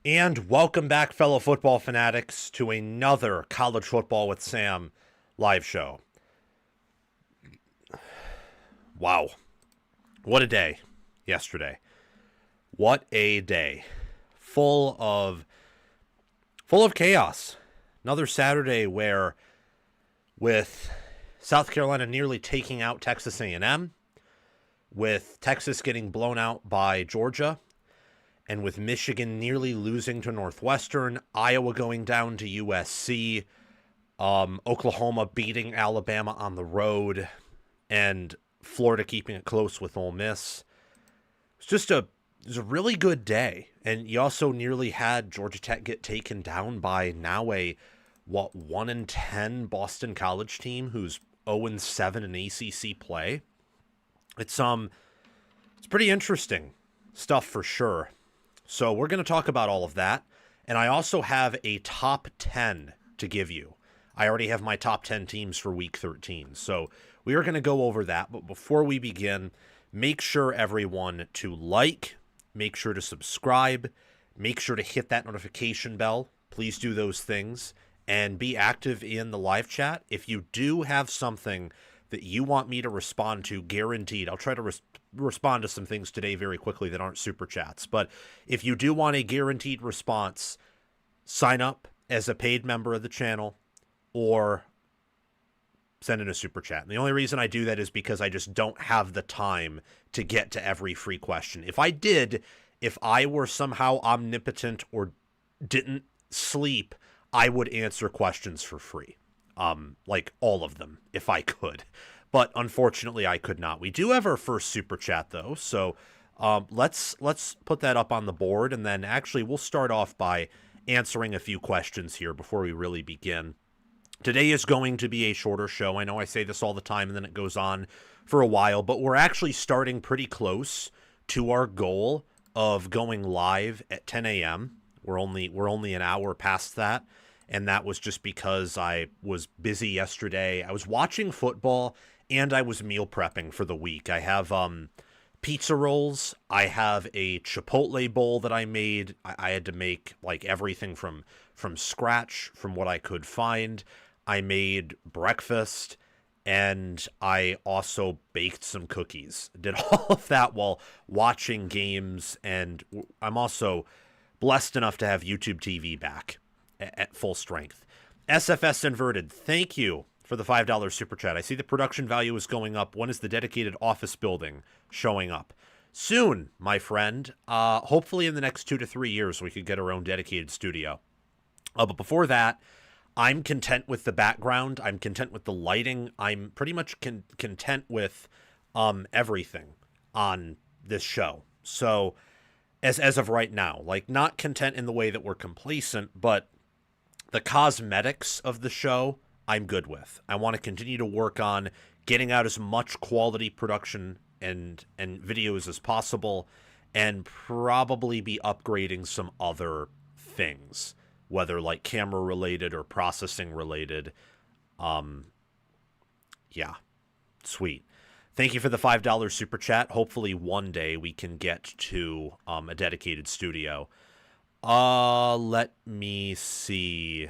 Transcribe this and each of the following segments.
And welcome back, fellow football fanatics, to another College Football with Sam live show. Wow. What a day yesterday. What a day. Full of chaos. Another Saturday where, with South Carolina nearly taking out Texas A&M, with Texas getting blown out by Georgia, and with Michigan nearly losing to Northwestern, Iowa going down to USC, Oklahoma beating Alabama on the road, and Florida keeping it close with Ole Miss. It was a really good day. And you also nearly had Georgia Tech get taken down by now a 1-10 Boston College team who's 0-7 in ACC play. It's pretty interesting stuff for sure. So we're going to talk about all of that. And I also have a top 10 to give you. I already have my top 10 teams for week 13. So we are going to go over that. But before we begin, make sure everyone to like, make sure to subscribe, make sure to hit that notification bell. Please do those things and be active in the live chat. If you do have something that you want me to respond to, guaranteed, I'll try to respond to some things today very quickly that aren't super chats. But if you do want a guaranteed response, sign up as a paid member of the channel or send in a super chat. And the only reason I do that is because I just don't have the time to get to every free question. If I did, if I were somehow omnipotent or didn't sleep, I would answer questions for free. Like all of them, if I could. But unfortunately, I could not. We do have our first super chat, though, so let's put that up on the board, and then actually we'll start off by answering a few questions here before we really begin. Today is going to be a shorter show. I know I say this all the time, and then it goes on for a while, but we're actually starting pretty close to our goal of going live at 10 a.m. We're only an hour past that. And that was just because I was busy yesterday. I was watching football and I was meal prepping for the week. I have pizza rolls. I have a Chipotle bowl that I made. I had to make like everything from scratch, from what I could find. I made breakfast and I also baked some cookies. Did all of that while watching games, and I'm also blessed enough to have YouTube TV back at full strength. SFS Inverted, thank you for the $5 super chat. I see the production value is going up. When is the dedicated office building showing up? Soon, my friend. Hopefully in the next 2 to 3 years we could get our own dedicated studio. But before that, I'm content with the background. I'm content with the lighting. I'm pretty much content with everything on this show. So as of right now, like, not content in the way that we're complacent, but the cosmetics of the show, I'm good with. I want to continue to work on getting out as much quality production and videos as possible, and probably be upgrading some other things, whether like camera related or processing related. Yeah, sweet. Thank you for the $5 super chat. Hopefully one day we can get to a dedicated studio. Let me see.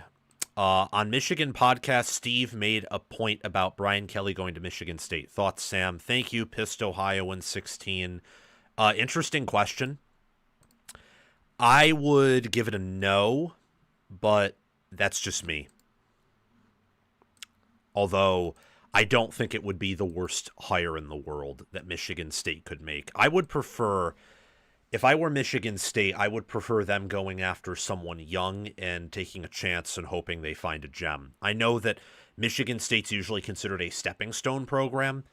On Michigan podcast, Steve made a point about Brian Kelly going to Michigan State. Thoughts, Sam? Thank you, Pissed Ohio in 16. Interesting question. I would give it a no, but that's just me. Although I don't think it would be the worst hire in the world that Michigan State could make. I would prefer, if I were Michigan State, I would prefer them going after someone young and taking a chance and hoping they find a gem. I know that Michigan State's usually considered a stepping stone program,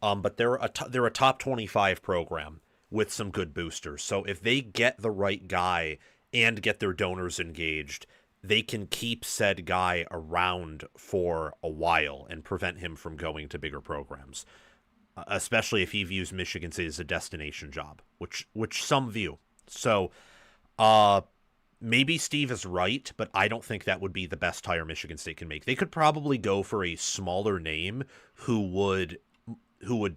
but they're a top 25 program with some good boosters. So if they get the right guy and get their donors engaged, they can keep said guy around for a while and prevent him from going to bigger programs. Especially if he views Michigan State as a destination job, which some view. So maybe Steve is right, but I don't think that would be the best hire Michigan State can make. They could probably go for a smaller name who would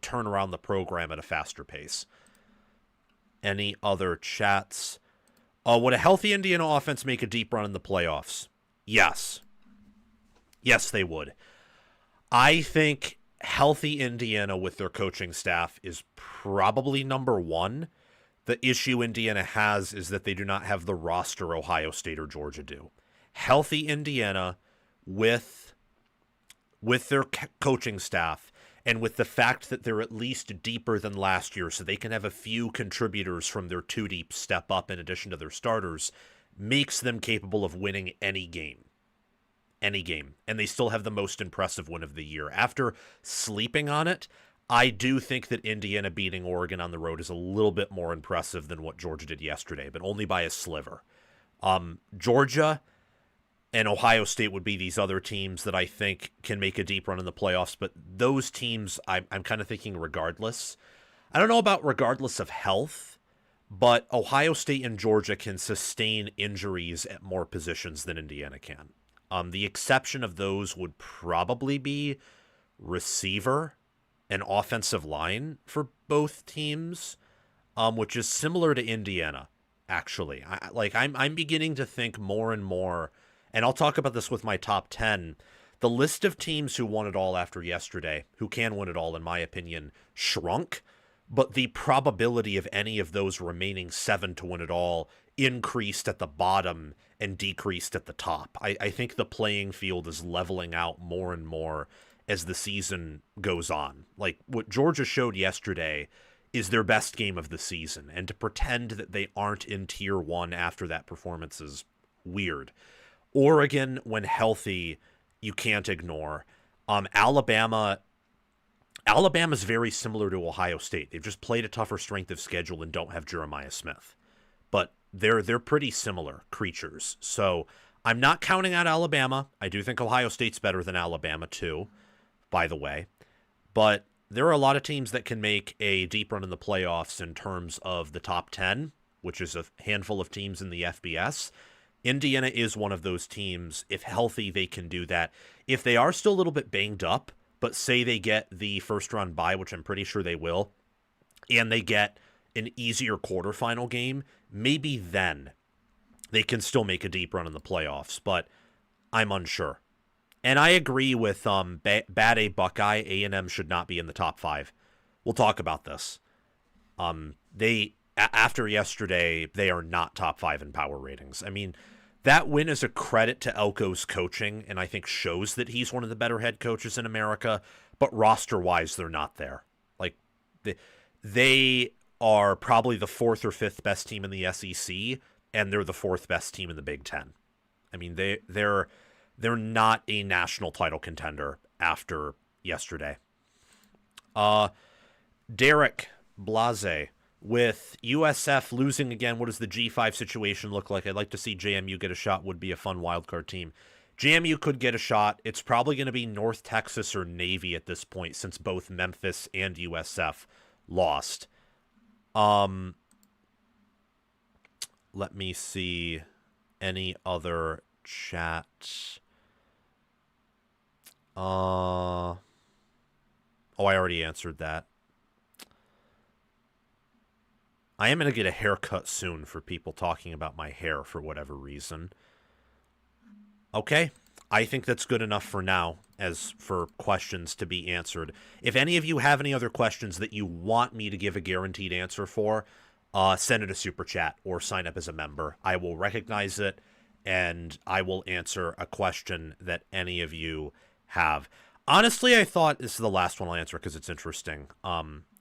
turn around the program at a faster pace. Any other chats? Would a healthy Indiana offense make a deep run in the playoffs? Yes. Yes, they would. I think healthy Indiana with their coaching staff is probably number one. The issue Indiana has is that they do not have the roster Ohio State or Georgia do. Healthy Indiana with their coaching staff and with the fact that they're at least deeper than last year so they can have a few contributors from their two deep step up in addition to their starters makes them capable of winning any game. Any game. And they still have the most impressive win of the year. After sleeping on it, I do think that Indiana beating Oregon on the road is a little bit more impressive than what Georgia did yesterday, but only by a sliver. Georgia and Ohio State would be these other teams that I think can make a deep run in the playoffs, but those teams, I'm kind of thinking regardless. I don't know about regardless of health, but Ohio State and Georgia can sustain injuries at more positions than Indiana can. The exception of those would probably be receiver and offensive line for both teams, which is similar to Indiana, actually. I'm beginning to think more and more, and I'll talk about this with my top 10. The list of teams who won it all after yesterday, who can win it all, in my opinion, shrunk, but the probability of any of those remaining 7 to win it all increased at the bottom and decreased at the top. I think the playing field is leveling out more and more as the season goes on. Like, what Georgia showed yesterday is their best game of the season, and to pretend that they aren't in tier 1 after that performance is weird. Oregon, when healthy, you can't ignore. Alabama's very similar to Ohio State. They've just played a tougher strength of schedule and don't have Jeremiah Smith. But they're pretty similar creatures. So I'm not counting out Alabama. I do think Ohio State's better than Alabama too, by the way. But there are a lot of teams that can make a deep run in the playoffs in terms of the top 10, which is a handful of teams in the FBS. Indiana is one of those teams. If healthy, they can do that. If they are still a little bit banged up, but say they get the first round bye, which I'm pretty sure they will, and they get an easier quarterfinal game, maybe then they can still make a deep run in the playoffs, but I'm unsure. And I agree with Bad A Buckeye. A&M should not be in the top 5. We'll talk about this. After yesterday, they are not top 5 in power ratings. I mean, that win is a credit to Elko's coaching, and I think shows that he's one of the better head coaches in America, but roster-wise, they're not there. Like, they are probably the 4th or 5th best team in the SEC, and they're the 4th best team in the Big Ten. I mean, they're not a national title contender after yesterday. Derek Blase, with USF losing again, what does the G5 situation look like? I'd like to see JMU get a shot. Would be a fun wildcard team. JMU could get a shot. It's probably going to be North Texas or Navy at this point, since both Memphis and USF lost. Let me see any other chat. I already answered that. I am going to get a haircut soon for people talking about my hair for whatever reason. Okay, I think that's good enough for now as for questions to be answered. If any of you have any other questions that you want me to give a guaranteed answer for, send it a super chat or sign up as a member. I will recognize it and I will answer a question that any of you have. Honestly, I thought this is the last one I'll answer because it's interesting.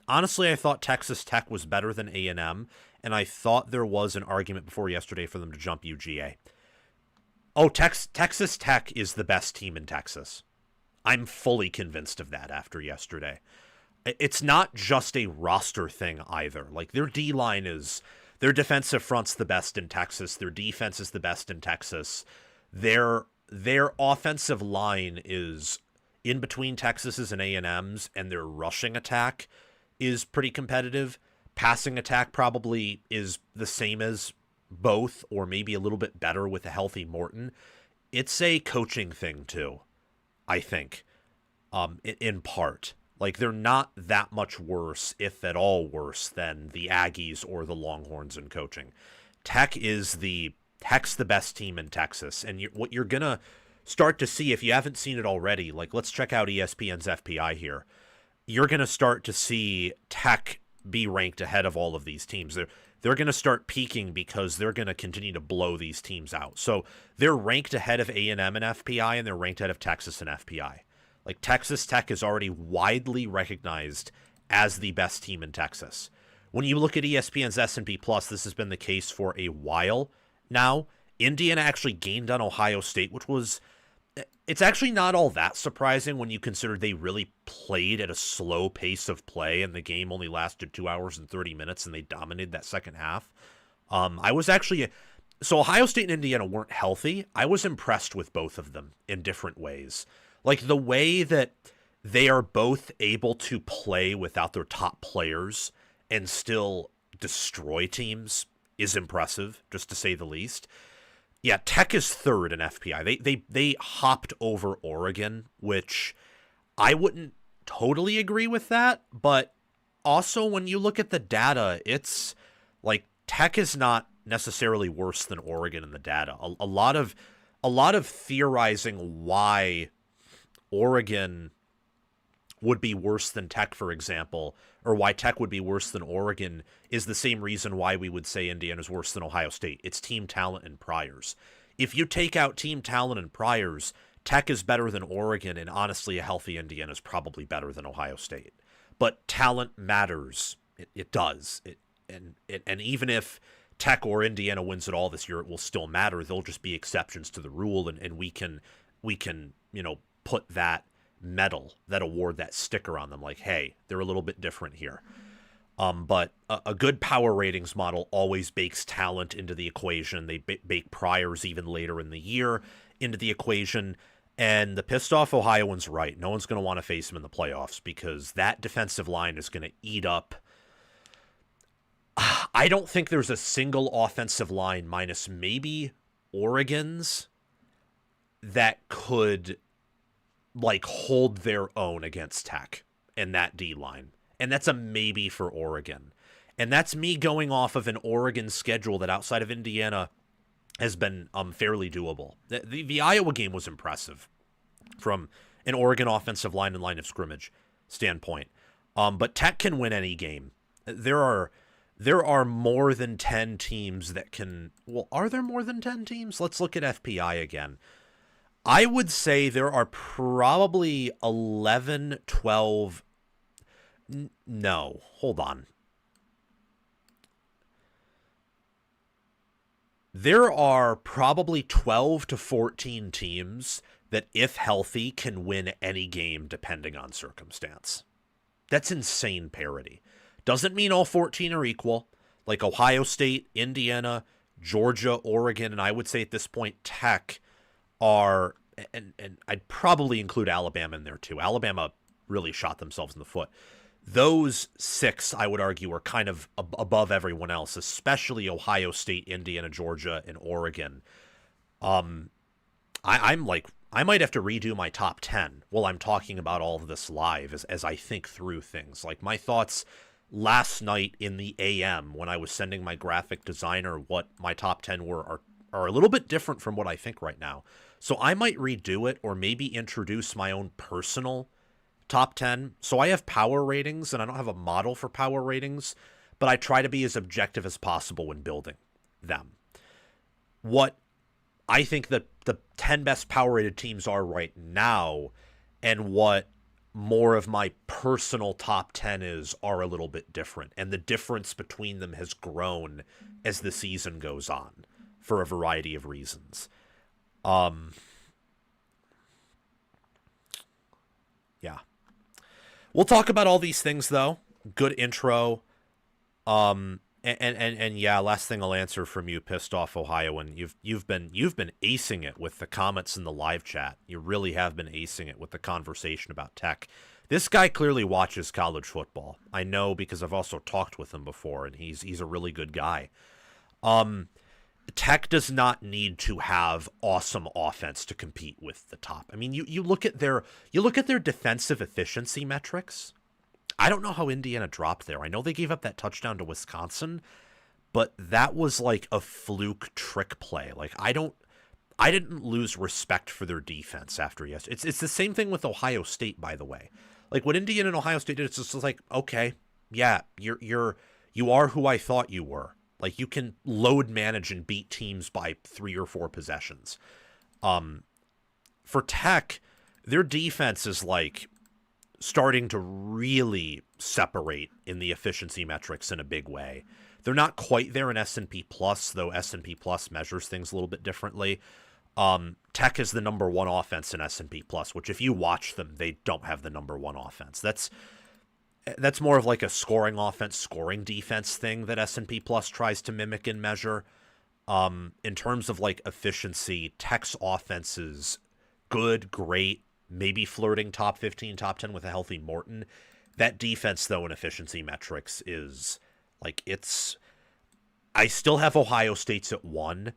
Honestly, I thought Texas Tech was better than A&M, and I thought there was an argument before yesterday for them to jump UGA. Oh, Texas Tech is the best team in Texas. I'm fully convinced of that after yesterday. It's not just a roster thing either. Like, their D-line is... Their defensive front's the best in Texas. Their defense is the best in Texas. Their offensive line is in between Texas's and A&M's, and their rushing attack is pretty competitive. Passing attack probably is the same as both, or maybe a little bit better with a healthy Morton. It's a coaching thing too, I think, in part. Like, they're not that much worse, if at all worse, than the Aggies or the Longhorns in coaching. Tech's the best team in Texas, and what you're gonna start to see, if you haven't seen it already, like let's check out ESPN's FPI here. You're gonna start to see Tech be ranked ahead of all of these teams. They're going to start peaking because they're going to continue to blow these teams out. So they're ranked ahead of A&M and FPI, and they're ranked ahead of Texas and FPI. Like Texas Tech is already widely recognized as the best team in Texas. When you look at ESPN's S&P Plus, this has been the case for a while now. Indiana actually gained on Ohio State, which was, it's actually not all that surprising when you consider they really played at a slow pace of play and the game only lasted 2 hours and 30 minutes and they dominated that second half. So Ohio State and Indiana weren't healthy. I was impressed with both of them in different ways. Like the way that they are both able to play without their top players and still destroy teams is impressive, just to say the least. Yeah, Tech is third in FPI. They hopped over Oregon, which I wouldn't totally agree with that, but also when you look at the data, it's like Tech is not necessarily worse than Oregon in the data. A lot of theorizing why Oregon would be worse than Tech, for example, or why Tech would be worse than Oregon is the same reason why we would say Indiana's worse than Ohio State. It's team talent and priors. If you take out team talent and priors, Tech is better than Oregon, and honestly, a healthy Indiana is probably better than Ohio State. But talent matters. It does. And even if Tech or Indiana wins it all this year, it will still matter. They'll just be exceptions to the rule, and we can put that medal, that award, that sticker on them, like, hey, they're a little bit different here. But a good power ratings model always bakes talent into the equation. They bake priors even later in the year into the equation. And the pissed off Ohioans right. No one's going to want to face them in the playoffs because that defensive line is going to eat up. I don't think there's a single offensive line minus maybe Oregon's that could like hold their own against Tech and that D line. And that's a maybe for Oregon. And that's me going off of an Oregon schedule that outside of Indiana has been fairly doable. The Iowa game was impressive from an Oregon offensive line and line of scrimmage standpoint. But Tech can win any game. There are more than 10 teams that can... Well, are there more than 10 teams? Let's look at FPI again. I would say there are probably 11, 12... No, hold on. There are probably 12 to 14 teams that, if healthy, can win any game depending on circumstance. That's insane parity. Doesn't mean all 14 are equal. Like Ohio State, Indiana, Georgia, Oregon, and I would say at this point Tech are, and I'd probably include Alabama in there too. Alabama really shot themselves in the foot. Those six, I would argue, are kind of above everyone else, especially Ohio State, Indiana, Georgia, and Oregon. I'm like, I might have to redo my top 10 while I'm talking about all of this live as I think through things. Like my thoughts last night in the AM when I was sending my graphic designer what my top 10 were are a little bit different from what I think right now. So I might redo it or maybe introduce my own personal top 10. So I have power ratings, and I don't have a model for power ratings, but I try to be as objective as possible when building them. What I think that the 10 best power rated teams are right now and what more of my personal top 10 are a little bit different. And the difference between them has grown as the season goes on for a variety of reasons. Yeah. We'll talk about all these things though. Good intro. And yeah, last thing I'll answer from you, pissed off Ohioan. You've been acing it with the comments in the live chat. You really have been acing it with the conversation about Tech. This guy clearly watches college football. I know because I've also talked with him before, and he's a really good guy. Tech does not need to have awesome offense to compete with the top. I mean, you look at their defensive efficiency metrics. I don't know how Indiana dropped there. I know they gave up that touchdown to Wisconsin, but that was like a fluke trick play. Like I didn't lose respect for their defense after yesterday. It's the same thing with Ohio State, by the way. Like what Indiana and Ohio State did, it's just like, okay, yeah, you are who I thought you were. Like you can load manage and beat teams by 3 or 4 possessions. For Tech, their defense is like starting to really separate in the efficiency metrics in a big way. They're not quite there in S&P Plus, though S&P Plus measures things a little bit differently. Tech is the number 1 offense in S&P Plus, which if you watch them, they don't have the number 1 offense. That's more of like a scoring offense, scoring defense thing that S&P Plus tries to mimic and measure. In terms of like efficiency, Tech's offense is good, great, maybe flirting top 15, top 10 with a healthy Morton. That defense, though, in efficiency metrics is like I still have Ohio State's at 1,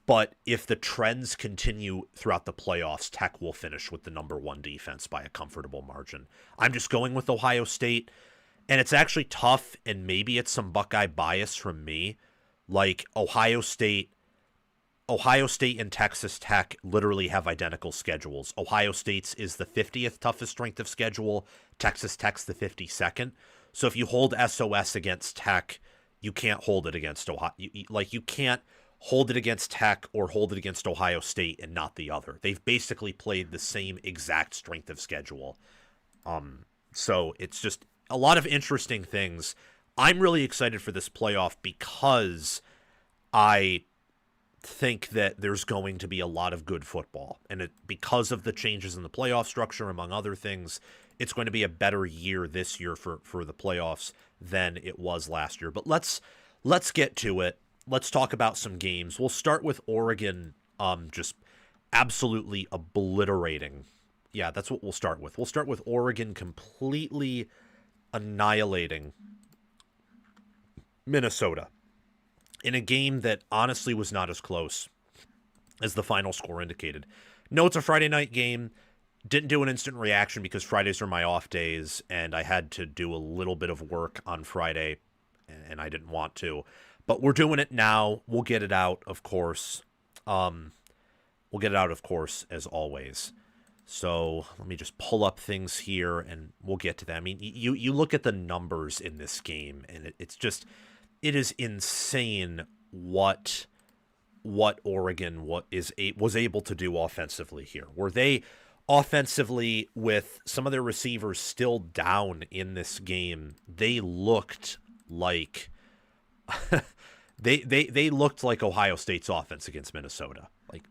but if the trends continue throughout the playoffs, Tech will finish with the number 1 defense by a comfortable margin. I'm just going with Ohio State, and it's actually tough, and maybe it's some Buckeye bias from me. Like Ohio State and Texas Tech literally have identical schedules. Ohio State's is the 50th toughest strength of schedule. Texas Tech's the 52nd. So if you hold SOS against Tech, you can't hold it against Ohio. You can't hold it against Tech or hold it against Ohio State and not the other. They've basically played the same exact strength of schedule. So it's just a lot of interesting things. I'm really excited for this playoff because I think that there's going to be a lot of good football. And because of the changes in the playoff structure, among other things, it's going to be a better year this year for the playoffs than it was last year. But let's get to it. Let's talk about some games. We'll start with Oregon just absolutely obliterating. Yeah, that's what we'll start with. We'll start with Oregon completely annihilating Minnesota in a game that honestly was not as close as the final score indicated. No, it's a Friday night game. Didn't do an instant reaction because Fridays are my off days, and I had to do a little bit of work on Friday, and I didn't want to. But we're doing it now. We'll get it out, of course. As always. So let me just pull up things here, and we'll get to them. I mean, you look at the numbers in this game, and it is insane what Oregon was able to do offensively here. Were they offensively, with some of their receivers still down in this game, they looked like they looked like Ohio State's offense against Minnesota. Like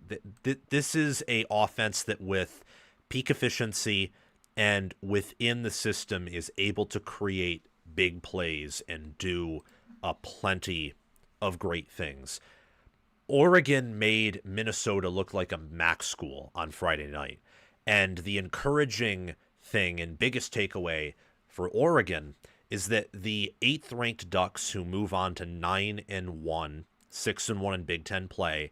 this is a offense that with peak efficiency and within the system is able to create big plays and do plenty of great things. Oregon made Minnesota look like a MAC school on Friday night. And the encouraging thing and biggest takeaway for Oregon is that the 8th-ranked Ducks, who move on to 9-1, 6-1 in Big Ten play,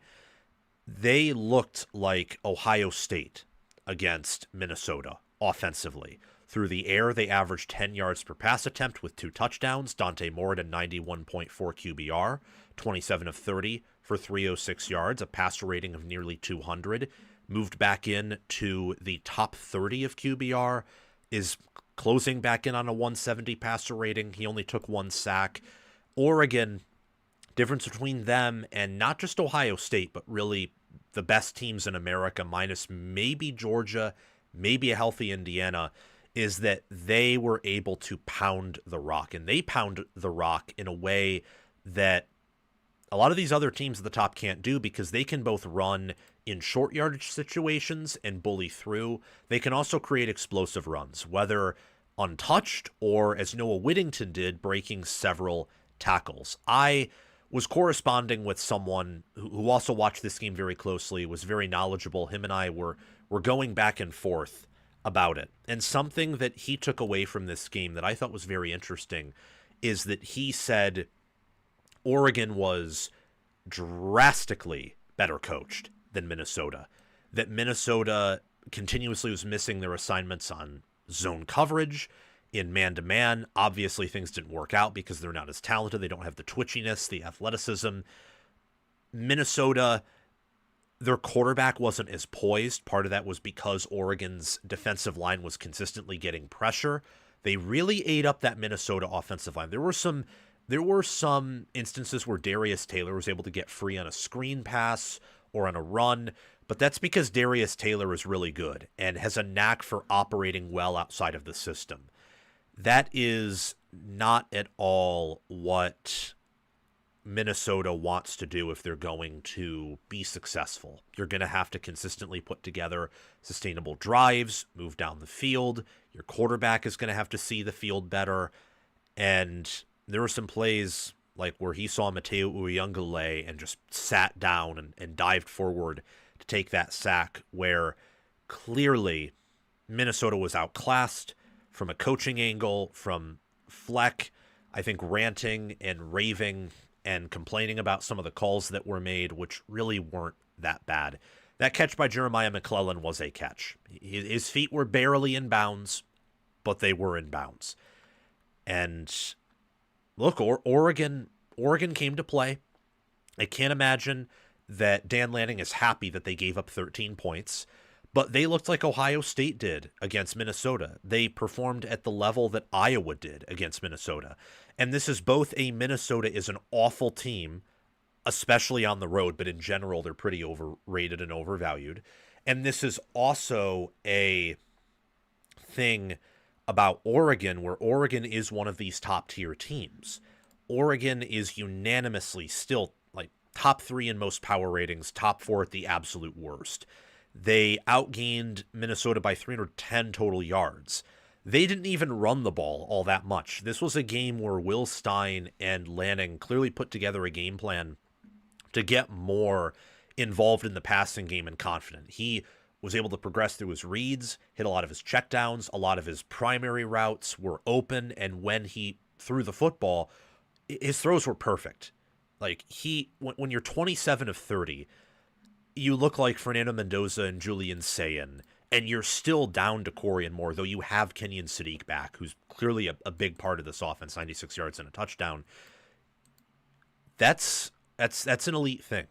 they looked like Ohio State against Minnesota offensively. Through the air, they averaged 10 yards per pass attempt with 2 touchdowns. Dante Moore had a 91.4 QBR, 27 of 30 for 306 yards, a passer rating of nearly 200. Moved back in to the top 30 of QBR, is closing back in on a 170 passer rating. He only took 1 sack. Oregon, difference between them and not just Ohio State, but really the best teams in America, minus maybe Georgia, maybe a healthy Indiana, is that they were able to pound the rock. And they pound the rock in a way that a lot of these other teams at the top can't do, because they can both run in short yardage situations and bully through. They can also create explosive runs, whether untouched or, as Noah Whittington did, breaking several tackles. I was corresponding with someone who also watched this game very closely, was very knowledgeable. Him and I were going back and forth about it. And something that he took away from this game that I thought was very interesting is that he said Oregon was drastically better coached than Minnesota. That Minnesota continuously was missing their assignments on zone coverage in man-to-man. Obviously, things didn't work out because they're not as talented. They don't have the twitchiness, the athleticism. Minnesota, their quarterback wasn't as poised. Part of that was because Oregon's defensive line was consistently getting pressure. They really ate up that Minnesota offensive line. There were some instances where Darius Taylor was able to get free on a screen pass or on a run, but that's because Darius Taylor is really good and has a knack for operating well outside of the system. That is not at all what Minnesota wants to do if they're going to be successful. You're going to have to consistently put together sustainable drives, move down the field. Your quarterback is going to have to see the field better. And there were some plays like where he saw Mateo Uyunglele and just sat down and dived forward to take that sack, where clearly Minnesota was outclassed from a coaching angle, from Fleck, I think, ranting and raving and complaining about some of the calls that were made, which really weren't that bad. That catch by Jeremiah McClellan was a catch. His feet were barely in bounds, but they were in bounds. And look, Oregon came to play. I can't imagine that Dan Lanning is happy that they gave up 13 points, but they looked like Ohio State did against Minnesota. They performed at the level that Iowa did against Minnesota. And this is both a Minnesota is an awful team, especially on the road, but in general, they're pretty overrated and overvalued. And this is also a thing about Oregon, where Oregon is one of these top-tier teams. Oregon is unanimously still like top 3 in most power ratings, top 4 at the absolute worst. They outgained Minnesota by 310 total yards. They didn't even run the ball all that much. This was a game where Will Stein and Lanning clearly put together a game plan to get more involved in the passing game and confident. He was able to progress through his reads, hit a lot of his checkdowns, a lot of his primary routes were open, and when he threw the football, his throws were perfect. Like, when you're 27 of 30, you look like Fernando Mendoza and Julian Sayin, and you're still down to Corian Moore, though you have Kenyon Sadiq back, who's clearly a big part of this offense, 96 yards and a touchdown. That's an elite thing.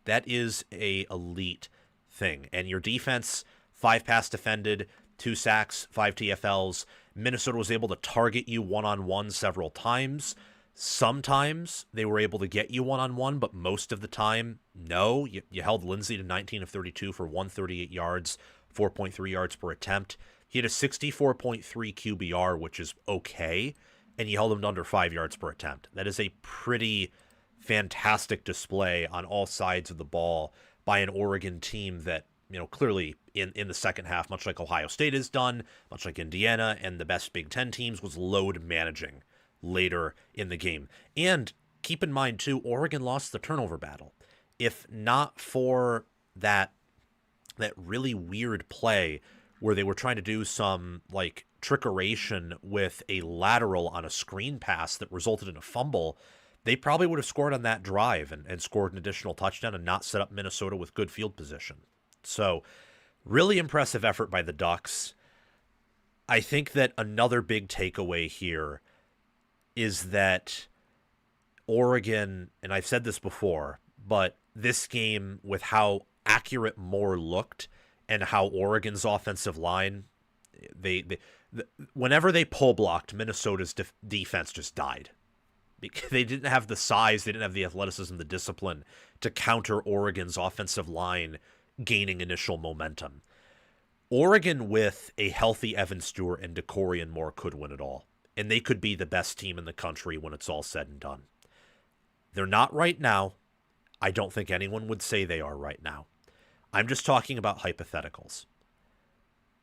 That is a elite thing. And your defense, 5 pass defended, 2 sacks, 5 TFLs. Minnesota was able to target you one-on-one several times. Sometimes they were able to get you one-on-one, but most of the time, no. You held Lindsey to 19 of 32 for 138 yards, 4.3 yards per attempt. He had a 64.3 QBR, which is okay, and you held him to under 5 yards per attempt. That is a pretty fantastic display on all sides of the ball by an Oregon team that, clearly in the second half, much like Ohio State has done, much like Indiana and the best Big Ten teams, was load managing later in the game. And keep in mind, too, Oregon lost the turnover battle. If not for that really weird play where they were trying to do some, trickeration with a lateral on a screen pass that resulted in a fumble, they probably would have scored on that drive and scored an additional touchdown and not set up Minnesota with good field position. So, really impressive effort by the Ducks. I think that another big takeaway here is that Oregon, and I've said this before, but this game, with how accurate Moore looked and how Oregon's offensive line, whenever they pull blocked, Minnesota's defense just died. They didn't have the size, they didn't have the athleticism, the discipline to counter Oregon's offensive line gaining initial momentum. Oregon with a healthy Evan Stewart and Corian Moore could win it all. And they could be the best team in the country when it's all said and done. They're not right now. I don't think anyone would say they are right now. I'm just talking about hypotheticals.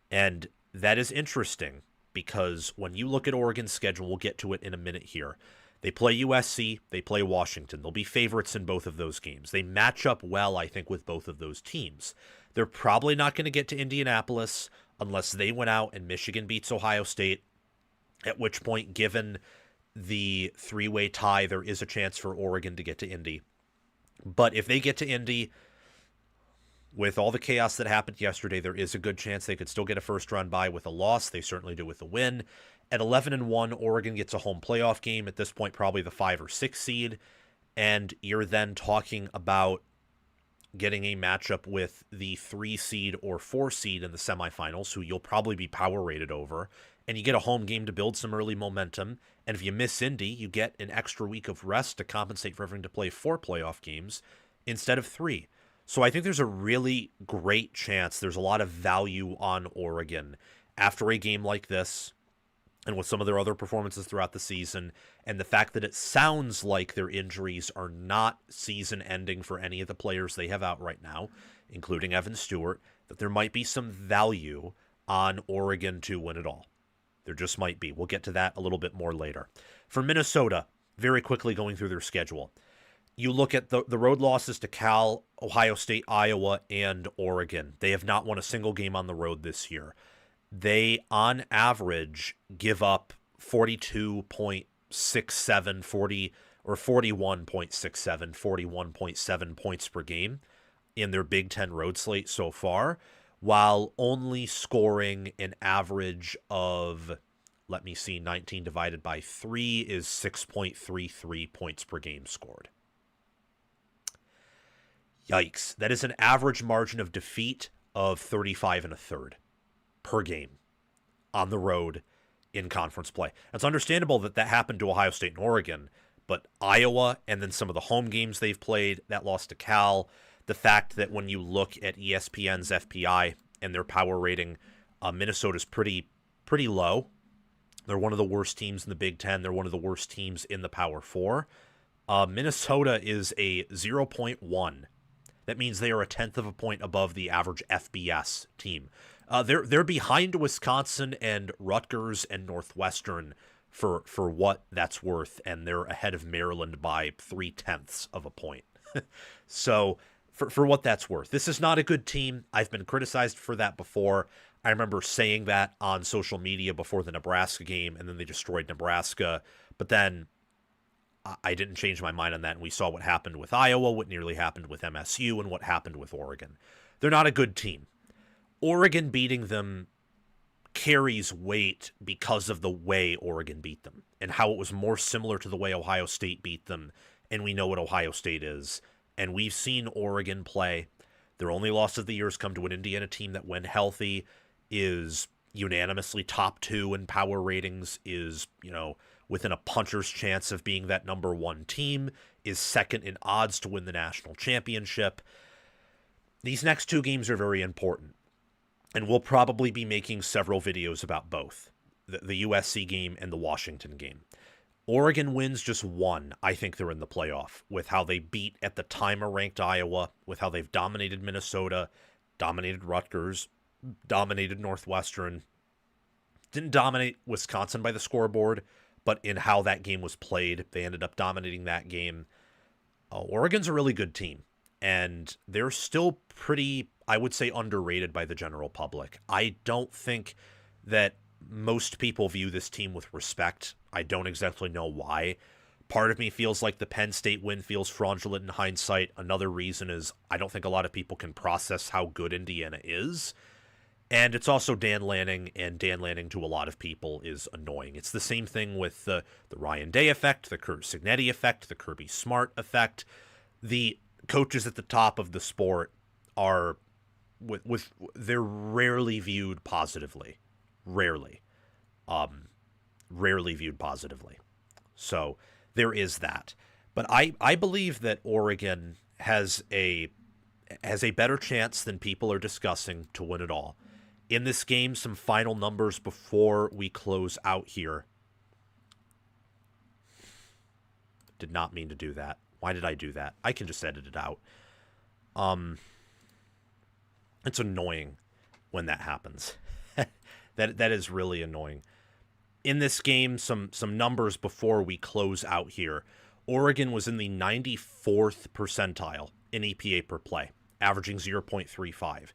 And that is interesting because when you look at Oregon's schedule, we'll get to it in a minute here. They play USC, they play Washington. They'll be favorites in both of those games. They match up well, I think, with both of those teams. They're probably not going to get to Indianapolis unless they went out and Michigan beats Ohio State, at which point, given the 3-way tie, there is a chance for Oregon to get to Indy. But if they get to Indy, with all the chaos that happened yesterday, there is a good chance they could still get a first-round bye with a loss. They certainly do with a win. At 11-1, Oregon gets a home playoff game. At this point, probably the 5 or 6 seed. And you're then talking about getting a matchup with the 3 seed or 4 seed in the semifinals, who you'll probably be power rated over. And you get a home game to build some early momentum. And if you miss Indy, you get an extra week of rest to compensate for having to play 4 playoff games instead of 3. So I think there's a really great chance there's a lot of value on Oregon after a game like this, and with some of their other performances throughout the season, and the fact that it sounds like their injuries are not season-ending for any of the players they have out right now, including Evan Stewart, that there might be some value on Oregon to win it all. There just might be. We'll get to that a little bit more later. For Minnesota, very quickly going through their schedule, you look at the road losses to Cal, Ohio State, Iowa, and Oregon. They have not won a single game on the road this year. They, on average, give up 42.67, 40 or 41.67, 41.7 points per game in their Big Ten road slate so far, while only scoring an average of, 19 divided by 3 is 6.33 points per game scored. Yikes. That is an average margin of defeat of 35 1/3 per game on the road in conference play. It's understandable that happened to Ohio State and Oregon, but Iowa and then some of the home games they've played, that loss to Cal, the fact that when you look at ESPN's FPI and their power rating, Minnesota's pretty low. They're one of the worst teams in the Big Ten. They're one of the worst teams in the Power 4. Minnesota is a 0.1. That means they are 1/10 of a point above the average FBS team. They're behind Wisconsin and Rutgers and Northwestern for what that's worth, and they're ahead of Maryland by 0.3 of a point. So for what that's worth, this is not a good team. I've been criticized for that before. I remember saying that on social media before the Nebraska game, and then they destroyed Nebraska. But then I didn't change my mind on that, and we saw what happened with Iowa, what nearly happened with MSU, and what happened with Oregon. They're not a good team. Oregon beating them carries weight because of the way Oregon beat them and how it was more similar to the way Ohio State beat them, and we know what Ohio State is. And we've seen Oregon play. Their only loss of the year has come to an Indiana team that, when healthy, is unanimously top 2 in power ratings, is, within a puncher's chance of being that number 1 team, is second in odds to win the national championship. These next 2 games are very important, and we'll probably be making several videos about both, the USC game and the Washington game. Oregon wins just 1, I think they're in the playoff, with how they beat, at the time, a ranked Iowa, with how they've dominated Minnesota, dominated Rutgers, dominated Northwestern, didn't dominate Wisconsin by the scoreboard, but in how that game was played, they ended up dominating that game. Oregon's a really good team, and they're still pretty, I would say, underrated by the general public. I don't think that most people view this team with respect. I don't exactly know why. Part of me feels like the Penn State win feels fraudulent in hindsight. Another reason is I don't think a lot of people can process how good Indiana is. And it's also Dan Lanning, and Dan Lanning to a lot of people is annoying. It's the same thing with the Ryan Day effect, the Curt Cignetti effect, the Kirby Smart effect. The coaches at the top of the sport are, they're rarely viewed positively. Rarely viewed positively. So there is that. But I believe that Oregon has a better chance than people are discussing to win it all. In this game, some final numbers before we close out here. Did not mean to do that. Why did I do that? I can just edit it out. It's annoying when that happens. That is really annoying. In this game, some numbers before we close out here. Oregon was in the 94th percentile in EPA per play, averaging 0.35.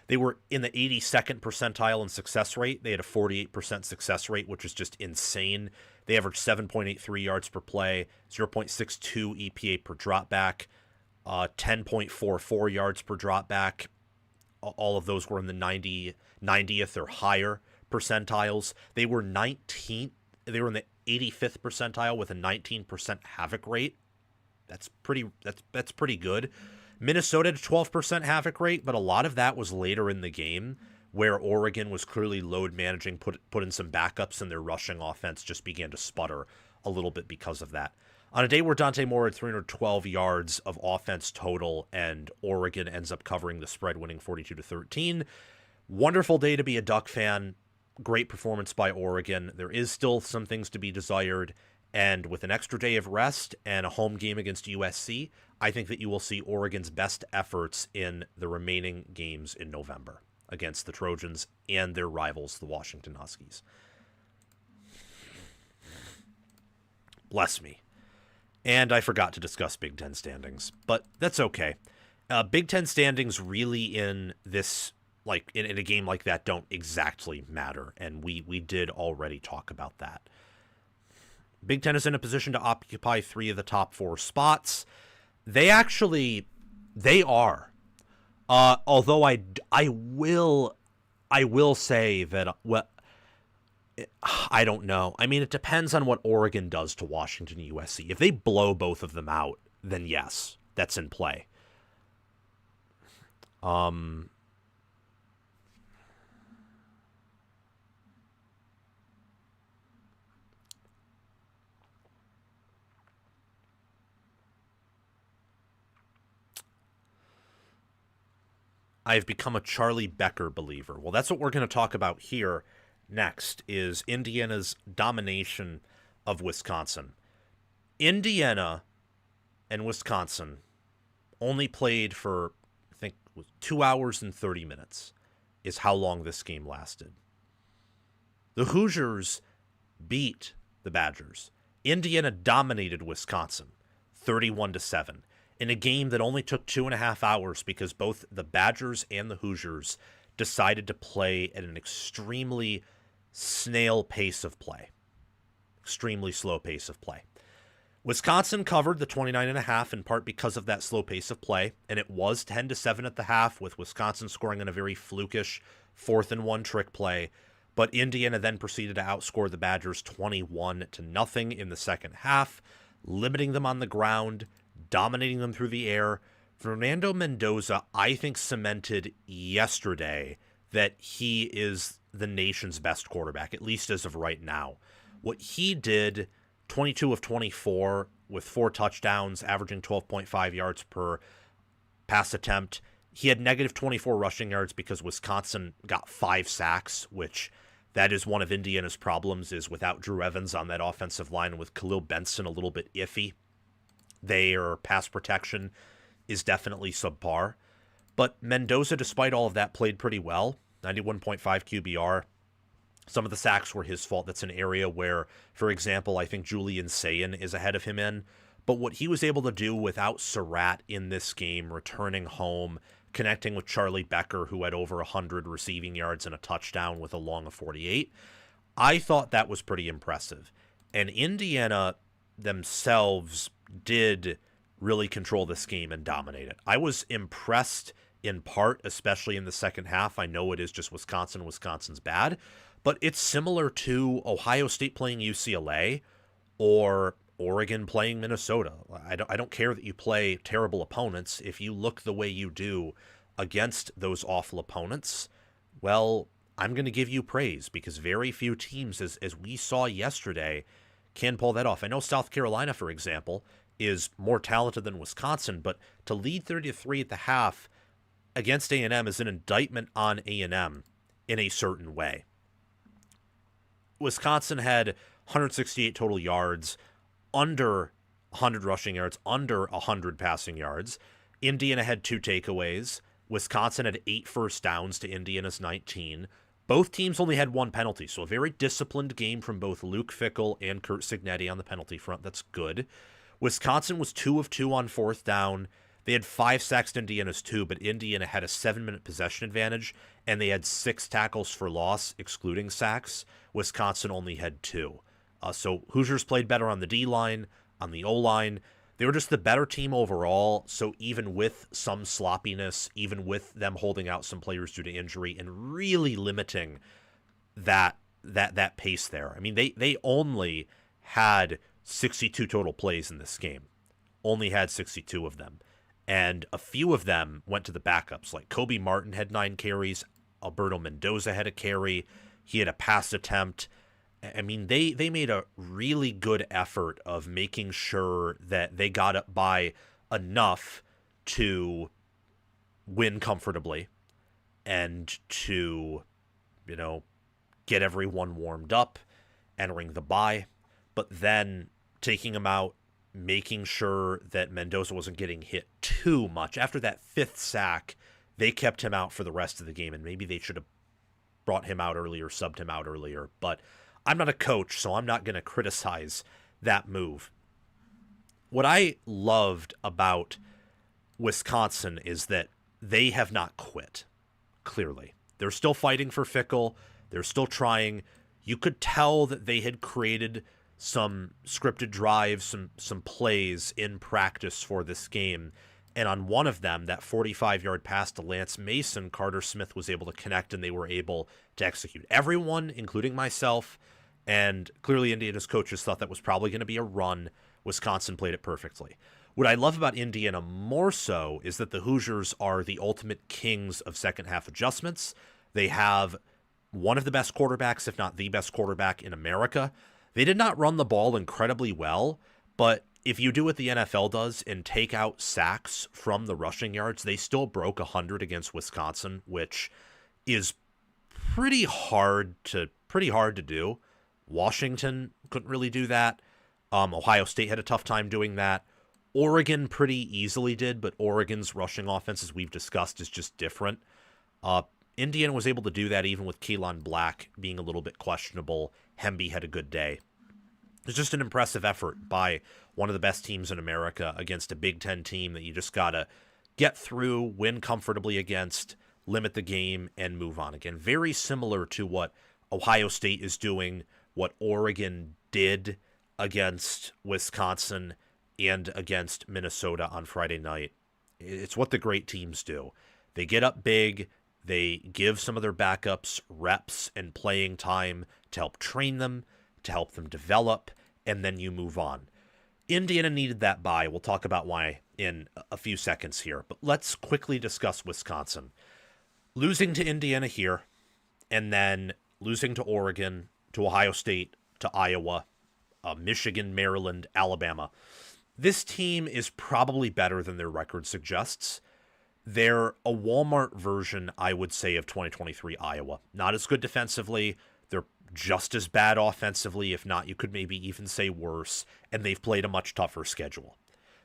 They were in the 82nd percentile in success rate. They had a 48% success rate, which is just insane. They averaged 7.83 yards per play, 0.62 EPA per dropback, 10.44 yards per dropback. All of those were in the 90th or higher percentiles. They were 19th. They were in the 85th percentile with a 19% havoc rate. That's pretty good. Minnesota had a 12% havoc rate, but a lot of that was later in the game where Oregon was clearly load managing, put in some backups, and their rushing offense just began to sputter a little bit because of that. On a day where Dante Moore had 312 yards of offense total and Oregon ends up covering the spread, winning 42-13. Wonderful day to be a Duck fan. Great performance by Oregon. There is still some things to be desired. And with an extra day of rest and a home game against USC, I think that you will see Oregon's best efforts in the remaining games in November against the Trojans and their rivals, the Washington Huskies. Bless me. And I forgot to discuss Big Ten standings, but that's okay. Big Ten standings really in this, like in a game like that, don't exactly matter, and we did already talk about that. Big Ten is in a position to occupy 3 of the top 4 spots. They are. Although I will say that, well, I don't know. I mean, it depends on what Oregon does to Washington and USC. If they blow both of them out, then yes, that's in play. I've become a Charlie Becker believer. Well, that's what we're going to talk about here next, is Indiana's domination of Wisconsin. Indiana and Wisconsin only played for, I think, 2 hours and 30 minutes is how long this game lasted. The Hoosiers beat the Badgers. Indiana dominated Wisconsin 31-7 in a game that only took 2.5 hours because both the Badgers and the Hoosiers decided to play at an extremely snail pace of play. Extremely slow pace of play. Wisconsin covered the 29.5 in part because of that slow pace of play, and it was 10-7 at the half, with Wisconsin scoring on a very flukish 4th-and-1 trick play. But Indiana then proceeded to outscore the Badgers 21-0 in the second half, limiting them on the ground, dominating them through the air. Fernando Mendoza, I think, cemented yesterday that he is the nation's best quarterback, at least as of right now. What he did, 22 of 24 with 4 touchdowns, averaging 12.5 yards per pass attempt. He had negative 24 rushing yards because Wisconsin got 5 sacks, which that is one of Indiana's problems, is without Drew Evans on that offensive line, with Khalil Benson a little bit iffy. Their pass protection is definitely subpar. But Mendoza, despite all of that, played pretty well. 91.5 QBR. Some of the sacks were his fault. That's an area where, for example, I think Julian Sayin is ahead of him in. But what he was able to do without Surratt in this game, returning home, connecting with Charlie Becker, who had over 100 receiving yards and a touchdown with a long of 48, I thought that was pretty impressive. And Indiana themselves did really control this game and dominate it. I was impressed in part, especially in the second half. I know it is just Wisconsin. Wisconsin's bad. But it's similar to Ohio State playing UCLA or Oregon playing Minnesota. I don't care that you play terrible opponents. If you look the way you do against those awful opponents, well, I'm going to give you praise, because very few teams, as we saw yesterday, can pull that off. I know South Carolina, for example, is more talented than Wisconsin, but to lead 30-3 at the half against A&M is an indictment on A&M in a certain way. Wisconsin had 168 total yards, under 100 rushing yards, under 100 passing yards. Indiana had 2 takeaways. Wisconsin had 8 first downs to Indiana's 19. Both teams only had 1 penalty, so a very disciplined game from both Luke Fickell and Curt Cignetti on the penalty front. That's good. Wisconsin was 2 of 2 on 4th down. They had 5 sacks to Indiana's 2, but Indiana had a 7-minute possession advantage, and they had 6 tackles for loss, excluding sacks. Wisconsin only had 2. So Hoosiers played better on the D-line, on the O-line. They were just the better team overall, so even with some sloppiness, even with them holding out some players due to injury and really limiting that pace there. I mean, they only had 62 total plays in this game. Only had 62 of them. And a few of them went to the backups. Like Kobe Martin had 9 carries. Alberto Mendoza had a carry. He had a pass attempt. I mean, they made a really good effort of making sure that they got up by enough to win comfortably and to, get everyone warmed up, entering the bye, but then taking them out, making sure that Mendoza wasn't getting hit too much. After that 5th sack, they kept him out for the rest of the game, and maybe they should have brought him out earlier, subbed him out earlier, but I'm not a coach, so I'm not going to criticize that move. What I loved about Wisconsin is that they have not quit, clearly. They're still fighting for Fickle. They're still trying. You could tell that they had created some scripted drives, some plays in practice for this game. And on one of them, that 45-yard pass to Lance Mason, Carter Smith was able to connect, and they were able to execute. Everyone, including myself, and clearly Indiana's coaches thought that was probably going to be a run. Wisconsin played it perfectly. What I love about Indiana more so is that the Hoosiers are the ultimate kings of second-half adjustments. They have one of the best quarterbacks, if not the best quarterback in America. They did not run the ball incredibly well, but if you do what the NFL does and take out sacks from the rushing yards, they still broke 100 against Wisconsin, which is pretty hard to do. Washington couldn't really do that. Ohio State had a tough time doing that. Oregon pretty easily did, but Oregon's rushing offense, as we've discussed, is just different. Indiana was able to do that even with Keelan Black being a little bit questionable. Hemby had a good day. It was just an impressive effort by one of the best teams in America against a Big Ten team that you just got to get through, win comfortably against, limit the game, and move on again. Very similar to what Ohio State is doing, what Oregon did against Wisconsin and against Minnesota on Friday night. It's what the great teams do. They get up big, they give some of their backups reps and playing time to help train them, to help them develop, and then you move on. Indiana needed that bye. We'll talk about why in a few seconds here, but let's quickly discuss Wisconsin. Losing to Indiana here, and then losing to Oregon, to Ohio State, to Iowa, Michigan, Maryland, Alabama. This team is probably better than their record suggests. They're a Walmart version, I would say, of 2023 Iowa. Not as good defensively. They're just as bad offensively, if not, you could maybe even say worse, and they've played a much tougher schedule.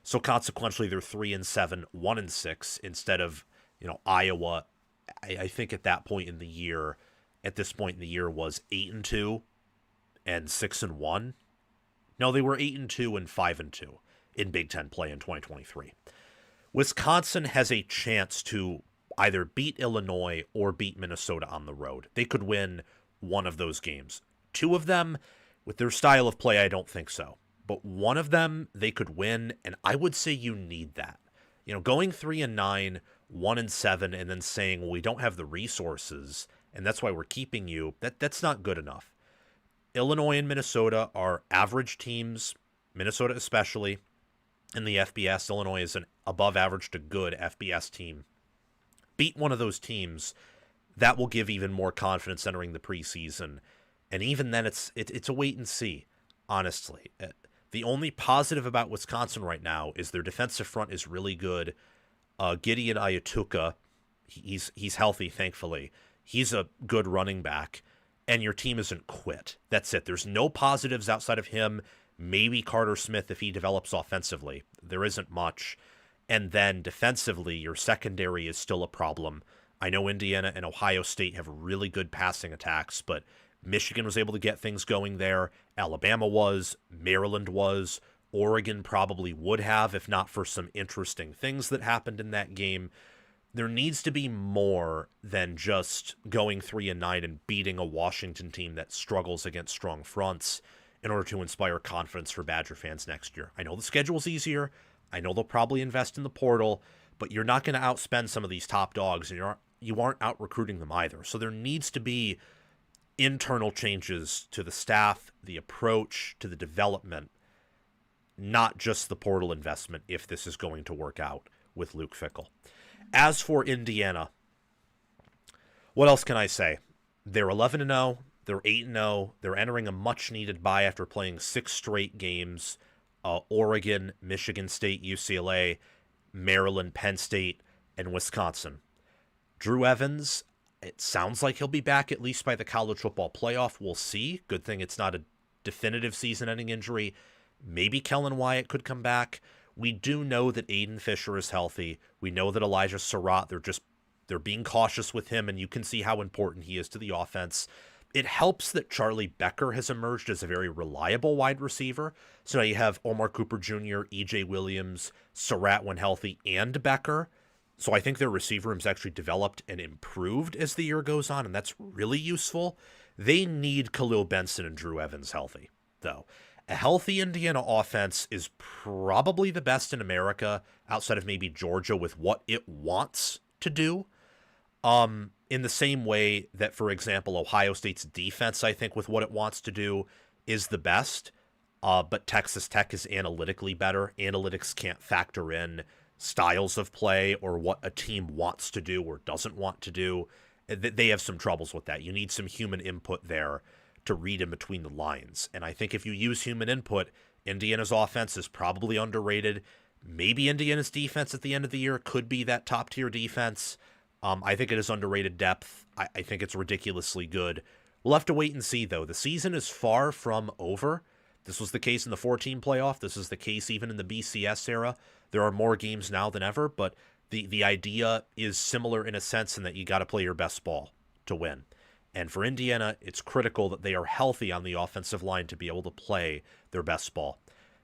So consequently, they're 3-7, 1-6, instead of, Iowa, I think at this point in the year, was 8-2 and 6-1. No, they were 8-2 and 5-2 in Big Ten play in 2023. Wisconsin has a chance to either beat Illinois or beat Minnesota on the road. They could win one of those games. 2 of them, with their style of play, I don't think so. But one of them, they could win, and I would say you need that. Going 3-9, 1-7, and then saying, well, we don't have the resources, and that's why we're keeping you, that's not good enough. Illinois and Minnesota are average teams, Minnesota especially, in the FBS. Illinois is an above average to good FBS team. Beat one of those teams, that will give even more confidence entering the preseason. And even then, it's a wait and see, honestly. The only positive about Wisconsin right now is their defensive front is really good. Gideon Ayatuka, he's healthy, thankfully. He's a good running back. And your team isn't quit. That's it. There's no positives outside of him. Maybe Carter Smith if he develops offensively. There isn't much. And then defensively, your secondary is still a problem. I know Indiana and Ohio State have really good passing attacks, but Michigan was able to get things going there. Alabama was. Maryland was. Oregon probably would have, if not for some interesting things that happened in that game. There needs to be more than just going 3-9 and beating a Washington team that struggles against strong fronts in order to inspire confidence for Badger fans next year. I know the schedule's easier. I know they'll probably invest in the portal, but you're not going to outspend some of these top dogs, and you aren't out recruiting them either. So there needs to be internal changes to the staff, the approach, to the development, not just the portal investment, if this is going to work out with Luke Fickell. As for Indiana, what else can I say? They're 11-0. They're 8-0. They're entering a much-needed bye after playing 6 straight games. Oregon, Michigan State, UCLA, Maryland, Penn State, and Wisconsin. Drew Evans, it sounds like he'll be back at least by the college football playoff. We'll see. Good thing it's not a definitive season-ending injury. Maybe Kellen Wyatt could come back. We do know that Aiden Fisher is healthy. We know that Elijah Surratt, they're being cautious with him, and you can see how important he is to the offense. It helps that Charlie Becker has emerged as a very reliable wide receiver. So now you have Omar Cooper Jr., E.J. Williams, Surratt when healthy, and Becker. So I think their receiver room's actually developed and improved as the year goes on, and that's really useful. They need Khalil Benson and Drew Evans healthy, though. A healthy Indiana offense is probably the best in America, outside of maybe Georgia, with what it wants to do. In the same way that, for example, Ohio State's defense, I think, with what it wants to do, is the best. But Texas Tech is analytically better. Analytics can't factor in styles of play or what a team wants to do or doesn't want to do. They have some troubles with that. You need some human input there to read in between the lines. And I think if you use human input, Indiana's offense is probably underrated. Maybe Indiana's defense at the end of the year could be that top-tier defense. I think it is underrated depth. I think it's ridiculously good. We'll have to wait and see, though. The season is far from over. This was the case in the 14 playoff. This is the case even in the BCS era. There are more games now than ever, but the idea is similar in a sense in that you got to play your best ball to win. And for Indiana, it's critical that they are healthy on the offensive line to be able to play their best ball.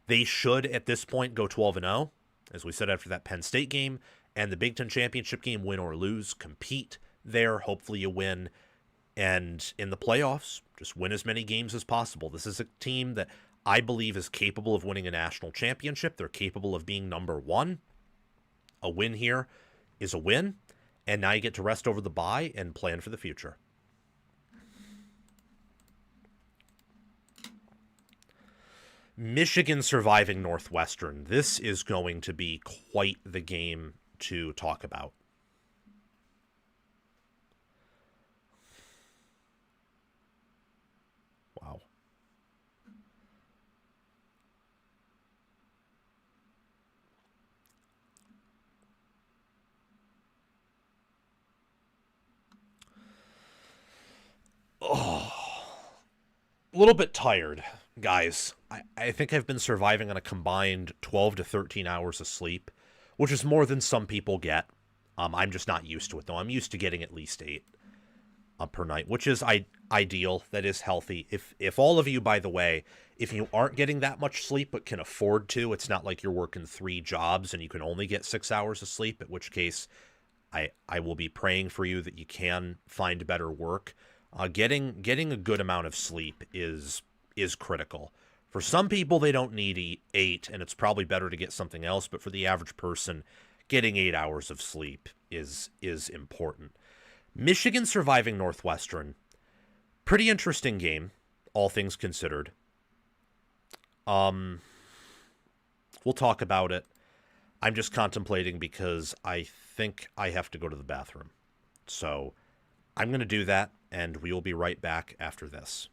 They should, at this point, go 12-0, as we said after that Penn State game, and the Big Ten Championship game, win or lose, compete there. Hopefully you win. And in the playoffs, just win as many games as possible. This is a team that I believe is capable of winning a national championship. They're capable of being number one. A win here is a win. And now you get to rest over the bye and plan for the future. Michigan surviving Northwestern. This is going to be quite the game to talk about. Wow. Oh, a little bit tired, guys. I think I've been surviving on a combined 12 to 13 hours of sleep, which is more than some people get. I'm just not used to it, though. I'm used to getting at least 8 per night, which is ideal. That is healthy. If all of you, by the way, if you aren't getting that much sleep but can afford to, it's not like you're working 3 jobs and you can only get 6 hours of sleep, at which case I will be praying for you that you can find better work. Getting a good amount of sleep is critical. For some people, they don't need 8, and it's probably better to get something else. But for the average person, getting 8 hours of sleep is important. Michigan surviving Northwestern. Pretty interesting game, all things considered. We'll talk about it. I'm just contemplating because I think I have to go to the bathroom. So I'm going to do that, and we will be right back after this.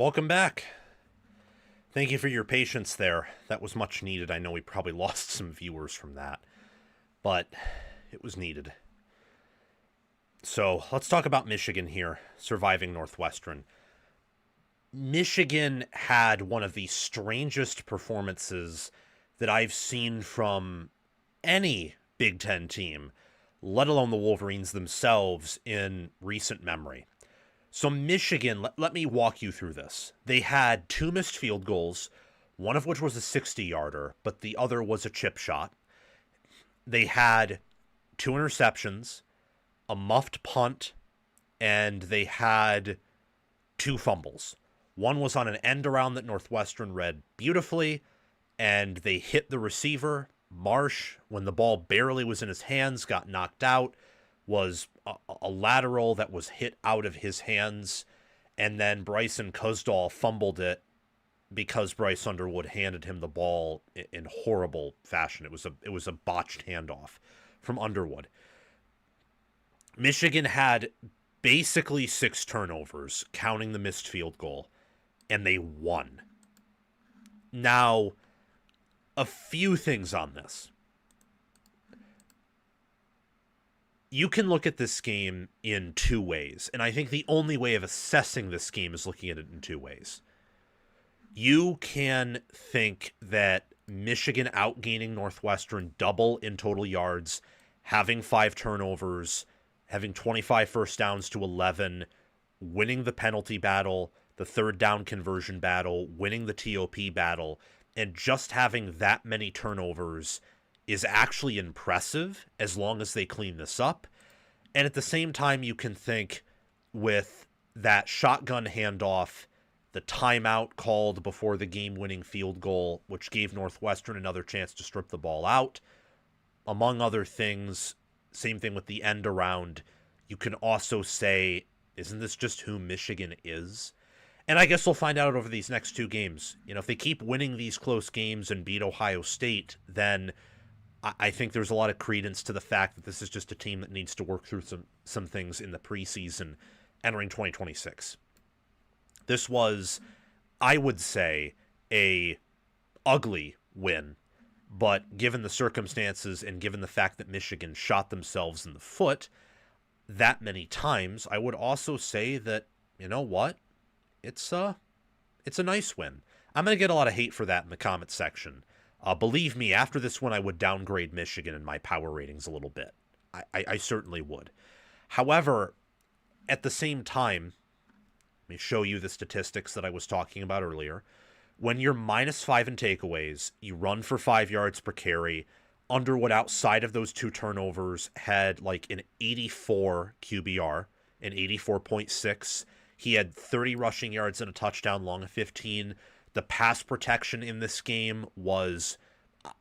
Welcome back. Thank you for your patience there. That was much needed. I know we probably lost some viewers from that, but it was needed. So let's talk about Michigan here, surviving Northwestern. Michigan had one of the strangest performances that I've seen from any Big Ten team, let alone the Wolverines themselves, in recent memory. So Michigan, let me walk you through this. They had 2 missed field goals, one of which was a 60-yarder, but the other was a chip shot. They had 2 interceptions, a muffed punt, and they had 2 fumbles. One was on an end around that Northwestern read beautifully, and they hit the receiver. Marsh, when the ball barely was in his hands, got knocked out, was a lateral that was hit out of his hands, and then Brycen Moore fumbled it because Bryce Underwood handed him the ball in horrible fashion. It was a botched handoff from Underwood. Michigan had basically 6 turnovers, counting the missed field goal, and they won. Now, a few things on this. You can look at this game in 2 ways, and I think the only way of assessing this game is looking at it in 2 ways. You can think that Michigan outgaining Northwestern double in total yards, having 5 turnovers, having 25 first downs to 11, winning the penalty battle, the 3rd down conversion battle, winning the TOP battle, and just having that many turnovers is actually impressive as long as they clean this up. And at the same time, you can think with that shotgun handoff, the timeout called before the game-winning field goal, which gave Northwestern another chance to strip the ball out, among other things, same thing with the end around, you can also say, isn't this just who Michigan is? And I guess we'll find out over these next 2 games. You know, if they keep winning these close games and beat Ohio State, then I think there's a lot of credence to the fact that this is just a team that needs to work through some things in the preseason entering 2026. This was, I would say, a ugly win, but given the circumstances and given the fact that Michigan shot themselves in the foot that many times, I would also say that, you know what? It's a nice win. I'm going to get a lot of hate for that in the comments section. Believe me, after this one, I would downgrade Michigan in my power ratings a little bit. I certainly would. However, at the same time, let me show you the statistics that I was talking about earlier. When you're -5 in takeaways, you run for 5 yards per carry. Underwood, outside of those 2 turnovers, had like an 84 QBR, an 84.6. He had 30 rushing yards and a touchdown, long of 15. The pass protection in this game was,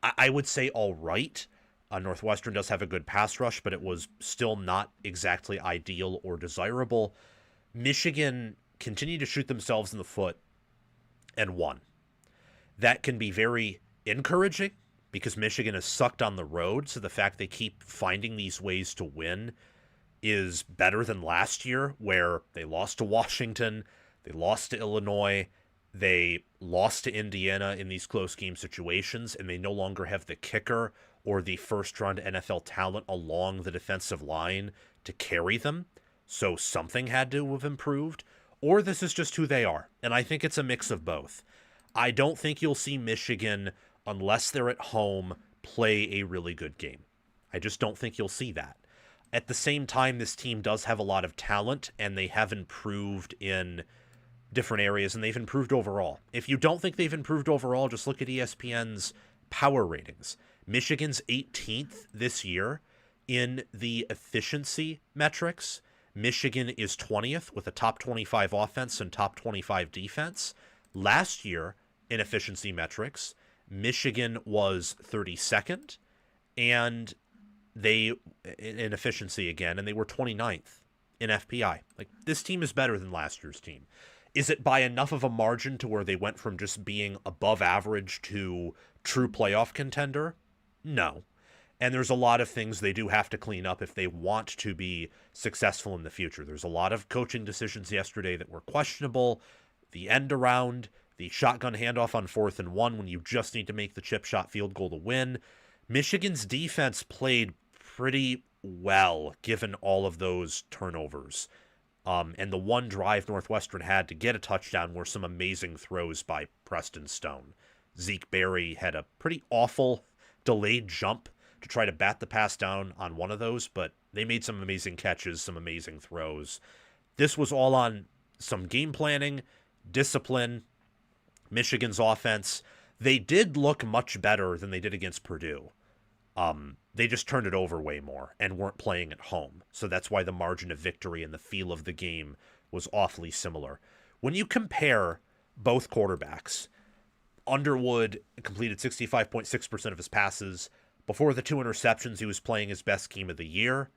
I would say, all right. Northwestern does have a good pass rush, but it was still not exactly ideal or desirable. Michigan continued to shoot themselves in the foot and won. That can be very encouraging because Michigan is sucked on the road, so the fact they keep finding these ways to win is better than last year, where they lost to Washington, they lost to Illinois, they lost to Indiana in these close game situations, and they no longer have the kicker or the first-round NFL talent along the defensive line to carry them. So something had to have improved, or this is just who they are. And I think it's a mix of both. I don't think you'll see Michigan, unless they're at home, play a really good game. I just don't think you'll see that. At the same time, this team does have a lot of talent, and they have improved in different areas, and they've improved overall. If you don't think they've improved overall, just look at ESPN's power ratings. Michigan's 18th this year in the efficiency metrics. Michigan is 20th with a top 25 offense and top 25 defense. Last year in efficiency metrics, Michigan was 32nd, and they in efficiency again, and they were 29th in FPI. Like, this team is better than last year's team. Is it by enough of a margin to where they went from just being above average to true playoff contender? No. And there's a lot of things they do have to clean up if they want to be successful in the future. There's a lot of coaching decisions yesterday that were questionable. the end around, the shotgun handoff on 4th and 1 when you just need to make the chip shot field goal to win. Michigan's defense played pretty well given all of those turnovers. And the one drive Northwestern had to get a touchdown were some amazing throws by Preston Stone. Zeke Berry had a pretty awful delayed jump to try to bat the pass down on one of those, but they made some amazing catches, some amazing throws. This was all on some game planning, discipline, Michigan's offense. They did look much better than they did against Purdue. They just turned it over way more and weren't playing at home. So that's why the margin of victory and the feel of the game was awfully similar. When you compare both quarterbacks, Underwood completed 65.6% of his passes. Before the 2 interceptions, he was playing his best game of the year.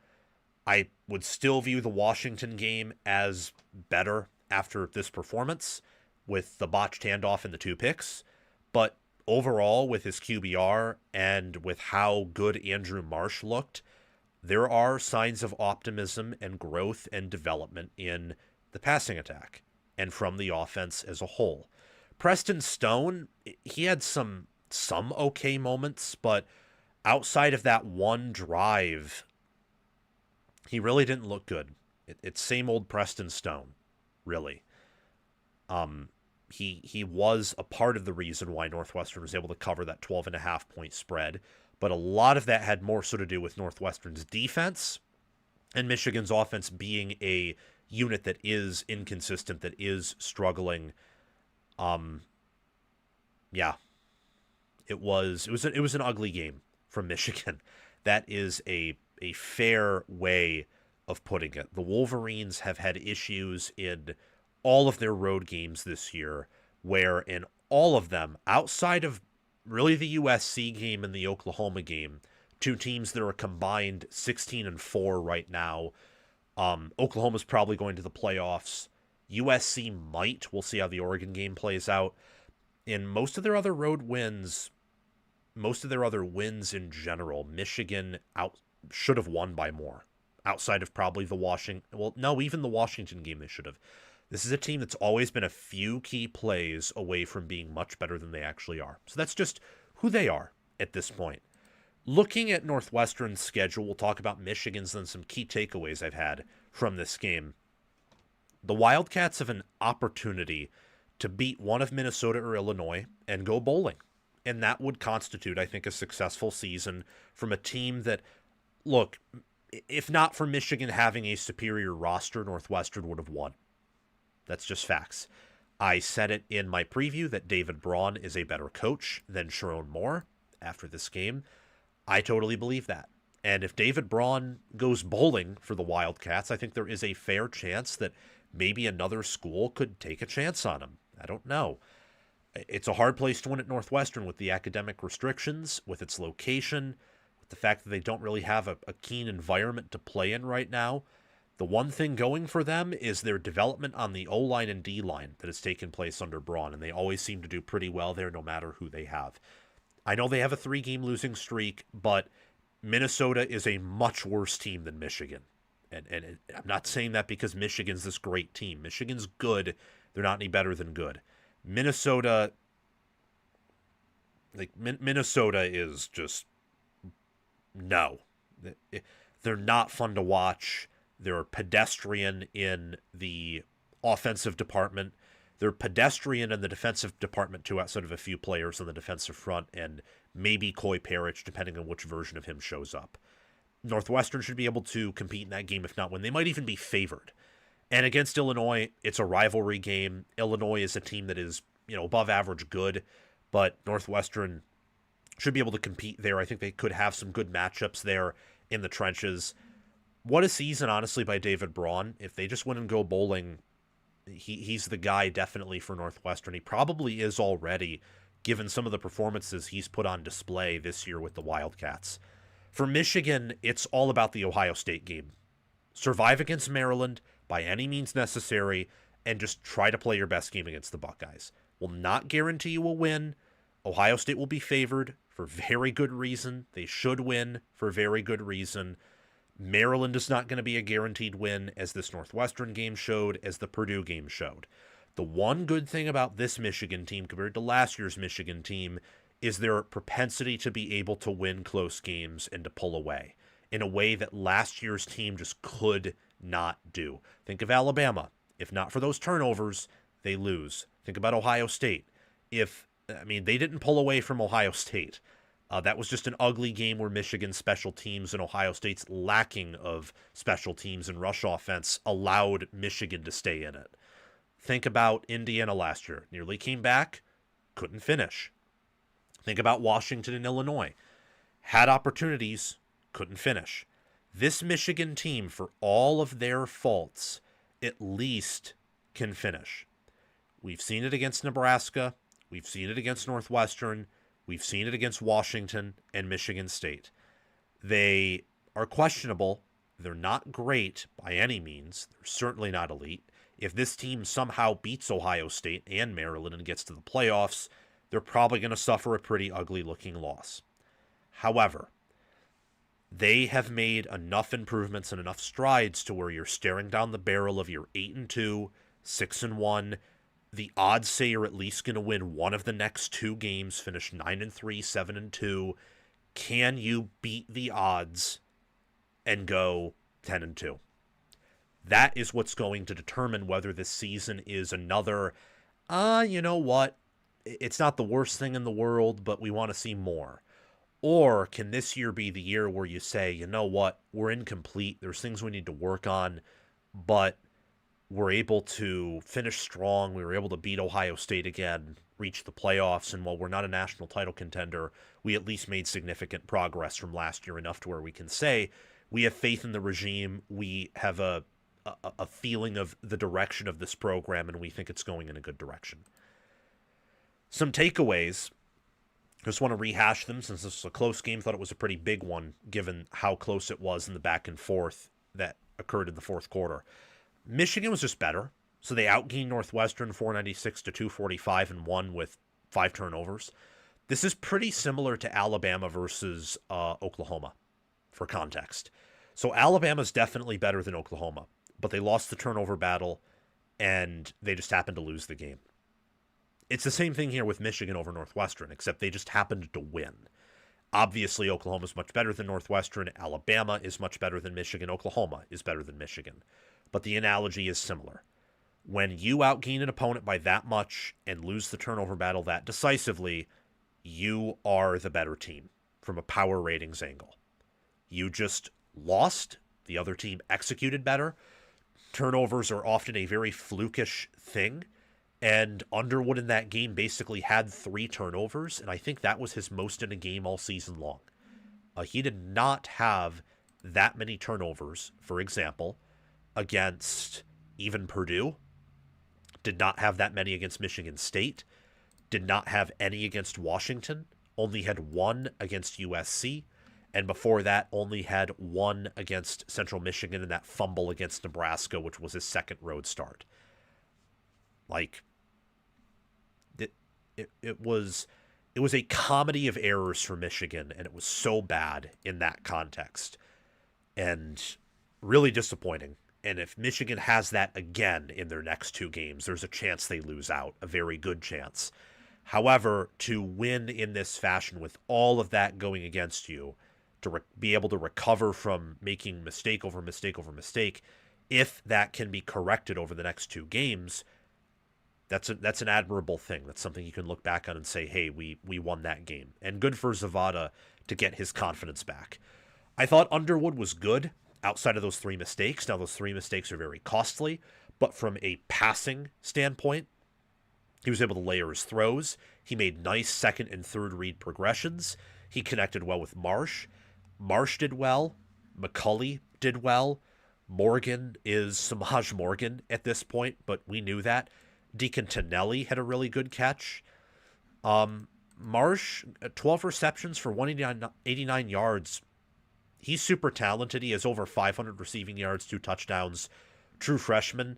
I would still view the Washington game as better after this performance with the botched handoff and the 2 picks. But overall, with his QBR and with how good Andrew Marsh looked, there are signs of optimism and growth and development in the passing attack and from the offense as a whole. Preston Stone, he had some okay moments, but outside of that one drive, he really didn't look good. It's same old Preston Stone, really. He was a part of the reason why Northwestern was able to cover that 12.5-point spread, but a lot of that had more so to do with Northwestern's defense and Michigan's offense being a unit that is inconsistent, that is struggling. Yeah, it was an ugly game from Michigan. That is a fair way of putting it. The Wolverines have had issues in all of their road games this year, where in all of them, outside of really the USC game and the Oklahoma game, 2 teams that are combined 16-4 right now. Oklahoma's probably going to the playoffs. USC might. We'll see how the Oregon game plays out. In most of their other road wins, most of their other wins in general, Michigan should have won by more. Outside of probably even the Washington game they should have. This is a team that's always been a few key plays away from being much better than they actually are. So that's just who they are at this point. Looking at Northwestern's schedule, we'll talk about Michigan's and some key takeaways I've had from this game. The Wildcats have an opportunity to beat one of Minnesota or Illinois and go bowling. And that would constitute, I think, a successful season from a team that, look, if not for Michigan having a superior roster, Northwestern would have won. That's just facts. I said it in my preview that David Braun is a better coach than Sharon Moore after this game. I totally believe that. And if David Braun goes bowling for the Wildcats, I think there is a fair chance that maybe another school could take a chance on him. I don't know. It's a hard place to win at Northwestern with the academic restrictions, with its location, with the fact that they don't really have a keen environment to play in right now. The one thing going for them is their development on the O-line and D-line that has taken place under Braun, and they always seem to do pretty well there no matter who they have. I know they have a 3-game losing streak, but Minnesota is a much worse team than Michigan. And I'm not saying that because Michigan's this great team. Michigan's good. They're not any better than good. Minnesota is just, no. They're not fun to watch. They're pedestrian in the offensive department. They're pedestrian in the defensive department, too, outside of a few players on the defensive front, and maybe Coy Parrish, depending on which version of him shows up. Northwestern should be able to compete in that game, if not win. They might even be favored. And against Illinois, it's a rivalry game. Illinois is a team that is, above average good, but Northwestern should be able to compete there. I think they could have some good matchups there in the trenches. What a season, honestly, by David Braun. If they just win and go bowling, he's the guy definitely for Northwestern. He probably is already, given some of the performances he's put on display this year with the Wildcats. For Michigan, it's all about the Ohio State game. Survive against Maryland by any means necessary, and just try to play your best game against the Buckeyes. Will not guarantee you a win. Ohio State will be favored for very good reason. They should win for very good reason. Maryland is not going to be a guaranteed win, as this Northwestern game showed, as the Purdue game showed. The one good thing about this Michigan team compared to last year's Michigan team is their propensity to be able to win close games and to pull away in a way that last year's team just could not do. Think of Alabama. If not for those turnovers, they lose. Think about Ohio State. They didn't pull away from Ohio State. That was just an ugly game where Michigan's special teams and Ohio State's lacking of special teams and rush offense allowed Michigan to stay in it. Think about Indiana last year. Nearly came back, couldn't finish. Think about Washington and Illinois. Had opportunities, couldn't finish. This Michigan team, for all of their faults, at least can finish. We've seen it against Nebraska. We've seen it against Northwestern. We've seen it against Washington and Michigan State. They are questionable. They're not great by any means. They're certainly not elite. If this team somehow beats Ohio State and Maryland and gets to the playoffs, they're probably going to suffer a pretty ugly-looking loss. However, they have made enough improvements and enough strides to where you're staring down the barrel of your 8-2, 6-1. The odds say you're at least going to win one of the next two games, finish 9-3, 7-2. Can you beat the odds and go 10-2? That is what's going to determine whether this season is another, you know what? It's not the worst thing in the world, but we want to see more. Or can this year be the year where you say, you know what? We're incomplete. There's things we need to work on, but we're able to finish strong. We were able to beat Ohio State again, reach the playoffs, and while we're not a national title contender, we at least made significant progress from last year, enough to where we can say we have faith in the regime. We have a feeling of the direction of this program, and we think it's going in a good direction. Some takeaways. I just want to rehash them since this was a close game. Thought it was a pretty big one given how close it was in the back and forth that occurred in the fourth quarter. Michigan was just better, so they outgained Northwestern 496 to 245 and won with 5 turnovers. This is pretty similar to Alabama versus Oklahoma, for context. So Alabama's definitely better than Oklahoma, but they lost the turnover battle, and they just happened to lose the game. It's the same thing here with Michigan over Northwestern, except they just happened to win. Obviously, Oklahoma's much better than Northwestern. Alabama is much better than Michigan. Oklahoma is better than Michigan. But the analogy is similar. When you outgain an opponent by that much and lose the turnover battle that decisively, you are the better team from a power ratings angle. You just lost. The other team executed better. Turnovers are often a very flukish thing. And Underwood in that game basically had 3 turnovers, and I think that was his most in a game all season long. He did not have that many turnovers, for example, against even Purdue. Did not have that many against Michigan State. Did not have any against Washington. Only had 1 against USC. And before that, only had 1 against Central Michigan in that fumble against Nebraska, which was his second road start. It was a comedy of errors for Michigan, and it was so bad in that context. And really disappointing. And if Michigan has that again in their next 2 games, there's a chance they lose out, a very good chance. However, to win in this fashion with all of that going against you, to be able to recover from making mistake over mistake over mistake, if that can be corrected over the next 2 games, that's an admirable thing. That's something you can look back on and say, hey, we won that game. And good for Zavada to get his confidence back. I thought Underwood was good outside of those 3 mistakes. Now, those 3 mistakes are very costly, but from a passing standpoint, he was able to layer his throws. He made nice second and third read progressions. He connected well with Marsh. Marsh did well. McCulley did well. Morgan is Samaj Morgan at this point, but we knew that. Deacon Tonelli had a really good catch. Marsh, 12 receptions for 189 yards. He's super talented. He has over 500 receiving yards, 2 touchdowns. True freshman.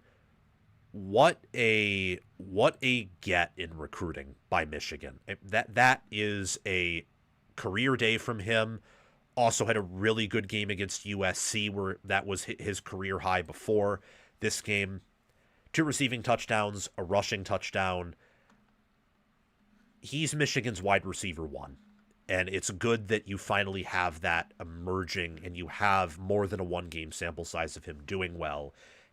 What a get in recruiting by Michigan. That is a career day from him. Also had a really good game against USC, where that was his career high before this game. 2 receiving touchdowns, a rushing touchdown. He's Michigan's wide receiver 1. And it's good that you finally have that emerging and you have more than a 1-game sample size of him doing well,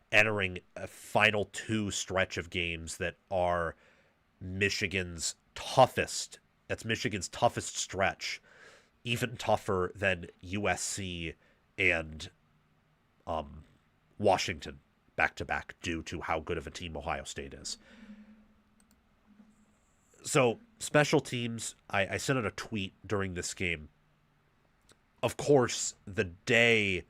entering a final 2 stretch of games that are Michigan's toughest. That's Michigan's toughest stretch, even tougher than USC and Washington back-to-back due to how good of a team Ohio State is. So, special teams, I sent out a tweet during this game. Of course, the day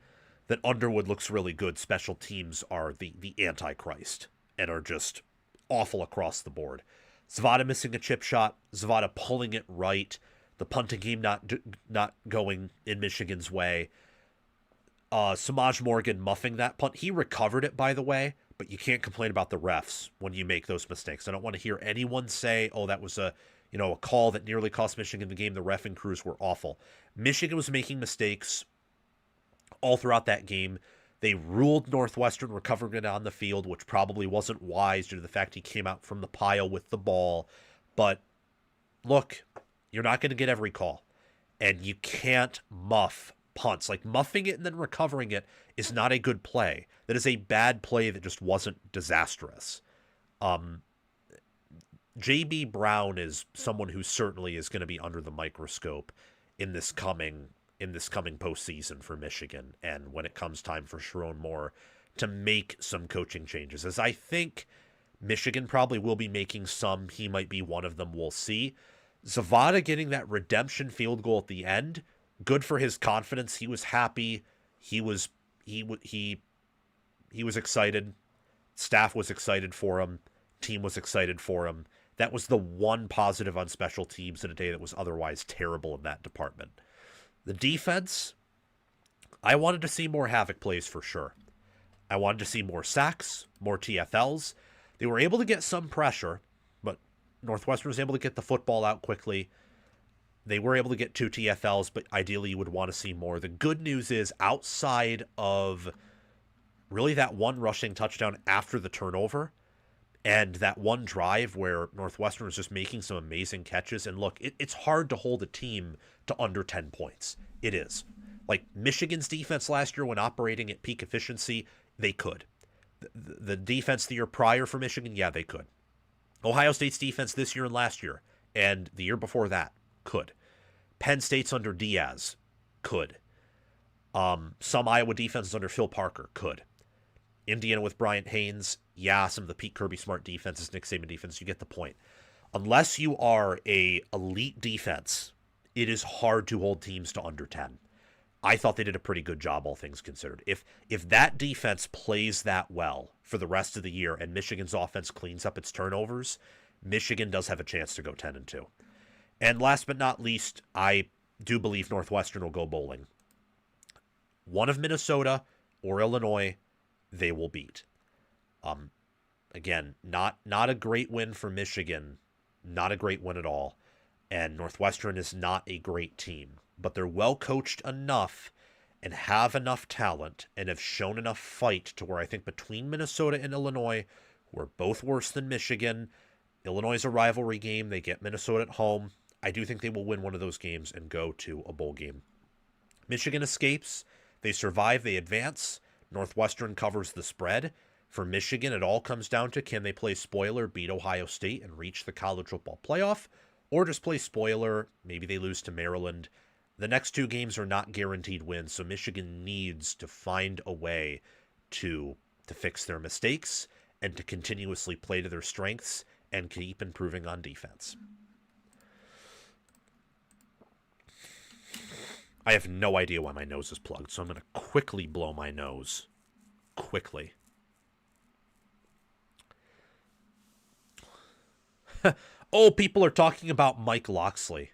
that Underwood looks really good, special teams are the antichrist and are just awful across the board. Zavada missing a chip shot, Zavada pulling it right, the punting game not going in Michigan's way. Samaj Morgan muffing that punt. He recovered it, by the way, but you can't complain about the refs when you make those mistakes. I don't want to hear anyone say, oh, that was a call that nearly cost Michigan the game. The reffing crews were awful. Michigan was making mistakes all throughout that game. They ruled Northwestern recovering it on the field, which probably wasn't wise due to the fact he came out from the pile with the ball. But look, you're not going to get every call. And you can't muff punts. Like, muffing it and then recovering it is not a good play. That is a bad play that just wasn't disastrous. J.B. Brown is someone who certainly is going to be under the microscope in this coming postseason for Michigan, and when it comes time for Sharon Moore to make some coaching changes, as I think Michigan probably will be making some. He might be one of them. We'll see. Zavada getting that redemption field goal at the end, good for his confidence. He was happy. He was excited. Staff was excited for him. Team was excited for him. That was the one positive on special teams in a day that was otherwise terrible in that department. The defense, I wanted to see more havoc plays for sure. I wanted to see more sacks, more TFLs. They were able to get some pressure, but Northwestern was able to get the football out quickly. They were able to get 2 TFLs, but ideally you would want to see more. The good news is, outside of really that one rushing touchdown after the turnover and that one drive where Northwestern was just making some amazing catches, and look, it's hard to hold a team to under 10 points. It is. Like, Michigan's defense last year when operating at peak efficiency, they could. The defense the year prior for Michigan, yeah, they could. Ohio State's defense this year and last year, and the year before that, could. Penn State's under Diaz, could. Some Iowa defenses under Phil Parker, could. Indiana with Bryant Haynes, yeah, some of the Pete Kirby Smart defenses, Nick Saban defense, you get the point. Unless you are a elite defense, it is hard to hold teams to under 10. I thought they did a pretty good job, all things considered. If that defense plays that well for the rest of the year and Michigan's offense cleans up its turnovers, Michigan does have a chance to go 10-2. And last but not least, I do believe Northwestern will go bowling. One of Minnesota or Illinois, they will beat. Again, not a great win for Michigan, not a great win at all. And Northwestern is not a great team, but they're well coached enough and have enough talent and have shown enough fight to where I think between Minnesota and Illinois, who are both worse than Michigan, Illinois is a rivalry game. They get Minnesota at home. I do think they will win one of those games and go to a bowl game. Michigan escapes. They survive. They advance. Northwestern covers the spread. For Michigan, it all comes down to, can they play spoiler, beat Ohio State, and reach the college football playoff? Or just play spoiler, maybe they lose to Maryland. The next 2 games are not guaranteed wins, so Michigan needs to find a way to fix their mistakes and to continuously play to their strengths and keep improving on defense. I have no idea why my nose is plugged, so I'm going to quickly blow my nose. Quickly. Oh, people are talking about Mike Loxley.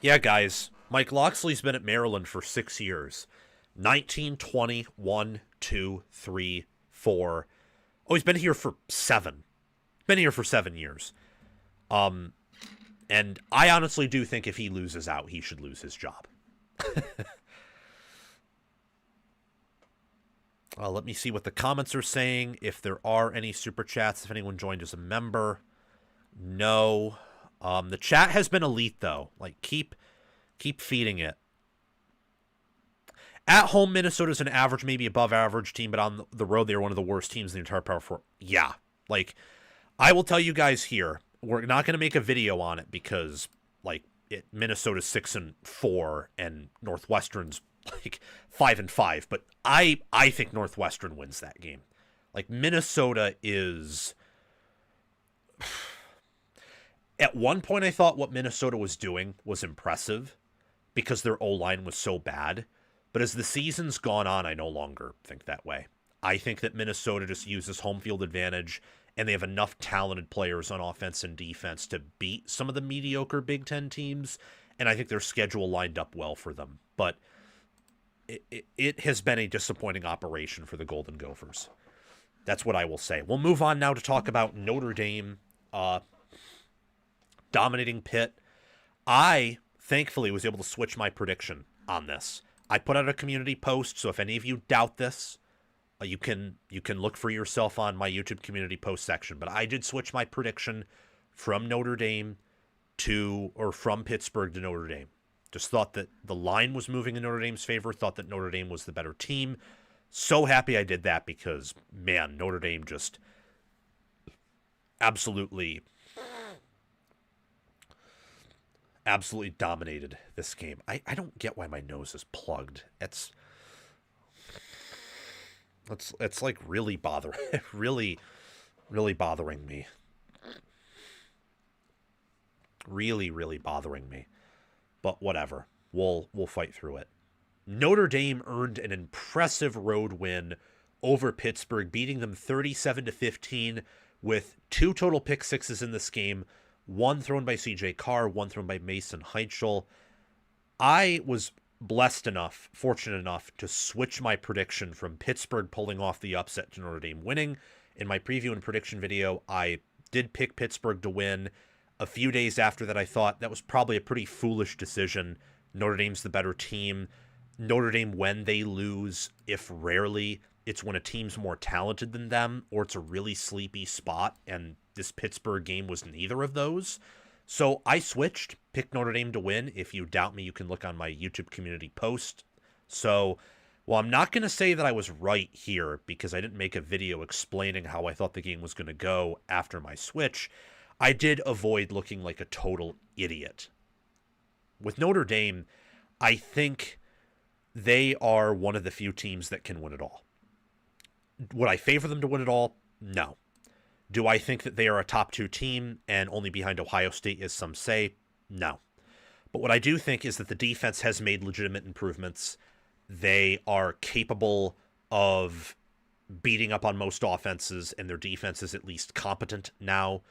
Yeah, guys. Mike Loxley's been at Maryland for 6 years. 19, 20, 1, 2, 3, 4. Oh, he's been here for 7. Been here for 7 years. And I honestly do think if he loses out, he should lose his job. Let me see what the comments are saying. If there are any super chats, if anyone joined as a member. No. The chat has been elite, though. Like, keep feeding it. At home, Minnesota's an average, maybe above average team, but on the road, they're one of the worst teams in the entire Power 4. Yeah. Like, I will tell you guys here, we're not going to make a video on it because, like, Minnesota's 6-4 and Northwestern's like 5-5. But I think Northwestern wins that game. Like, Minnesota is. At one point, I thought what Minnesota was doing was impressive because their O-line was so bad. But as the season's gone on, I no longer think that way. I think that Minnesota just uses home field advantage, and they have enough talented players on offense and defense to beat some of the mediocre Big Ten teams, and I think their schedule lined up well for them. But it has been a disappointing operation for the Golden Gophers. That's what I will say. We'll move on now to talk about Notre Dame dominating Pitt. I, thankfully, was able to switch my prediction on this. I put out a community post, so if any of you doubt this, you can look for yourself on my YouTube community post section. But I did switch my prediction from Notre Dame from Pittsburgh to Notre Dame. Just thought that the line was moving in Notre Dame's favor, thought that Notre Dame was the better team. So happy I did that because, man, Notre Dame just absolutely dominated this game. I don't get why my nose is plugged. It's like really really bothering me. Really bothering me. But whatever. We'll fight through it. Notre Dame earned an impressive road win over Pittsburgh, beating them 37-15 with 2 total pick sixes in this game. 1 thrown by C.J. Carr, 1 thrown by Mason Heichel. I was fortunate enough to switch my prediction from Pittsburgh pulling off the upset to Notre Dame winning. In my preview and prediction video, I did pick Pittsburgh to win. A few days after that, I thought that was probably a pretty foolish decision. Notre Dame's the better team. Notre Dame, when they lose, if rarely, it's when a team's more talented than them or it's a really sleepy spot, and this Pittsburgh game was neither of those. So I switched, picked Notre Dame to win. If you doubt me, you can look on my YouTube community post. So, well, I'm not going to say that I was right here because I didn't make a video explaining how I thought the game was going to go after my switch. I did avoid looking like a total idiot. With Notre Dame, I think they are one of the few teams that can win it all. Would I favor them to win it all? No. Do I think that they are a top 2 team and only behind Ohio State, as some say? No. But what I do think is that the defense has made legitimate improvements. They are capable of beating up on most offenses, and their defense is at least competent now.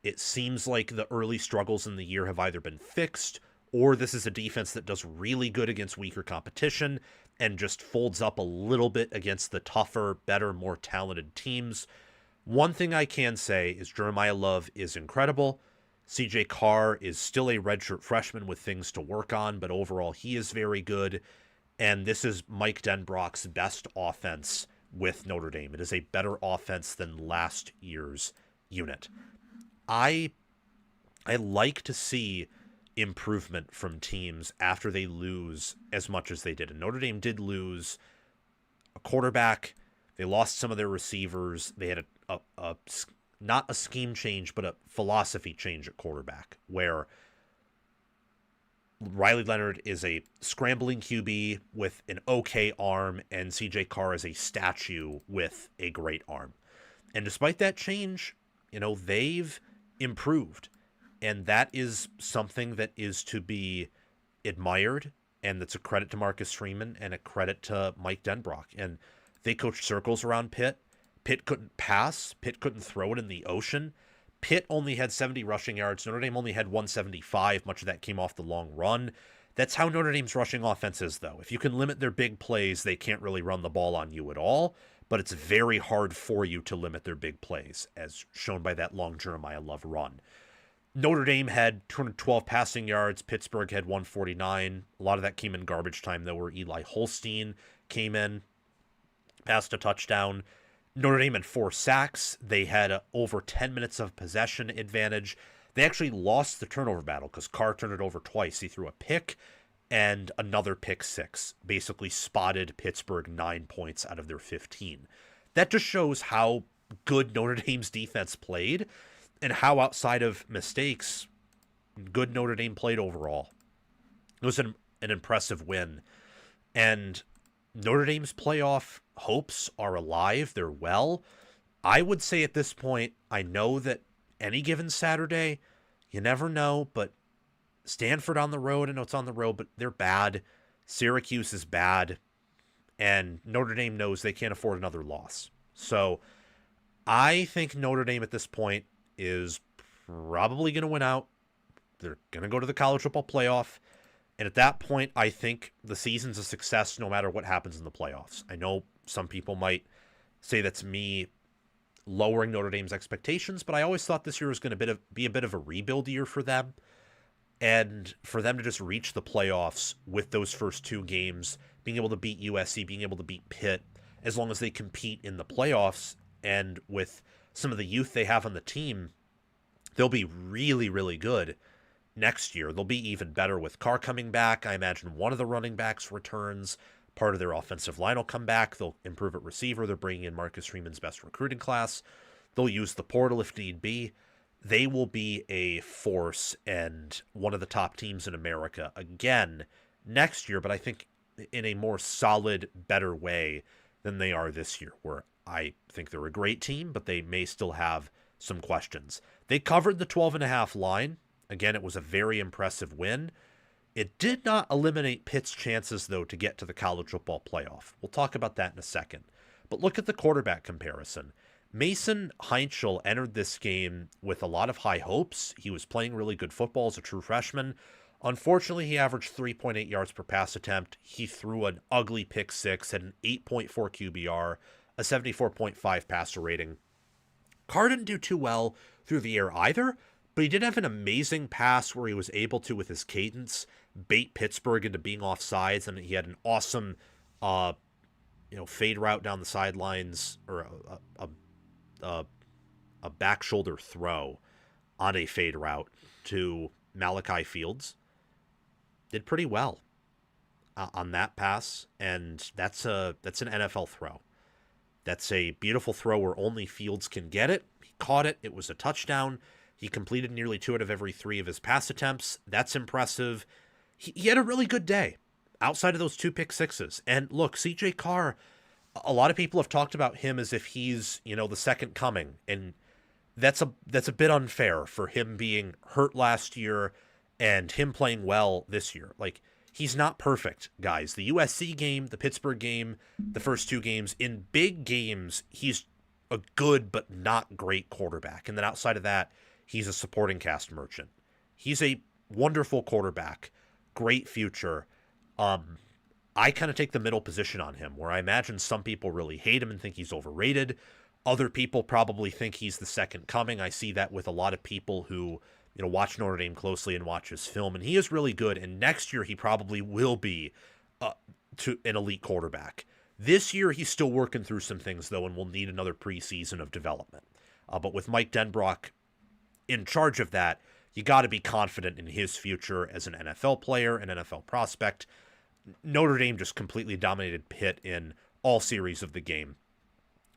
It seems like the early struggles in the year have either been fixed, or this is a defense that does really good against weaker competition and just folds up a little bit against the tougher, better, more talented teams. One thing I can say is Jeremiah Love is incredible. C.J. Carr is still a redshirt freshman with things to work on, but overall he is very good. And this is Mike Denbrock's best offense with Notre Dame. It is a better offense than last year's unit. I like to see improvement from teams after they lose as much as they did. And Notre Dame did lose a quarterback. They lost some of their receivers. They had a not a scheme change, but a philosophy change at quarterback, where Riley Leonard is a scrambling QB with an okay arm, and C.J. Carr is a statue with a great arm. And despite that change, they've improved. And that is something that is to be admired, and that's a credit to Marcus Freeman and a credit to Mike Denbrock. And they coached circles around Pitt. Pitt couldn't pass. Pitt couldn't throw it in the ocean. Pitt only had 70 rushing yards. Notre Dame only had 175. Much of that came off the long run. That's how Notre Dame's rushing offense is, though. If you can limit their big plays, they can't really run the ball on you at all. But it's very hard for you to limit their big plays, as shown by that long Jeremiah Love run. Notre Dame had 212 passing yards. Pittsburgh had 149. A lot of that came in garbage time, though, where Eli Holstein came in, passed a touchdown. Notre Dame had 4 sacks. They had over 10 minutes of possession advantage. They actually lost the turnover battle because Carr turned it over twice. He threw a pick and another pick 6. Basically spotted Pittsburgh 9 points out of their 15. That just shows how good Notre Dame's defense played and how, outside of mistakes, good Notre Dame played overall. It was an impressive win. And Notre Dame's playoff hopes are alive. They're well. I would say at this point, I know that any given Saturday, you never know, but Stanford on the road, I know it's on the road, but they're bad. Syracuse is bad. And Notre Dame knows they can't afford another loss. So I think Notre Dame at this point is probably going to win out. They're going to go to the college football playoff. And at that point, I think the season's a success no matter what happens in the playoffs. I know some people might say that's me lowering Notre Dame's expectations, but I always thought this year was going to be a bit of a rebuild year for them. And for them to just reach the playoffs with those first 2 games, being able to beat USC, being able to beat Pitt, as long as they compete in the playoffs, and with some of the youth they have on the team, they'll be really, really good next year. They'll be even better with Carr coming back. I imagine one of the running backs returns. Part of their offensive line will come back. They'll improve at receiver. They're bringing in Marcus Freeman's best recruiting class. They'll use the portal if need be. They will be a force and one of the top teams in America again next year, but I think in a more solid, better way than they are this year, where I think they're a great team, but they may still have some questions. They covered the 12.5 line. Again, it was a very impressive win. It did not eliminate Pitt's chances, though, to get to the college football playoff. We'll talk about that in a second. But look at the quarterback comparison. Mason Heinchel entered this game with a lot of high hopes. He was playing really good football as a true freshman. Unfortunately, he averaged 3.8 yards per pass attempt. He threw an ugly pick 6, had an 8.4 QBR, a 74.5 passer rating. Carr didn't do too well through the air either, but he did have an amazing pass where he was able to, with his cadence, bait Pittsburgh into being offsides, and he had an awesome fade route down the sidelines, or a back shoulder throw on a fade route to Malachi Fields. Did pretty well on that pass, and that's an NFL throw. That's a beautiful throw where only Fields can get it. He caught it. It was a touchdown. He completed nearly 2 out of every 3 of his pass attempts. That's impressive. He had a really good day outside of those 2 pick 6s. And look, CJ Carr, a lot of people have talked about him as if he's, the second coming. And that's a bit unfair for him being hurt last year and him playing well this year. Like, he's not perfect, guys. The USC game, the Pittsburgh game, the first 2 games, in big games, he's a good but not great quarterback. And then outside of that, he's a supporting cast merchant. He's a wonderful quarterback, great future. I kind of take the middle position on him, where I imagine some people really hate him and think he's overrated. Other people probably think he's the second coming. I see that with a lot of people who, watch Notre Dame closely and watch his film, and he is really good. And next year, he probably will be an elite quarterback. This year, he's still working through some things, though, and will need another preseason of development. But with Mike Denbrock in charge of that, you got to be confident in his future as an NFL player, an NFL prospect. Notre Dame just completely dominated Pitt in all series of the game.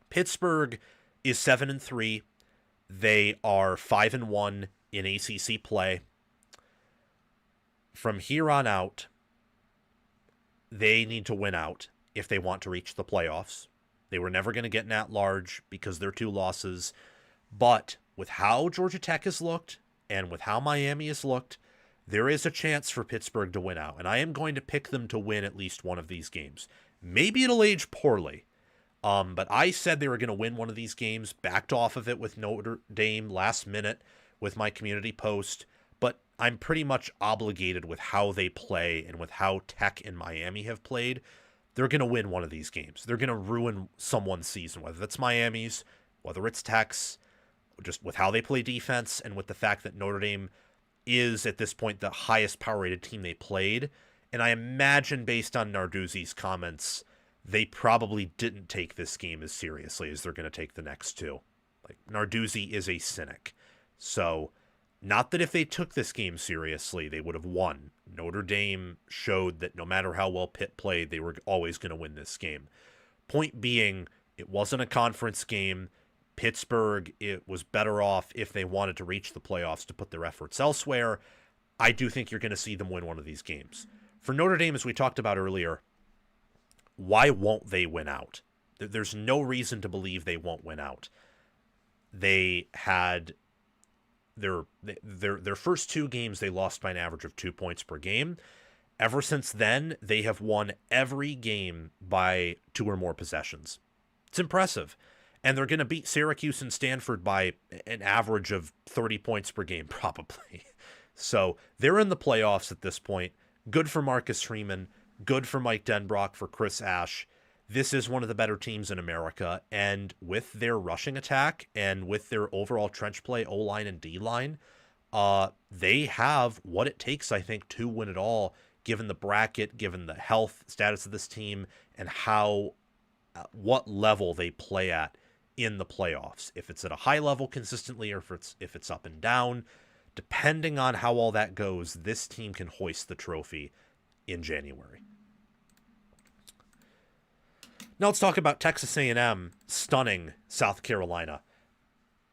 Pittsburgh is 7-3. They are 5-1 in ACC play. From here on out, they need to win out if they want to reach the playoffs. They were never going to get an at-large because they're 2 losses. But with how Georgia Tech has looked and with how Miami has looked, there is a chance for Pittsburgh to win out. And I am going to pick them to win at least one of these games. Maybe it'll age poorly. But I said they were going to win one of these games, backed off of it with Notre Dame last minute with my community post. But I'm pretty much obligated with how they play and with how Tech and Miami have played. They're going to win one of these games. They're going to ruin someone's season, whether it's Miami's, whether it's Tech's, just with how they play defense and with the fact that Notre Dame is at this point the highest power rated team they played. And I imagine based on Narduzzi's comments, they probably didn't take this game as seriously as they're going to take the next two. Like, Narduzzi is a cynic. So, not that if they took this game seriously, they would have won. Notre Dame showed that no matter how well Pitt played, they were always going to win this game. Point being, it wasn't a conference game. Pittsburgh, it was better off if they wanted to reach the playoffs to put their efforts elsewhere. I do think you're going to see them win one of these games. For Notre Dame, as we talked about earlier, why won't they win out? There's no reason to believe they won't win out. They had their first two games, they lost by an average of 2 points per game. Ever since then, they have won every game by 2 or more possessions. It's impressive. And they're going to beat Syracuse and Stanford by an average of 30 points per game, probably. So they're in the playoffs at this point. Good for Marcus Freeman. Good for Mike Denbrock, for Chris Ash. This is one of the better teams in America. And with their rushing attack and with their overall trench play, O-line and D-line, they have what it takes, I think, to win it all, given the bracket, given the health status of this team, and what level they play at in the playoffs. If it's at a high level consistently, or if it's up and down, depending on how all that goes, this team can hoist the trophy in January. Now let's talk about Texas A&M stunning South Carolina.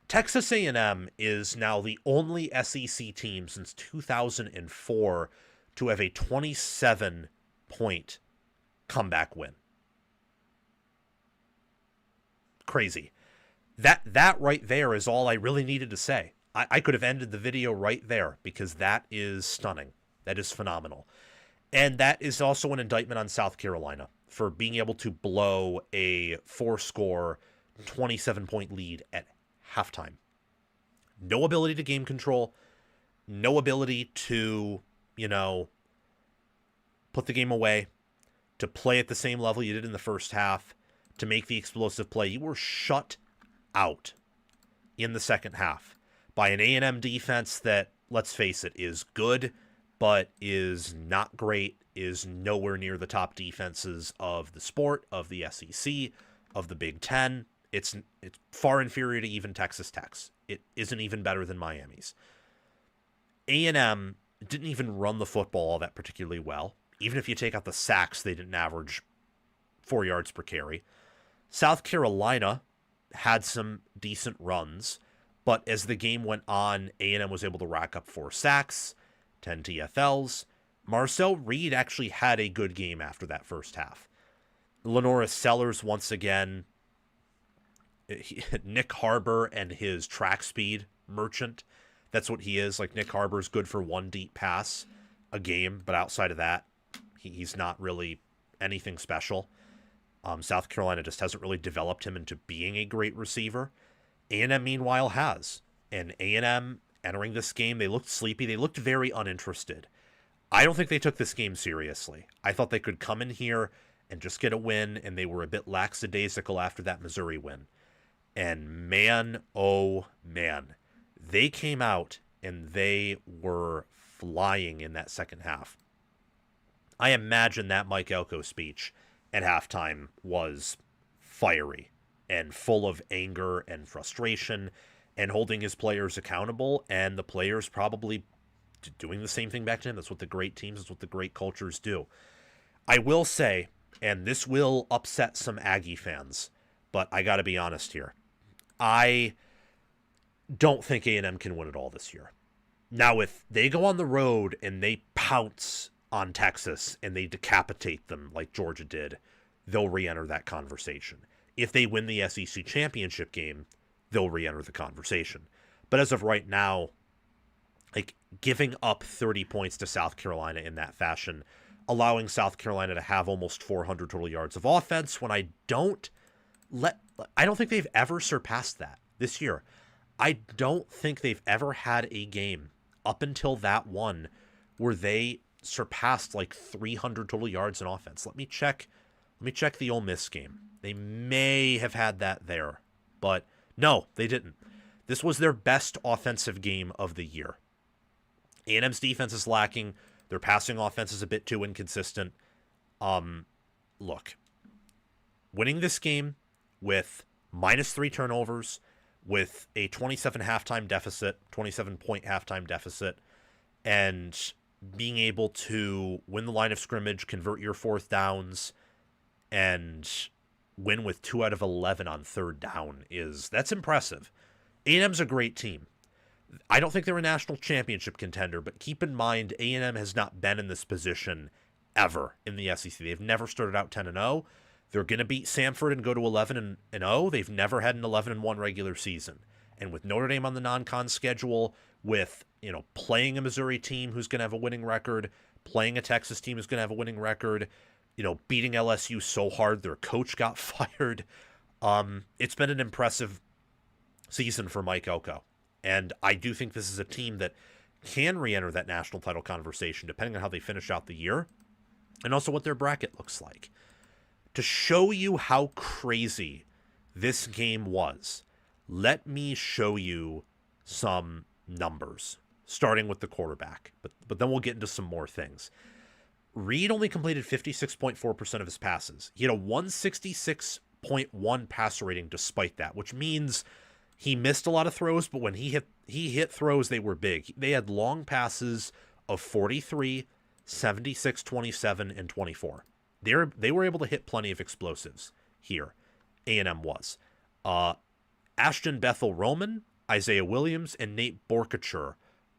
Texas A&M is now the only SEC team since 2004 to have a 27-point comeback win. Crazy. That right there is all I really needed to say. I could have ended the video right there because that is stunning. That is phenomenal. And that is also an indictment on South Carolina for being able to blow a 4-score, 27-point lead at halftime. No ability to game control, no ability to, put the game away, to play at the same level you did in the first half, to make the explosive play. You were shut out in the second half by an A&M defense that, let's face it, is good, but is not great, is nowhere near the top defenses of the sport, of the SEC, of the Big Ten. It's far inferior to even Texas Tech's. It isn't even better than Miami's. A&M didn't even run the football all that particularly well. Even if you take out the sacks, they didn't average 4 yards per carry. South Carolina had some decent runs, but as the game went on, A&M was able to rack up 4 sacks, 10 TFLs. Marcel Reed actually had a good game after that first half. Lenoris Sellers, once again, Nick Harbor and his track speed merchant. That's what he is. Like, Nick Harbor's good for 1 deep pass a game, but outside of that, he's not really anything special. South Carolina just hasn't really developed him into being a great receiver. A&M, meanwhile, has. And A&M, entering this game, they looked sleepy. They looked very uninterested. I don't think they took this game seriously. I thought they could come in here and just get a win, and they were a bit lackadaisical after that Missouri win. And man, oh man, they came out and they were flying in that second half. I imagine that Mike Elko speech at halftime was fiery and full of anger and frustration and holding his players accountable, and the players probably doing the same thing back to him. That's what the great teams, that's what the great cultures do. I will say, and this will upset some Aggie fans, but I got to be honest here. I don't think A&M can win it all this year. Now, if they go on the road and they pounce on Texas and they decapitate them like Georgia did, they'll re-enter that conversation. If they win the SEC championship game, they'll re-enter the conversation. But as of right now, like, giving up 30 points to South Carolina in that fashion, allowing South Carolina to have almost 400 total yards of offense when I don't I don't think they've ever surpassed that this year. I don't think they've ever had a game up until that one where they surpassed like 300 total yards in offense. Let me check the Ole Miss game. They may have had that there, but no, they didn't. This was their best offensive game of the year. A&M's defense is lacking. Their passing offense is a bit too inconsistent. Look, winning this game with -3 turnovers, with a 27 halftime deficit, 27-point halftime deficit, and being able to win the line of scrimmage, convert your fourth downs, and win with 2 out of 11 on third down that's impressive. A&M's a great team. I don't think they're a national championship contender, but keep in mind A&M has not been in this position ever in the SEC. They've never started out 10-0. They're going to beat Samford and go to 11-0. They've never had an 11-1 regular season. And with Notre Dame on the non-con schedule, with playing a Missouri team who's going to have a winning record, playing a Texas team who's going to have a winning record, beating LSU so hard their coach got fired. It's been an impressive season for Mike Elko. And I do think this is a team that can re-enter that national title conversation depending on how they finish out the year and also what their bracket looks like. To show you how crazy this game was, let me show you some numbers, starting with the quarterback. But then we'll get into some more things. Reed only completed 56.4% of his passes. He had a 166.1 passer rating despite that, which means he missed a lot of throws, but when he hit throws, they were big. They had long passes of 43, 76, 27, and 24. They were able to hit plenty of explosives here. A&M was. Ashton Bethel Roman, Isaiah Williams, and Nate Borkature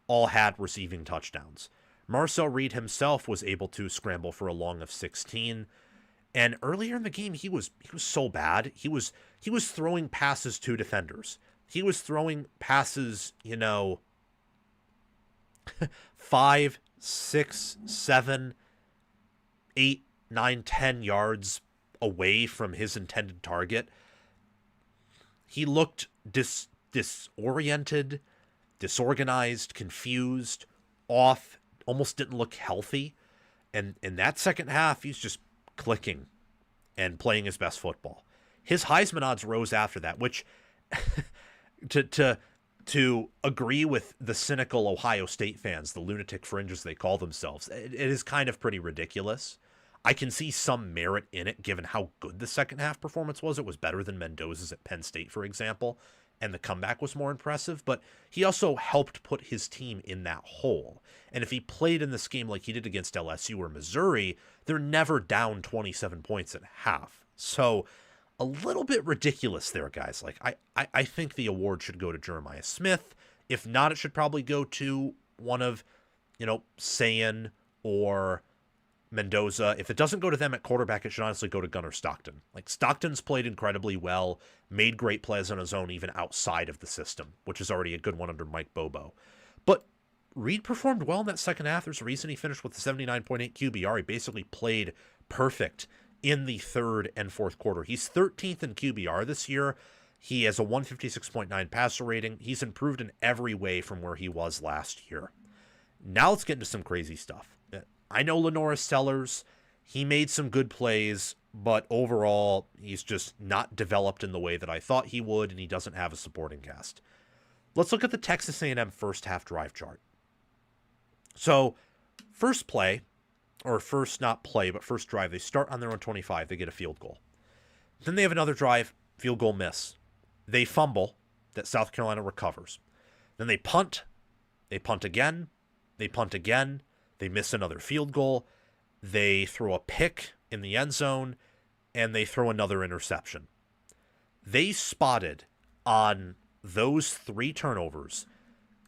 all had receiving touchdowns. Marcel Reed himself was able to scramble for a long of 16. And earlier in the game, he was so bad. He was throwing passes to defenders. He was throwing passes, 5, 6, 7, 8, 9, 10 yards away from his intended target. He looked disoriented, disorganized, confused, off, almost didn't look healthy. And in that second half, he's just clicking and playing his best football. His Heisman odds rose after that, which to agree with the cynical Ohio State fans, the lunatic fringes they call themselves, it is kind of pretty ridiculous. I can see some merit in it given how good the second half performance was. It was better than Mendoza's at Penn State, for example, and the comeback was more impressive, but he also helped put his team in that hole. And if he played in this game like he did against LSU or Missouri, they're never down 27 points at half. So a little bit ridiculous there, guys. Like I think the award should go to Jeremiah Smith. If not, it should probably go to one of, Sayin or Mendoza. If it doesn't go to them at quarterback, it should honestly go to Gunnar Stockton. Like, Stockton's played incredibly well, made great plays on his own even outside of the system, which is already a good one under Mike Bobo. But Reed performed well in that second half. There's a reason he finished with a 79.8 QBR. He basically played perfect in the third and fourth quarter. He's 13th in QBR this year. He has a 156.9 passer rating. He's improved in every way from where he was last year. Now let's get into some crazy stuff. I know Lenoris Sellers, he made some good plays, but overall, he's just not developed in the way that I thought he would, and he doesn't have a supporting cast. Let's look at the Texas A&M first half drive chart. So, first play, or first not play, but first drive, they start on their own 25, they get a field goal. Then they have another drive, field goal miss. They fumble, that South Carolina recovers. Then they punt again, they punt again, they miss another field goal, they throw a pick in the end zone, and they throw another interception. They spotted on those 3 turnovers,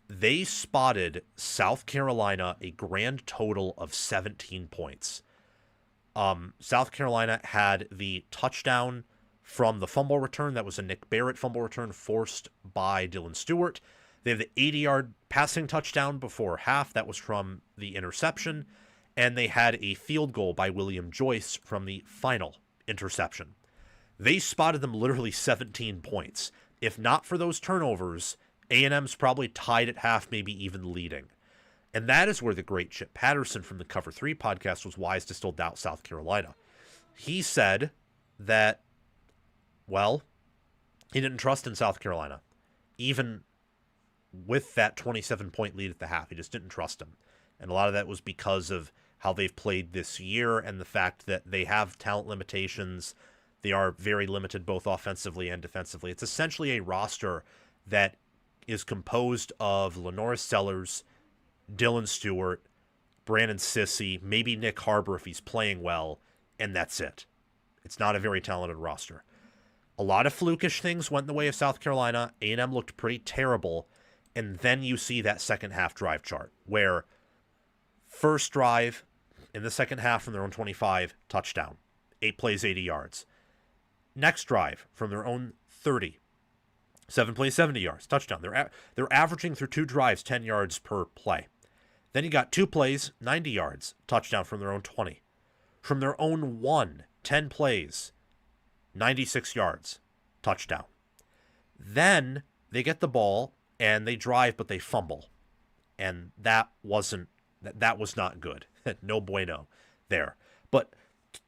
they spotted South Carolina a grand total of 17 points. South Carolina had the touchdown from the fumble return. That was a Nick Barrett fumble return forced by Dylan Stewart. They have the 80-yard passing touchdown before half. That was from the interception. And they had a field goal by William Joyce from the final interception. They spotted them literally 17 points. If not for those turnovers, A&M's probably tied at half, maybe even leading. And that is where the great Chip Patterson from the Cover 3 podcast was wise to still doubt South Carolina. He said that, well, he didn't trust in South Carolina. Even with that 27-point lead at the half, he just didn't trust him. And a lot of that was because of how they've played this year and the fact that they have talent limitations. They are very limited both offensively and defensively. It's essentially a roster that is composed of Lenora Sellers, Dylan Stewart, Brandon Sissy, maybe Nick Harbor if he's playing well, and that's it. It's not a very talented roster. A lot of flukish things went in the way of South Carolina. A&M looked pretty terrible, and then you see that second half drive chart where first drive in the second half from their own 25, touchdown. 8 plays, 80 yards. Next drive from their own 30, 7 plays, 70 yards, touchdown. They're averaging through 2 drives 10 yards per play. Then you got 2 plays, 90 yards, touchdown from their own 20. From their own 10 plays, 96 yards, touchdown. Then they get the ball and they drive, but they fumble. And that was not good. No bueno there. But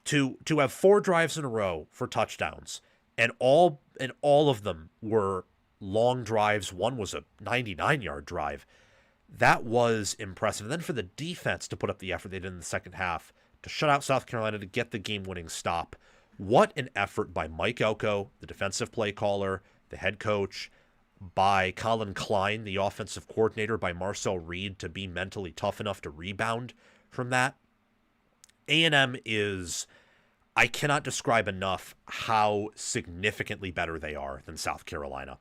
to have 4 drives in a row for touchdowns, and all of them were long drives. One was a 99-yard drive. That was impressive. And then for the defense to put up the effort they did in the second half to shut out South Carolina to get the game-winning stop. What an effort by Mike Elko, the defensive play caller, the head coach, by Colin Klein, the offensive coordinator, by Marcel Reed to be mentally tough enough to rebound from that. A&M is, I cannot describe enough how significantly better they are than South Carolina.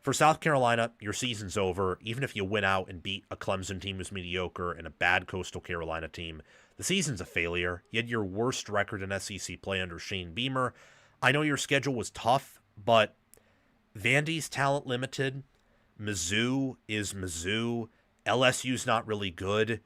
For South Carolina, your season's over. Even if you win out and beat a Clemson team who's mediocre and a bad Coastal Carolina team, the season's a failure. You had your worst record in SEC play under Shane Beamer. I know your schedule was tough, but Vandy's talent limited. Mizzou is Mizzou. LSU's not really good.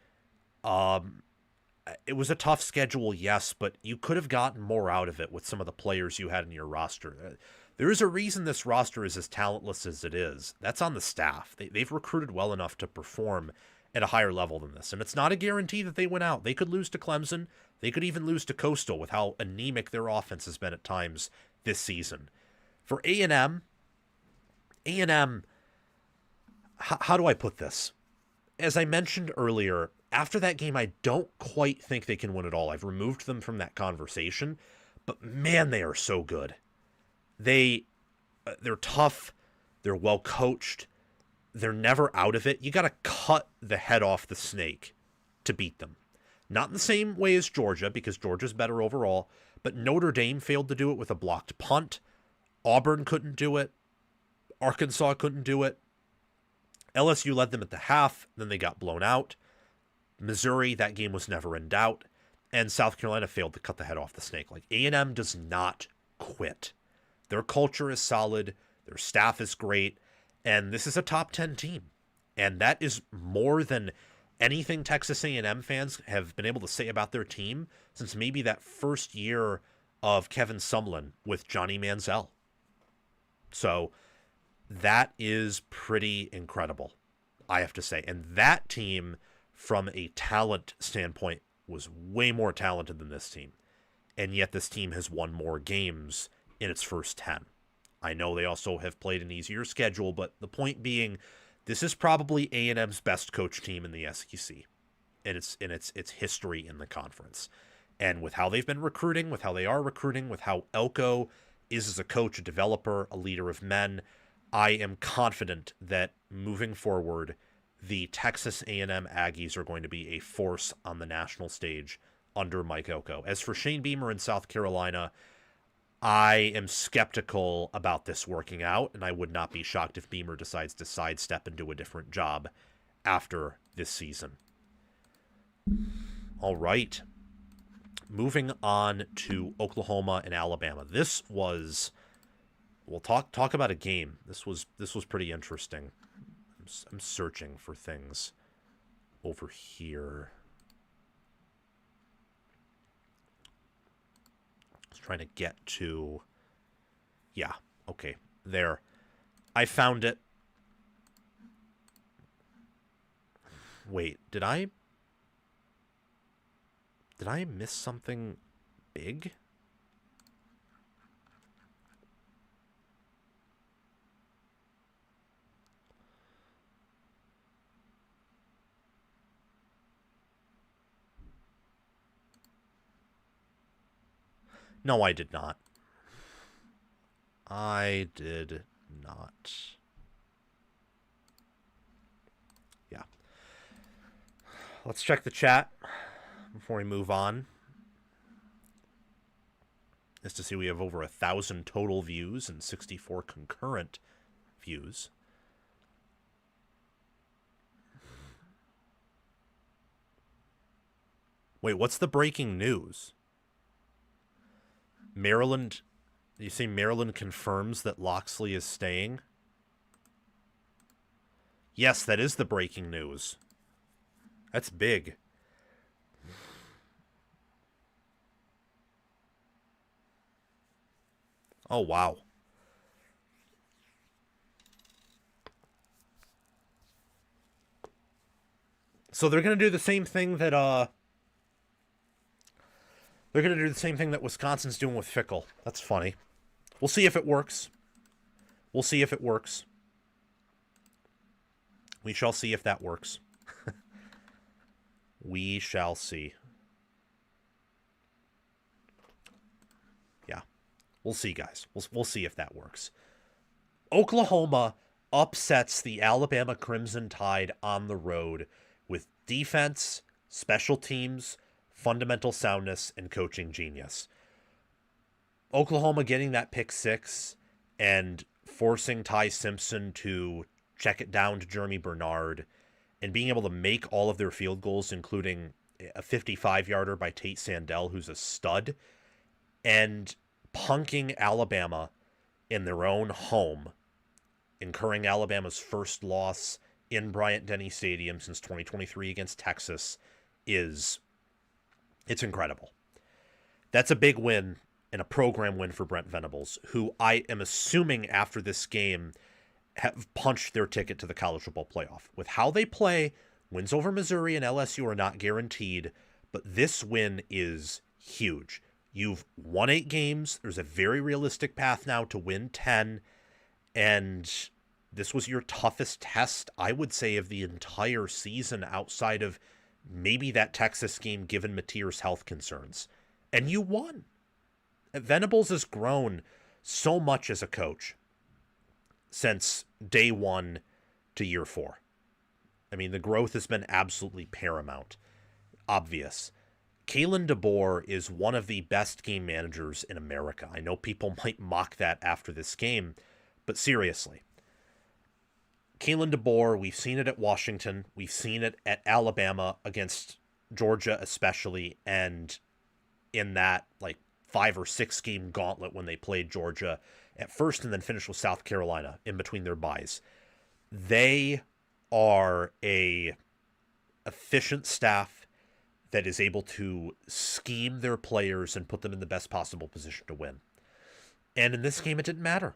It was a tough schedule, yes, but you could have gotten more out of it with some of the players you had in your roster. There is a reason this roster is as talentless as it is. That's on the staff. They've recruited well enough to perform at a higher level than this. And it's not a guarantee that they win out. They could lose to Clemson. They could even lose to Coastal with how anemic their offense has been at times this season. For A&M, how do I put this? As I mentioned earlier, after that game, I don't quite think they can win it all. I've removed them from that conversation, but man, they are so good. They're tough. They're well coached. They're never out of it. You got to cut the head off the snake to beat them. Not in the same way as Georgia, because Georgia's better overall, but Notre Dame failed to do it with a blocked punt. Auburn couldn't do it. Arkansas couldn't do it. LSU led them at the half, then they got blown out. Missouri, that game was never in doubt. And South Carolina failed to cut the head off the snake. Like, A&M does not quit. Their culture is solid. Their staff is great. And this is a top 10 team. And that is more than anything Texas A&M fans have been able to say about their team since maybe that first year of Kevin Sumlin with Johnny Manziel. So that is pretty incredible, I have to say. And that team, from a talent standpoint, was way more talented than this team. And yet this team has won more games in its first 10. I know they also have played an easier schedule, but the point being, this is probably A&M's best coach team in the SEC in its history in the conference. And with how they've been recruiting, with how they are recruiting, with how Elko is as a coach, a developer, a leader of men, I am confident that moving forward, the Texas A&M Aggies are going to be a force on the national stage under Mike Elko. As for Shane Beamer in South Carolina, I am skeptical about this working out, and I would not be shocked if Beamer decides to sidestep and do a different job after this season. All right. Moving on to Oklahoma and Alabama. This was, we'll talk about a game. This was pretty interesting. I'm searching for things over here. I was trying to get to Yeah, okay. There. I found it. Wait, did I miss something big? No, I did not. I did not. Yeah. Let's check the chat before we move on. Just to see, we have over 1,000 total views and 64 concurrent views. Wait, what's the breaking news? Maryland, you say Maryland confirms that Loxley is staying? Yes, that is the breaking news. That's big. Oh, wow. So they're going to do the same thing that they're going to do the same thing that Wisconsin's doing with Fickle. That's funny. We'll see if it works. We'll see if it works. We shall see if that works. We shall see. Yeah. We'll see, guys. We'll see if that works. Oklahoma upsets the Alabama Crimson Tide on the road with defense, special teams, fundamental soundness, and coaching genius. Oklahoma getting that pick six and forcing Ty Simpson to check it down to Jeremy Bernard and being able to make all of their field goals, including a 55-yarder by Tate Sandell, who's a stud, and punking Alabama in their own home, incurring Alabama's first loss in Bryant-Denny Stadium since 2023 against Texas, it's incredible. That's a big win and a program win for Brent Venables, who I am assuming after this game have punched their ticket to the college football playoff. With how they play, wins over Missouri and LSU are not guaranteed, but this win is huge. You've won 8 games. There's a very realistic path now to win 10, and this was your toughest test, I would say, of the entire season outside of maybe that Texas game given Mateer's health concerns. And you won. Venables has grown so much as a coach since day 1 to year 4. I mean, the growth has been absolutely paramount, obvious. Kalen DeBoer is one of the best game managers in America. I know people might mock that after this game, but seriously. Kalen DeBoer, we've seen it at Washington. We've seen it at Alabama against Georgia especially, and in that 5 or 6 game gauntlet when they played Georgia at first and then finished with South Carolina in between their byes. They are a efficient staff that is able to scheme their players and put them in the best possible position to win. And in this game, it didn't matter.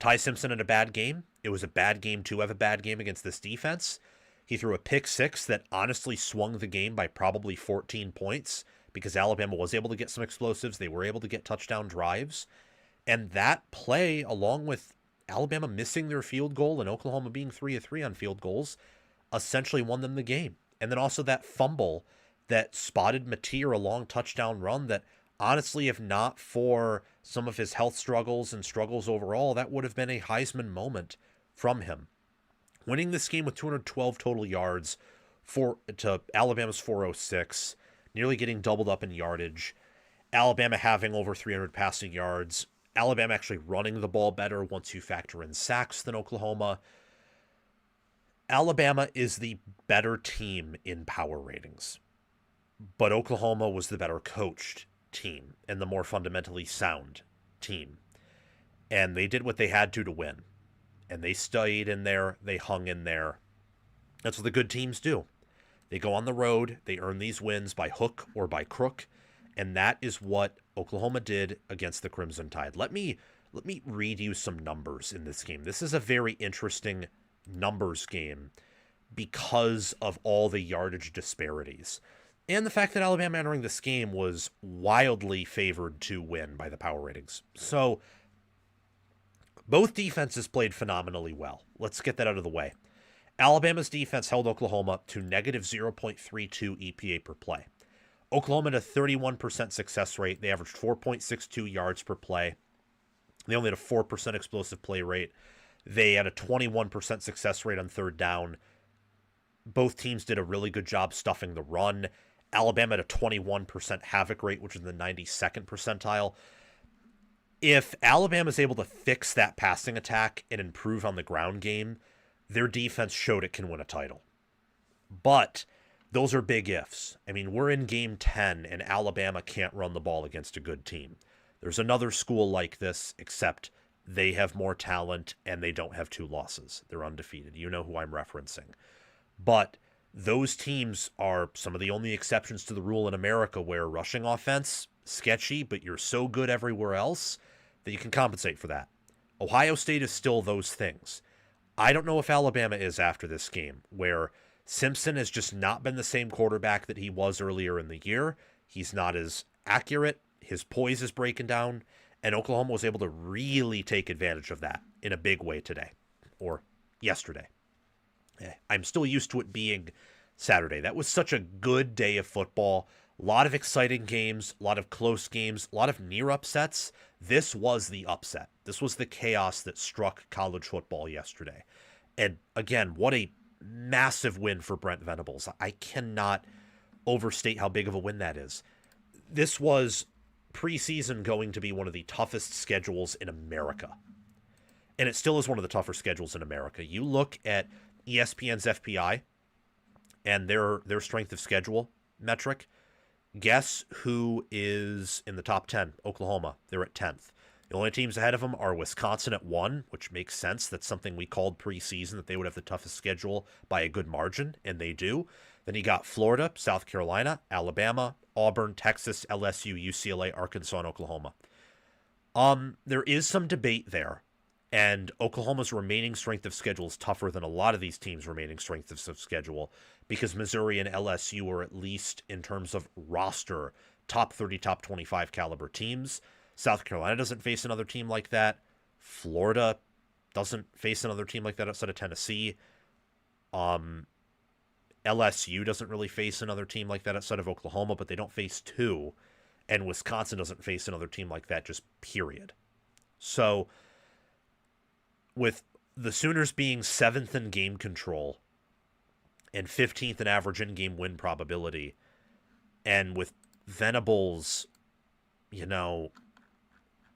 Ty Simpson had a bad game. It was a bad game to have a bad game against this defense. He threw a pick six that honestly swung the game by probably 14 points because Alabama was able to get some explosives. They were able to get touchdown drives. And that play, along with Alabama missing their field goal and Oklahoma being 3 of 3 on field goals, essentially won them the game. And then also that fumble that spotted Mateer a long touchdown run that honestly, if not for some of his health struggles and struggles overall, that would have been a Heisman moment from him. Winning this game with 212 total yards to Alabama's 406, nearly getting doubled up in yardage. Alabama having over 300 passing yards. Alabama actually running the ball better once you factor in sacks than Oklahoma. Alabama is the better team in power ratings, but Oklahoma was the better coached team and the more fundamentally sound team. And they did what they had to win. And they stayed in there. They hung in there. That's what the good teams do. They go on the road. They earn these wins by hook or by crook. And that is what Oklahoma did against the Crimson Tide. Let me Let me read you some numbers in this game. This is a very interesting numbers game because of all the yardage disparities. And the fact that Alabama entering this game was wildly favored to win by the power ratings. So both defenses played phenomenally well. Let's get that out of the way. Alabama's defense held Oklahoma to negative 0.32 EPA per play. Oklahoma had a 31% success rate. They averaged 4.62 yards per play. They only had a 4% explosive play rate. They had a 21% success rate on third down. Both teams did a really good job stuffing the run. Alabama had a 21% havoc rate, which is the 92nd percentile. If Alabama is able to fix that passing attack and improve on the ground game, their defense showed it can win a title. But those are big ifs. I mean, we're in game 10 and Alabama can't run the ball against a good team. There's another school like this, except they have more talent and they don't have 2 losses. They're undefeated. You know who I'm referencing. But those teams are some of the only exceptions to the rule in America where rushing offense, sketchy, but you're so good everywhere else that you can compensate for that. Ohio State is still those things. I don't know if Alabama is after this game, where Simpson has just not been the same quarterback that he was earlier in the year. He's not as accurate. His poise is breaking down, and Oklahoma was able to really take advantage of that in a big way today, or yesterday. I'm still used to it being Saturday. That was such a good day of football. A lot of exciting games, a lot of close games, a lot of near upsets. This was the upset. This was the chaos that struck college football yesterday. And again, what a massive win for Brent Venables. I cannot overstate how big of a win that is. This was preseason going to be one of the toughest schedules in America. And it still is one of the tougher schedules in America. You look at ESPN's FPI and their strength of schedule metric. Guess who is in the top 10? Oklahoma. They're at 10th. The only teams ahead of them are Wisconsin at 1, which makes sense. That's something we called preseason, that they would have the toughest schedule by a good margin, and they do. Then you got Florida, South Carolina, Alabama, Auburn, Texas, LSU, UCLA, Arkansas, and Oklahoma. There is some debate there, and Oklahoma's remaining strength of schedule is tougher than a lot of these teams' remaining strength of schedule, because Missouri and LSU are, at least in terms of roster, top 30, top 25 caliber teams. South Carolina doesn't face another team like that. Florida doesn't face another team like that outside of Tennessee. LSU doesn't really face another team like that outside of Oklahoma, but they don't face 2. And Wisconsin doesn't face another team like that, just period. So, with the Sooners being 7th in game control and 15th in average in-game win probability, and with Venables,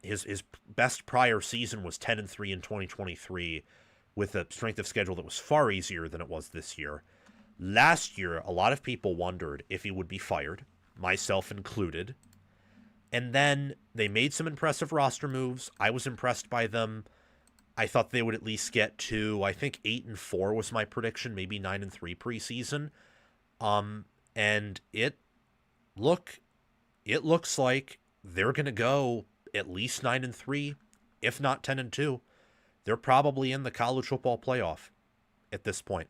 his best prior season was 10-3 in 2023 with a strength of schedule that was far easier than it was this year. Last year, a lot of people wondered if he would be fired, myself included. And then they made some impressive roster moves. I was impressed by them. I thought they would at least get to, I think 8-4 was my prediction, maybe 9-3 preseason. And it looks like they're going to go at least 9-3, if not 10-2. They're probably in the college football playoff at this point.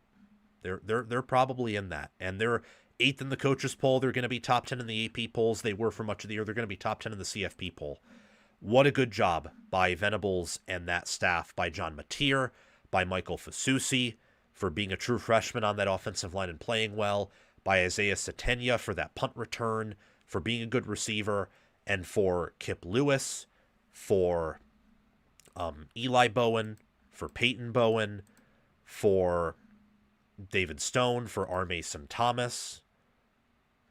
They're probably in that, and they're 8th in the coaches poll. They're going to be top 10 in the AP polls. They were for much of the year. They're going to be top 10 in the CFP poll. What a good job by Venables and that staff, by John Mateer, by Michael Fasusi for being a true freshman on that offensive line and playing well, by Isaiah Satenya for that punt return, for being a good receiver, and for Kip Lewis, for Eli Bowen, for Peyton Bowen, for David Stone, for R. Mason Thomas,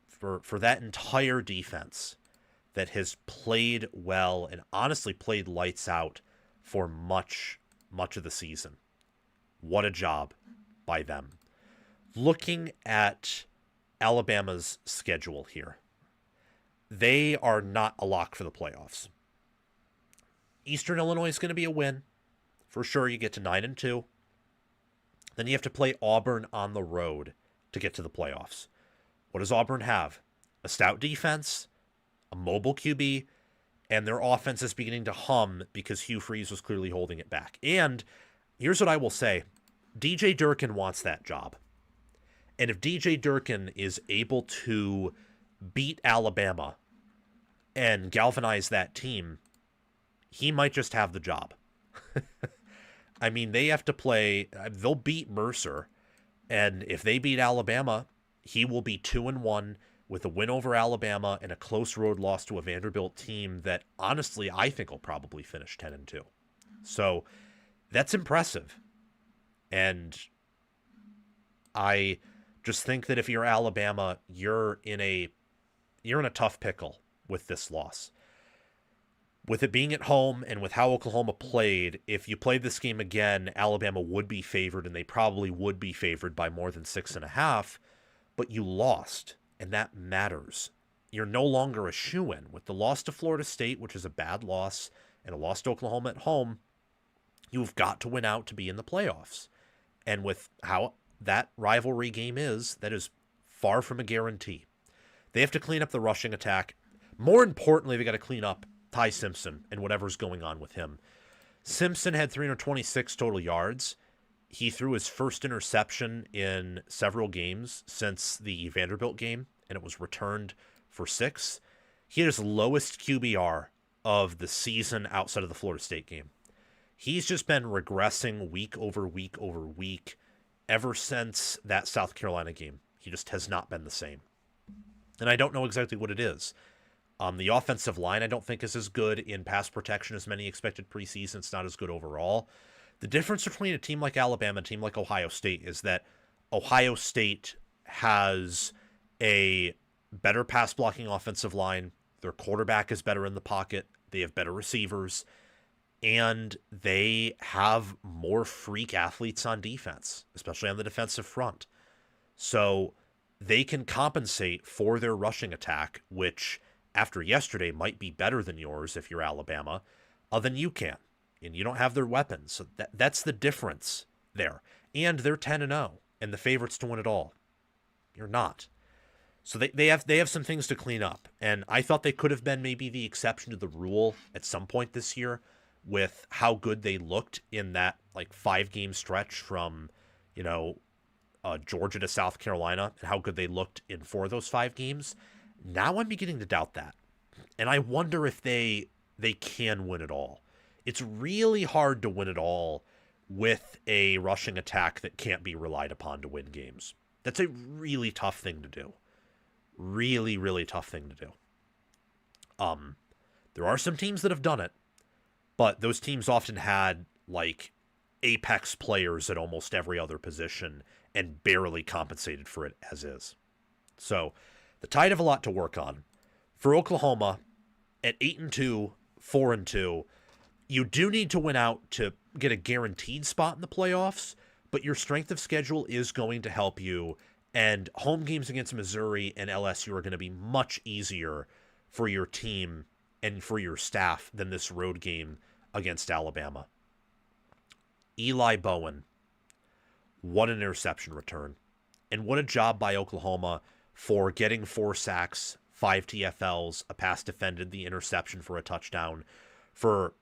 for that entire defense that has played well and honestly played lights out for much of the season. What a job by them. Looking at Alabama's schedule here, they are not a lock for the playoffs. Eastern Illinois is going to be a win. For sure, you get to 9-2. Then you have to play Auburn on the road to get to the playoffs. What does Auburn have? A stout defense, a mobile QB, and their offense is beginning to hum because Hugh Freeze was clearly holding it back. And here's what I will say. DJ Durkin wants that job. And if DJ Durkin is able to beat Alabama and galvanize that team, he might just have the job. I mean, they have to play, they'll beat Mercer, and if they beat Alabama, he will be 2-1 with a win over Alabama and a close road loss to a Vanderbilt team that, honestly, I think will probably finish 10-2. So that's impressive. And I just think that if you're Alabama, you're in a tough pickle with this loss. With it being at home and with how Oklahoma played, if you played this game again, Alabama would be favored, and they probably would be favored by more than 6.5, but you lost, and that matters. You're no longer a shoo-in. With the loss to Florida State, which is a bad loss, and a loss to Oklahoma at home, you've got to win out to be in the playoffs. And with how that rivalry game is, that is far from a guarantee. They have to clean up the rushing attack. More importantly, they got to clean up Ty Simpson and whatever's going on with him. Simpson had 326 total yards. He threw his first interception in several games since the Vanderbilt game, and it was returned for 6. He had his lowest QBR of the season outside of the Florida State game. He's just been regressing week over week over week ever since that South Carolina game. He just has not been the same. And I don't know exactly what it is. The offensive line, I don't think, is as good in pass protection as many expected preseason. It's not as good overall. The difference between a team like Alabama and a team like Ohio State is that Ohio State has a better pass blocking offensive line. Their quarterback is better in the pocket. They have better receivers. And they have more freak athletes on defense, especially on the defensive front. So they can compensate for their rushing attack, which after yesterday might be better than yours if you're Alabama, than you can. And you don't have their weapons. So that's the difference there. And they're 10-0 and the favorites to win it all. You're not. So they have some things to clean up. And I thought they could have been maybe the exception to the rule at some point this year with how good they looked in that 5-game stretch from, Georgia to South Carolina, and how good they looked in 4 of those 5 games. Now I'm beginning to doubt that. And I wonder if they can win it all. It's really hard to win it all with a rushing attack that can't be relied upon to win games. That's a really tough thing to do. Really, really tough thing to do. There are some teams that have done it, but those teams often had apex players at almost every other position and barely compensated for it as is. So the Tide have a lot to work on. For Oklahoma, at 8-2, 4-2, you do need to win out to get a guaranteed spot in the playoffs, but your strength of schedule is going to help you, and home games against Missouri and LSU are going to be much easier for your team and for your staff than this road game against Alabama. Eli Bowen, what an interception return. And what a job by Oklahoma for getting 4 sacks, 5 TFLs, a pass defended, the interception for a touchdown, for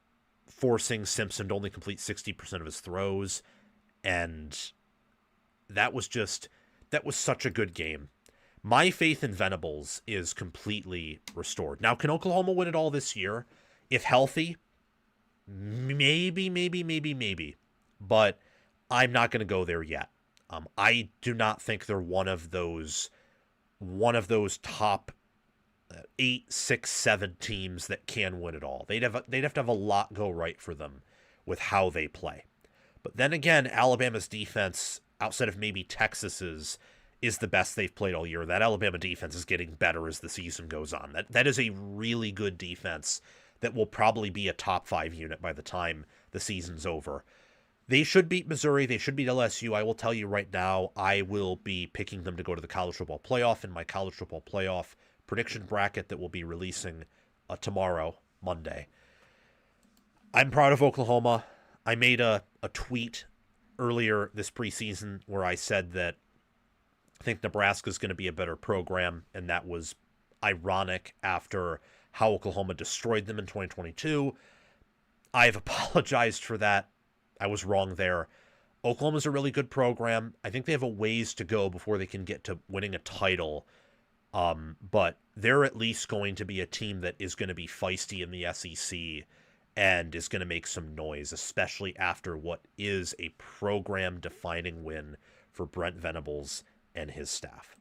forcing Simpson to only complete 60% of his throws. And that was such a good game. My faith in Venables is completely restored. Now, can Oklahoma win it all this year? If healthy, maybe. But I'm not going to go there yet. I do not think they're one of those top 8, 6, 7 teams that can win it all. They'd have to have a lot go right for them with how they play. But then again, Alabama's defense, outside of maybe Texas's, is the best they've played all year. That Alabama defense is getting better as the season goes on. That is a really good defense that will probably be a top 5 unit by the time the season's over. They should beat Missouri. They should beat LSU. I will tell you right now, I will be picking them to go to the college football playoff in my college football playoff prediction bracket that will be releasing tomorrow, Monday. I'm proud of Oklahoma. I made a tweet earlier this preseason where I said that I think Nebraska is going to be a better program, and that was ironic after how Oklahoma destroyed them in 2022. I've apologized for that. I was wrong there. Oklahoma's a really good program. I think they have a ways to go before they can get to winning a title. But they're at least going to be a team that is going to be feisty in the SEC and is going to make some noise, especially after what is a program-defining win for Brent Venables and his staff.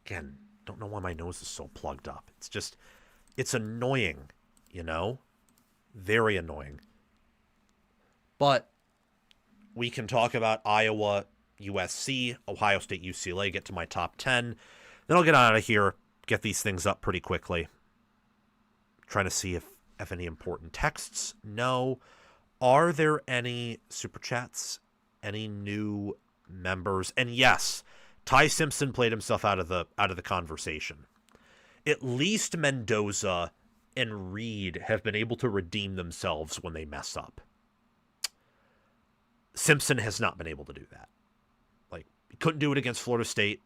Again, don't know why my nose is so plugged up. It's annoying, you know? Very annoying. But we can talk about Iowa, USC, Ohio State, UCLA, get to my top 10. Then I'll get out of here, get these things up pretty quickly. Trying to see if any important texts. No. Are there any super chats? Any new members? And yes, Ty Simpson played himself out of the conversation. At least Mendoza and Reed have been able to redeem themselves when they mess up. Simpson has not been able to do that. Like, he couldn't do it against Florida State,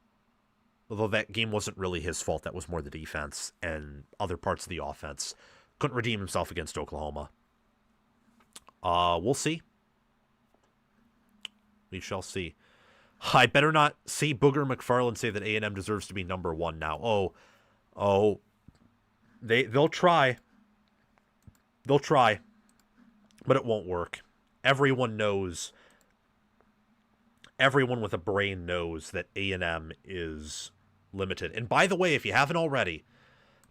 although that game wasn't really his fault. That was more the defense and other parts of the offense. Couldn't redeem himself against Oklahoma. We'll see. We shall see. I better not see Booger McFarland say that A&M deserves to be number one now. Oh, they'll try. They'll try, but it won't work. Everyone knows. Everyone with a brain knows that A&M is limited. And by the way, if you haven't already,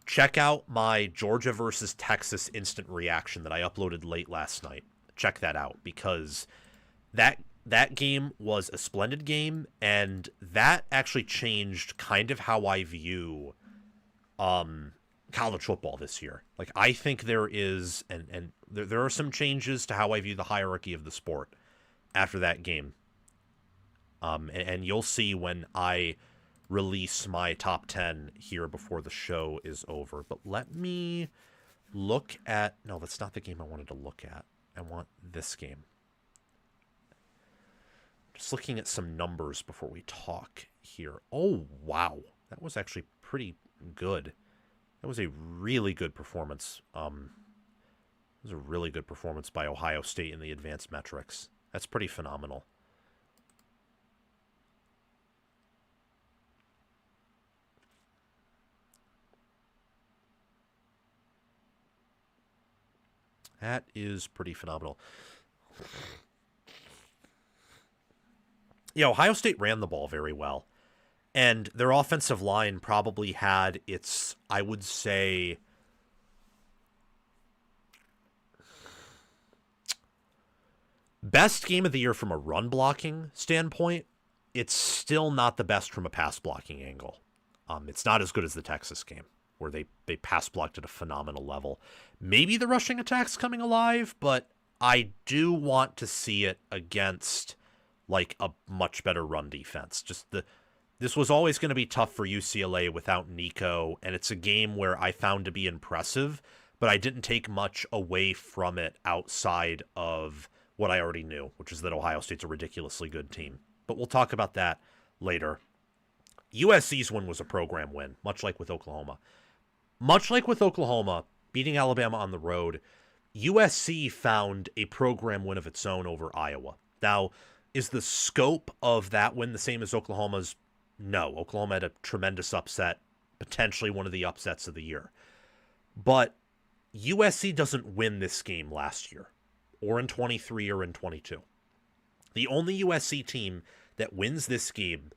check out my Georgia versus Texas instant reaction that I uploaded late last night. Check that out, because that game was a splendid game, and that actually changed kind of how I view college football this year. Like, I think there is, and there are some changes to how I view the hierarchy of the sport after that game. And you'll see when I release my top 10 here before the show is over. But let me look at... No, that's not the game I wanted to look at. I want this game. Just looking at some numbers before we talk here. Oh, wow. That was actually pretty good. That was a really good performance. It was a really good performance by Ohio State in the advanced metrics. That's pretty phenomenal. That is pretty phenomenal. Yeah, Ohio State ran the ball very well. And their offensive line probably had its, I would say, best game of the year from a run blocking standpoint. It's still not the best from a pass blocking angle. It's not as good as the Texas game, where they pass blocked at a phenomenal level. Maybe the rushing attack's coming alive, but I do want to see it against like a much better run defense. This was always going to be tough for UCLA without Nico, and it's a game where I found to be impressive, but I didn't take much away from it outside of what I already knew, which is that Ohio State's a ridiculously good team. But we'll talk about that later. USC's win was a program win, much like with Oklahoma. Much like with Oklahoma, beating Alabama on the road, USC found a program win of its own over Iowa. Now, is the scope of that win the same as Oklahoma's? No. Oklahoma had a tremendous upset, potentially one of the upsets of the year. But USC doesn't win this game last year, or in 23 or in 22. The only USC team that wins this game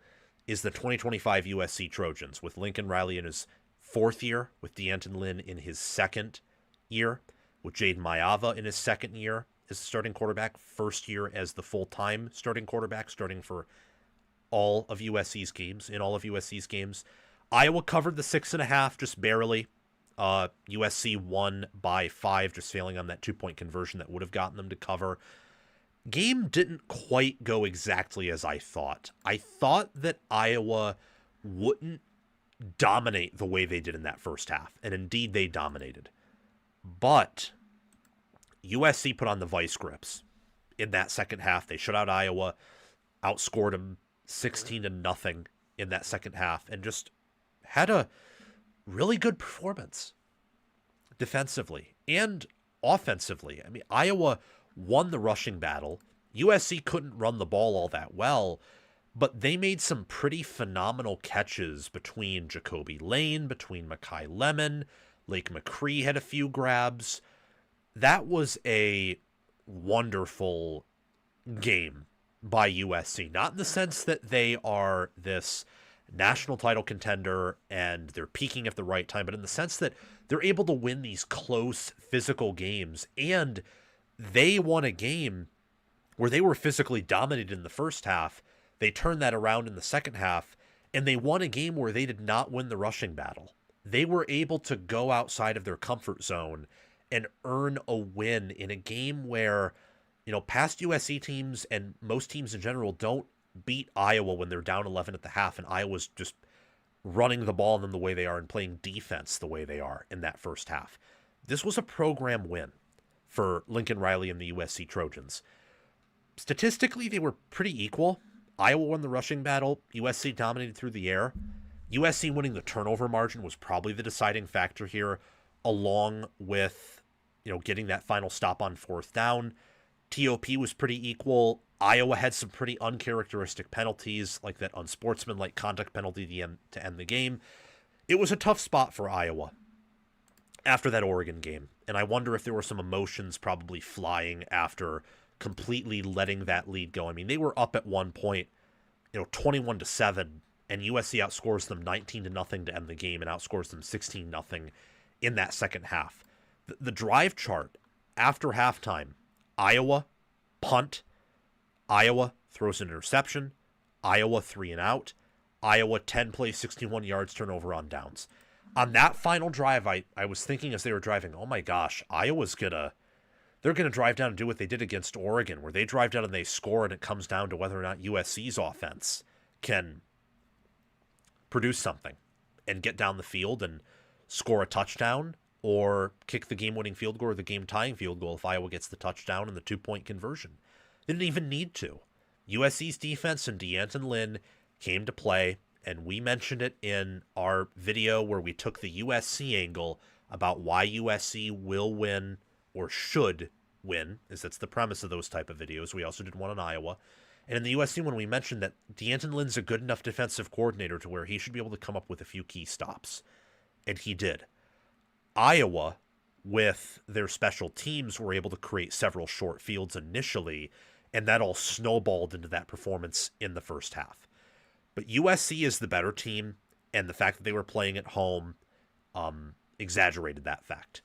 is the 2025 USC Trojans, with Lincoln Riley in his fourth year, with D'Anton Lynn in his second year, with Jaden Mayava in his second year as the starting quarterback, first year as the full-time starting quarterback, starting for all of USC's games, in all of USC's games. Iowa covered the 6.5, just barely. USC won by 5, just failing on that 2-point conversion that would have gotten them to cover. Game didn't quite go exactly as I thought. I thought that Iowa wouldn't dominate the way they did in that first half, and indeed they dominated. But USC put on the vice grips in that second half. They shut out Iowa, outscored them 16-0 in that second half and just had a really good performance defensively and offensively. I mean, Iowa won the rushing battle. USC couldn't run the ball all that well, but they made some pretty phenomenal catches between Jacoby Lane, between Makai Lemon, Lake McCree had a few grabs. That was a wonderful game by USC. Not in the sense that they are this national title contender and they're peaking at the right time, but in the sense that they're able to win these close physical games. And they won a game where they were physically dominated in the first half. They turned that around in the second half, and they won a game where they did not win the rushing battle. They were able to go outside of their comfort zone and earn a win in a game where, past USC teams and most teams in general don't beat Iowa when they're down 11 at the half, and Iowa's just running the ball on them the way they are and playing defense the way they are in that first half. This was a program win for Lincoln Riley and the USC Trojans. Statistically, they were pretty equal. Iowa won the rushing battle. USC dominated through the air. USC winning the turnover margin was probably the deciding factor here, along with, getting that final stop on fourth down. TOP was pretty equal. Iowa had some pretty uncharacteristic penalties, like that unsportsmanlike conduct penalty to end the game. It was a tough spot for Iowa after that Oregon game, and I wonder if there were some emotions probably flying after completely letting that lead go. I mean, they were up at one point, 21-7, and USC outscores them 19-0 to end the game and outscores them 16-0 in that second half. The drive chart after halftime: Iowa punt, Iowa throws an interception, Iowa 3-and-out, Iowa 10 plays, 61 yards, turnover on downs. On that final drive, I was thinking as they were driving, oh my gosh, they're going to drive down and do what they did against Oregon, where they drive down and they score, and it comes down to whether or not USC's offense can produce something and get down the field and score a touchdown or kick the game-winning field goal or the game-tying field goal if Iowa gets the touchdown and the two-point conversion. They didn't even need to. USC's defense and D'Anton Lynn came to play, and we mentioned it in our video where we took the USC angle about why USC will win or should win, as that's the premise of those type of videos. We also did one on Iowa. And in the USC one, we mentioned that D'Anton Lynn's a good enough defensive coordinator to where he should be able to come up with a few key stops. And he did. Iowa, with their special teams, were able to create several short fields initially, and that all snowballed into that performance in the first half. But USC is the better team, and the fact that they were playing at home exaggerated that fact.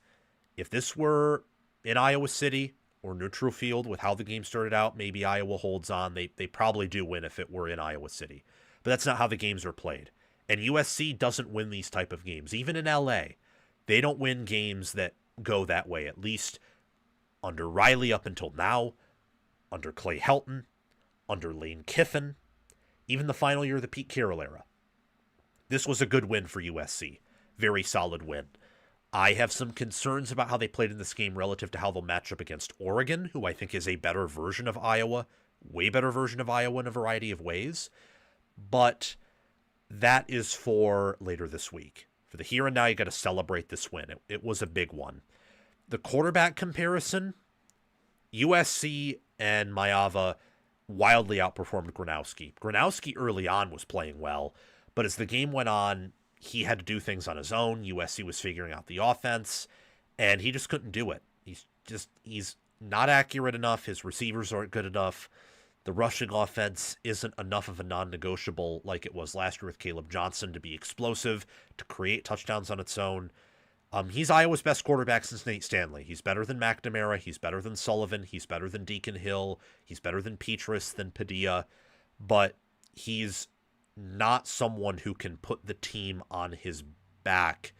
If this were in Iowa City or neutral field with how the game started out, maybe Iowa holds on. They probably do win if it were in Iowa City. But that's not how the games are played. And USC doesn't win these type of games. Even in LA, they don't win games that go that way, at least under Riley up until now, under Clay Helton, under Lane Kiffin, even the final year of the Pete Carroll era. This was a good win for USC. Very solid win. I have some concerns about how they played in this game relative to how they'll match up against Oregon, who I think is a better version of Iowa, way better version of Iowa in a variety of ways. But that is for later this week. For the here and now, you got to celebrate this win. It was a big one. The quarterback comparison, USC and Maeva wildly outperformed Gronowski. Gronowski early on was playing well, but as the game went on, he had to do things on his own. USC was figuring out the offense, and he just couldn't do it. He's not accurate enough. His receivers aren't good enough. The rushing offense isn't enough of a non-negotiable like it was last year with Caleb Johnson to be explosive, to create touchdowns on its own. He's Iowa's best quarterback since Nate Stanley. He's better than McNamara. He's better than Sullivan. He's better than Deacon Hill. He's better than Petrus, than Padilla. But he's not someone who can put the team on his back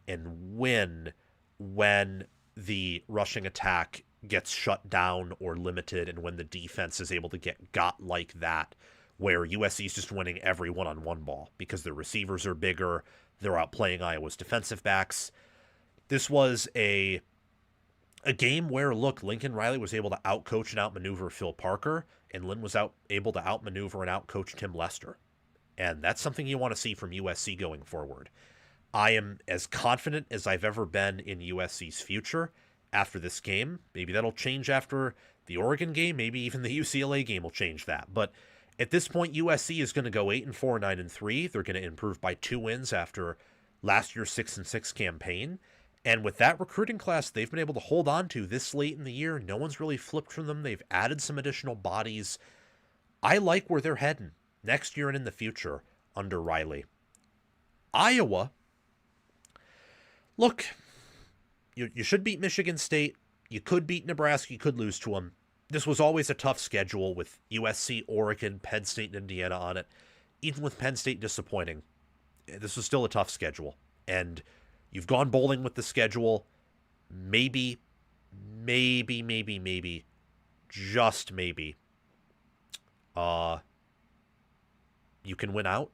and win when the rushing attack gets shut down or limited and when the defense is able to get got like that, where USC is just winning every one-on-one ball because their receivers are bigger, they're outplaying Iowa's defensive backs. This was a game where, look, Lincoln Riley was able to outcoach and outmaneuver Phil Parker, and Lynn was able to outmaneuver and outcoach Tim Lester. And that's something you want to see from USC going forward. I am as confident as I've ever been in USC's future after this game. Maybe that'll change after the Oregon game. Maybe even the UCLA game will change that. But at this point, USC is going to go 8-4, 9-3. They're going to improve by 2 wins after last year's 6-6 campaign. And with that recruiting class they've been able to hold on to this late in the year, no one's really flipped from them. They've added some additional bodies. I like where they're heading next year and in the future under Riley. Iowa, look, you should beat Michigan State. You could beat Nebraska. You could lose to them. This was always a tough schedule with USC, Oregon, Penn State, and Indiana on it. Even with Penn State disappointing, this was still a tough schedule. And you've gone bowling with the schedule. Maybe, just maybe, you can win out.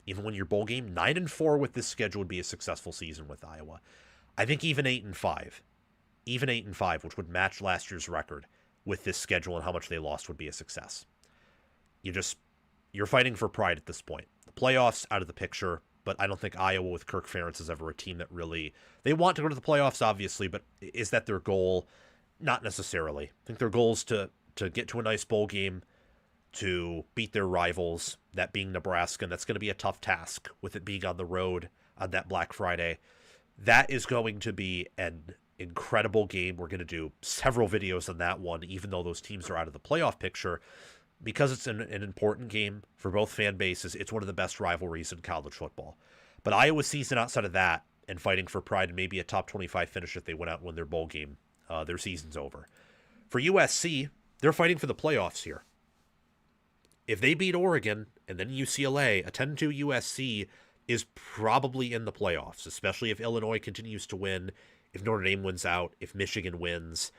Even when your bowl game, 9-4 with this schedule would be a successful season with Iowa. I think even 8-5, which would match last year's record with this schedule and how much they lost, would be a success. You're fighting for pride at this point. The playoffs out of the picture, but I don't think Iowa with Kirk Ferentz is ever a team that really, they want to go to the playoffs, obviously, but is that their goal? Not necessarily. I think their goal is to get to a nice bowl game, to beat their rivals, that being Nebraska, and that's going to be a tough task with it being on the road on that Black Friday. That is going to be an incredible game. We're going to do several videos on that one, even though those teams are out of the playoff picture, because it's an important game for both fan bases. It's one of the best rivalries in college football. But Iowa's season outside of that and fighting for pride and maybe a top 25 finish if they went out and win their bowl game, their season's over. For USC, they're fighting for the playoffs here. If they beat Oregon and then UCLA, a 10-2 USC is probably in the playoffs, especially if Illinois continues to win, if Notre Dame wins out, if Michigan wins.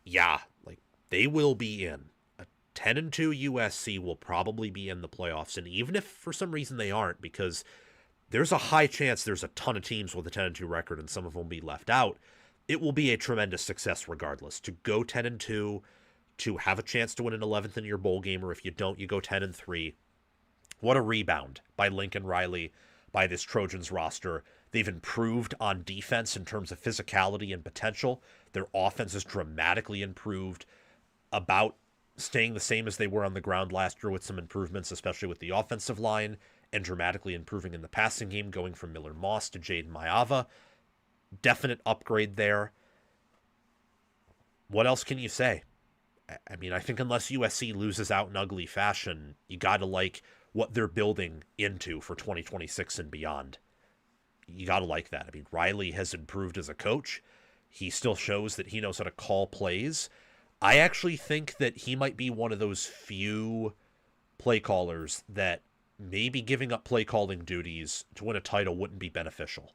They will be in. A 10-2 USC will probably be in the playoffs, and even if for some reason they aren't, because there's a high chance there's a ton of teams with a 10-2 record and some of them will be left out, it will be a tremendous success regardless. To go 10-2, to have a chance to win an 11th in your bowl game, or if you don't, you go 10-3. What a rebound by Lincoln Riley, by this Trojans roster. They've improved on defense in terms of physicality and potential. Their offense is dramatically improved, about staying the same as they were on the ground last year with some improvements, especially with the offensive line, and dramatically improving in the passing game, going from Miller Moss to Jaden Maiava. Definite upgrade there. What else can you say? I mean, I think unless USC loses out in ugly fashion, you got to like what they're building into for 2026 and beyond. You got to like that. I mean, Riley has improved as a coach. He still shows that he knows how to call plays. I actually think that he might be one of those few play callers that maybe giving up play calling duties to win a title wouldn't be beneficial.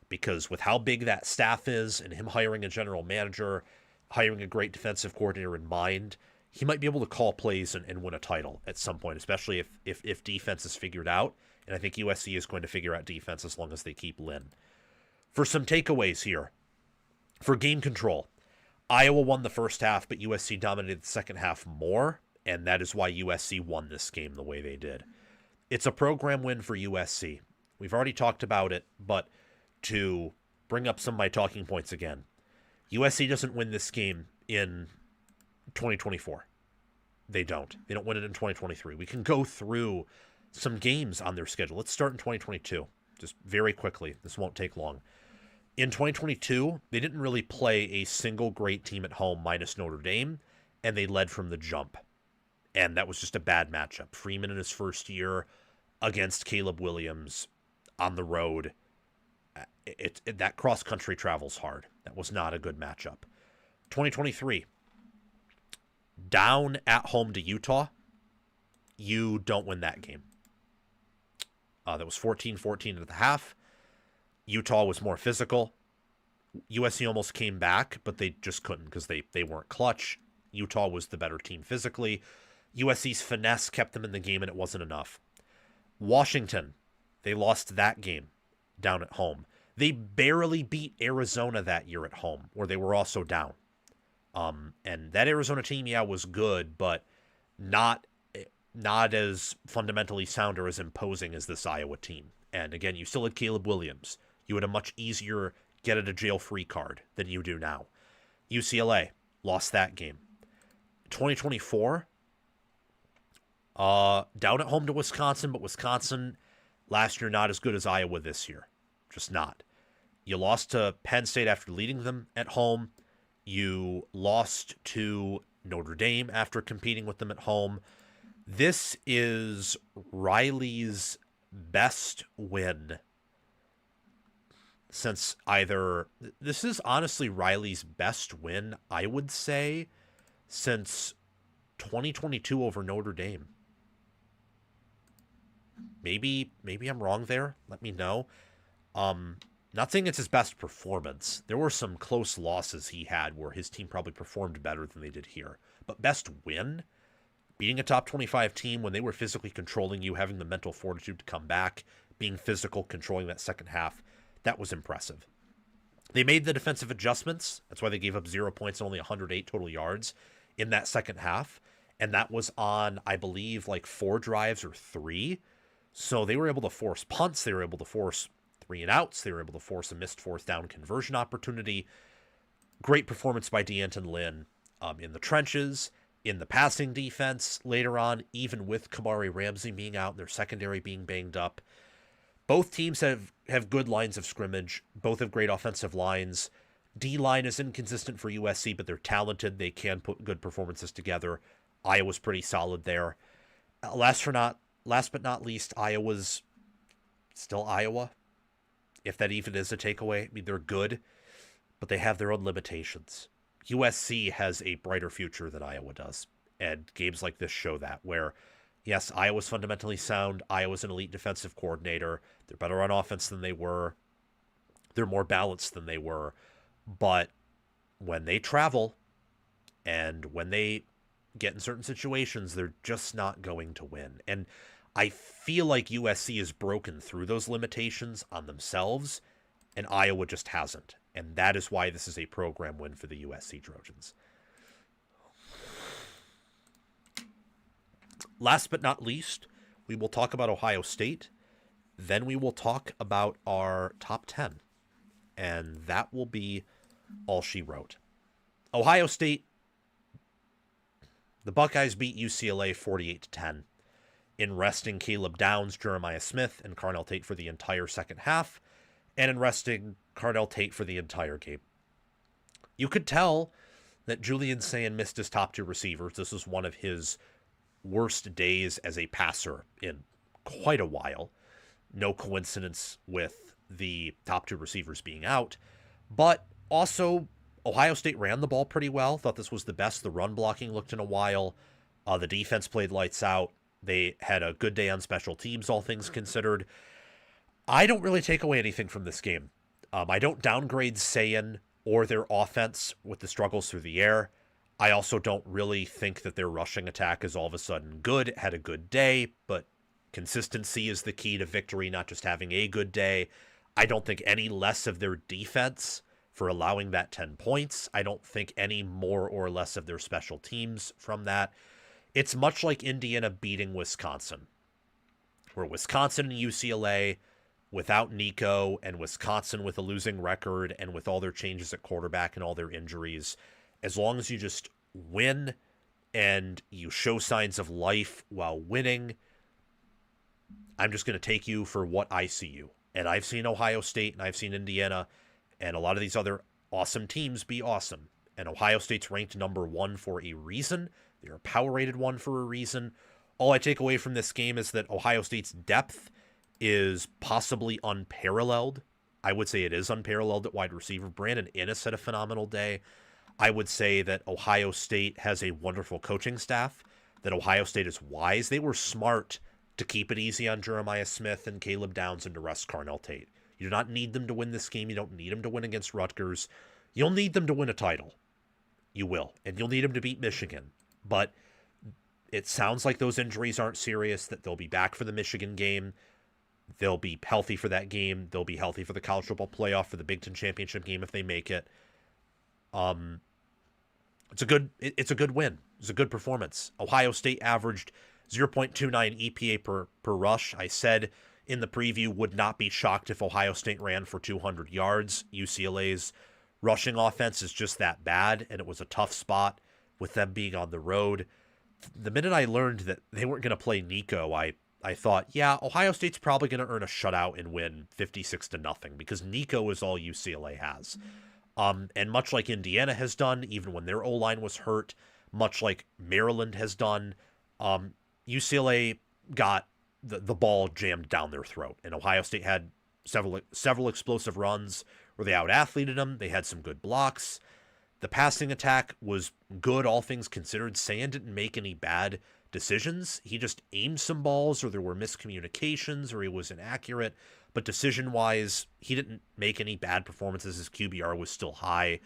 Because with how big that staff is and him hiring a general manager, hiring a great defensive coordinator in mind, he might be able to call plays and win a title at some point, especially if defense is figured out. And I think USC is going to figure out defense as long as they keep Lynn. For some takeaways here, for game control, Iowa won the first half, but USC dominated the second half more, and that is why USC won this game the way they did. It's a program win for USC. We've already talked about it, but to bring up some of my talking points again, USC doesn't win this game in 2024. They don't. They don't win it in 2023. We can go through some games on their schedule. Let's start in 2022, just very quickly. This won't take long. In 2022, they didn't really play a single great team at home minus Notre Dame, and they led from the jump. And that was just a bad matchup. Freeman in his first year against Caleb Williams on the road. That cross-country travel's hard. That was not a good matchup. 2023, down at home to Utah. You don't win that game. That was 14-14 at the half. Utah was more physical. USC almost came back, but they just couldn't because they weren't clutch. Utah was the better team physically. USC's finesse kept them in the game, and it wasn't enough. Washington, they lost that game down at home. They barely beat Arizona that year at home, where they were also down. And that Arizona team, was good, but not not as fundamentally sound or as imposing as this Iowa team. And again, you still had Caleb Williams. You had a much easier get out of jail free card than you do now. UCLA lost that game. 2024, down at home to Wisconsin, but Wisconsin last year not as good as Iowa this year. Just not. You lost to Penn State after leading them at home. You lost to Notre Dame after competing with them at home. This is Riley's best win since this is honestly Riley's best win, I would say, since 2022 over Notre Dame. Maybe I'm wrong there. Let me know. Not saying it's his best performance. There were some close losses he had where his team probably performed better than they did here. But best win? Beating a top 25 team when they were physically controlling you, having the mental fortitude to come back, being physical, controlling that second half, that was impressive. They made the defensive adjustments. That's why they gave up 0 points and only 108 total yards in that second half. And that was on, I believe, like 4 drives or 3. So they were able to force punts. They were able to force 3 and outs. They were able to force a missed fourth down conversion opportunity. Great performance by D'Anton Lynn in the trenches, in the passing defense later on, even with Kamari Ramsey being out and their secondary being banged up. Both teams have good lines of scrimmage. Both have great offensive lines. D-line is inconsistent for USC, but they're talented. They can put good performances together. Iowa's pretty solid there. Last but not least, Iowa's still Iowa. If that even is a takeaway, I mean, they're good, but they have their own limitations. USC has a brighter future than Iowa does, and games like this show that, where, yes, Iowa's fundamentally sound. Iowa's an elite defensive coordinator. They're better on offense than they were. They're more balanced than they were. But when they travel and when they get in certain situations, they're just not going to win. And I feel like USC has broken through those limitations on themselves, and Iowa just hasn't. And that is why this is a program win for the USC Trojans. Last but not least, we will talk about Ohio State. Then we will talk about our top 10. And that will be all she wrote. Ohio State, the Buckeyes beat UCLA 48-10 in resting Caleb Downs, Jeremiah Smith, and Carnell Tate for the entire second half, and in resting Carnell Tate for the entire game. You could tell that Julian Sayin missed his top 2 receivers. This was one of his worst days as a passer in quite a while. No coincidence with the top 2 receivers being out. But also, Ohio State ran the ball pretty well. Thought this was the best the run blocking looked in a while. The defense played lights out. They had a good day on special teams, all things considered. I don't really take away anything from this game. I don't downgrade Sayin or their offense with the struggles through the air. I also don't really think that their rushing attack is all of a sudden good. It had a good day, but consistency is the key to victory, not just having a good day. I don't think any less of their defense for allowing that 10 points. I don't think any more or less of their special teams from that. It's much like Indiana beating Wisconsin, where Wisconsin and UCLA without Nico and Wisconsin with a losing record and with all their changes at quarterback and all their injuries, as long as you just win and you show signs of life while winning, I'm just going to take you for what I see you. And I've seen Ohio State and I've seen Indiana and a lot of these other awesome teams be awesome. And Ohio State's ranked number 1 for a reason. They're a power-rated 1 for a reason. All I take away from this game is that Ohio State's depth is possibly unparalleled. I would say it is unparalleled at wide receiver. Brandon Inniss had a phenomenal day. I would say that Ohio State has a wonderful coaching staff, that Ohio State is wise. They were smart to keep it easy on Jeremiah Smith and Caleb Downs and to rest Carnell Tate. You do not need them to win this game. You don't need them to win against Rutgers. You'll need them to win a title. You will. And you'll need them to beat Michigan. But it sounds like those injuries aren't serious, that they'll be back for the Michigan game. They'll be healthy for that game. They'll be healthy for the college football playoff, for the Big Ten championship game if they make it. It's a good win. It's a good performance. Ohio State averaged 0.29 EPA per rush. I said in the preview, would not be shocked if Ohio State ran for 200 yards. UCLA's rushing offense is just that bad, and it was a tough spot with them being on the road. The minute I learned that they weren't going to play Nico, I thought, yeah, Ohio State's probably going to earn a shutout and win 56-0 because Nico is all UCLA has. And much like Indiana has done, even when their O-line was hurt, much like Maryland has done, UCLA got the ball jammed down their throat. And Ohio State had several explosive runs where they out-athleted them. They had some good blocks. The passing attack was good, all things considered. Sand didn't make any bad decisions. He just aimed some balls, or there were miscommunications, or he was inaccurate. But decision-wise, he didn't make any bad performances. His QBR was still high.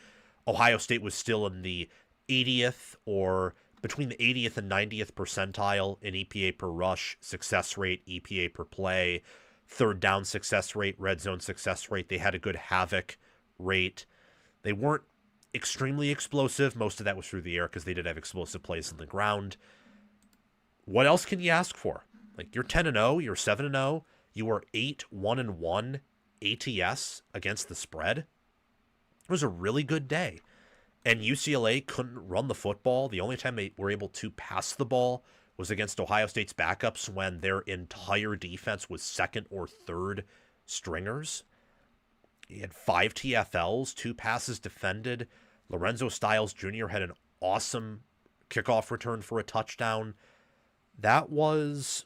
Ohio State was still in the 80th or between the 80th and 90th percentile in EPA per rush, success rate, EPA per play, third down success rate, red zone success rate. They had a good havoc rate. They weren't extremely explosive. Most of that was through the air because they did have explosive plays on the ground. What else can you ask for? Like, you're 10-0, you're 7-0, you were 8-1-1 ATS against the spread. It was a really good day. And UCLA couldn't run the football. The only time they were able to pass the ball was against Ohio State's backups when their entire defense was second or third stringers. He had 5 TFLs, 2 passes defended. Lorenzo Styles Jr. had an awesome kickoff return for a touchdown. That was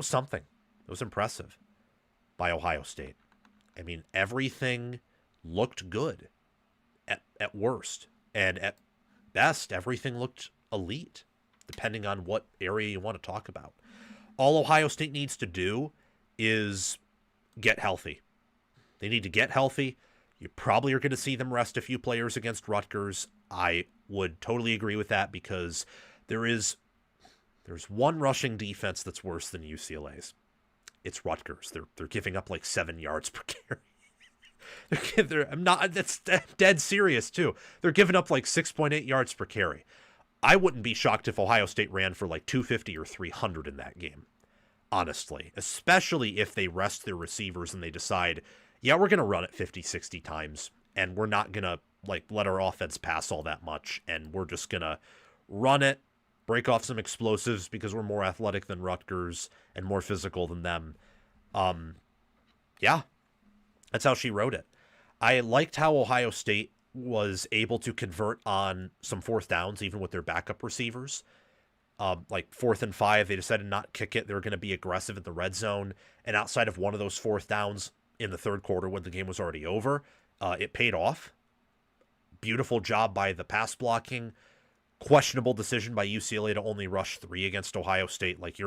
something. It was impressive by Ohio State. I mean, everything looked good at worst. And at best, everything looked elite, depending on what area you want to talk about. All Ohio State needs to do is get healthy. They need to get healthy. You probably are going to see them rest a few players against Rutgers. I would totally agree with that because there's one rushing defense that's worse than UCLA's. It's Rutgers. They're giving up like 7 yards per carry. That's dead serious too. They're giving up like 6.8 yards per carry. I wouldn't be shocked if Ohio State ran for like 250 or 300 in that game. Honestly, especially if they rest their receivers and they decide, yeah, we're going to run it 50, 60 times and we're not going to like let our offense pass all that much. And we're just going to run it, break off some explosives because we're more athletic than Rutgers and more physical than them. Yeah, that's how she wrote it. I liked how Ohio State was able to convert on some fourth downs, even with their backup receivers. Like 4th and 5, they decided not to kick it. They were going to be aggressive in the red zone. And outside of one of those fourth downs in the third quarter when the game was already over, it paid off. Beautiful job by the pass blocking. Questionable decision by UCLA to only rush 3 against Ohio State. Like,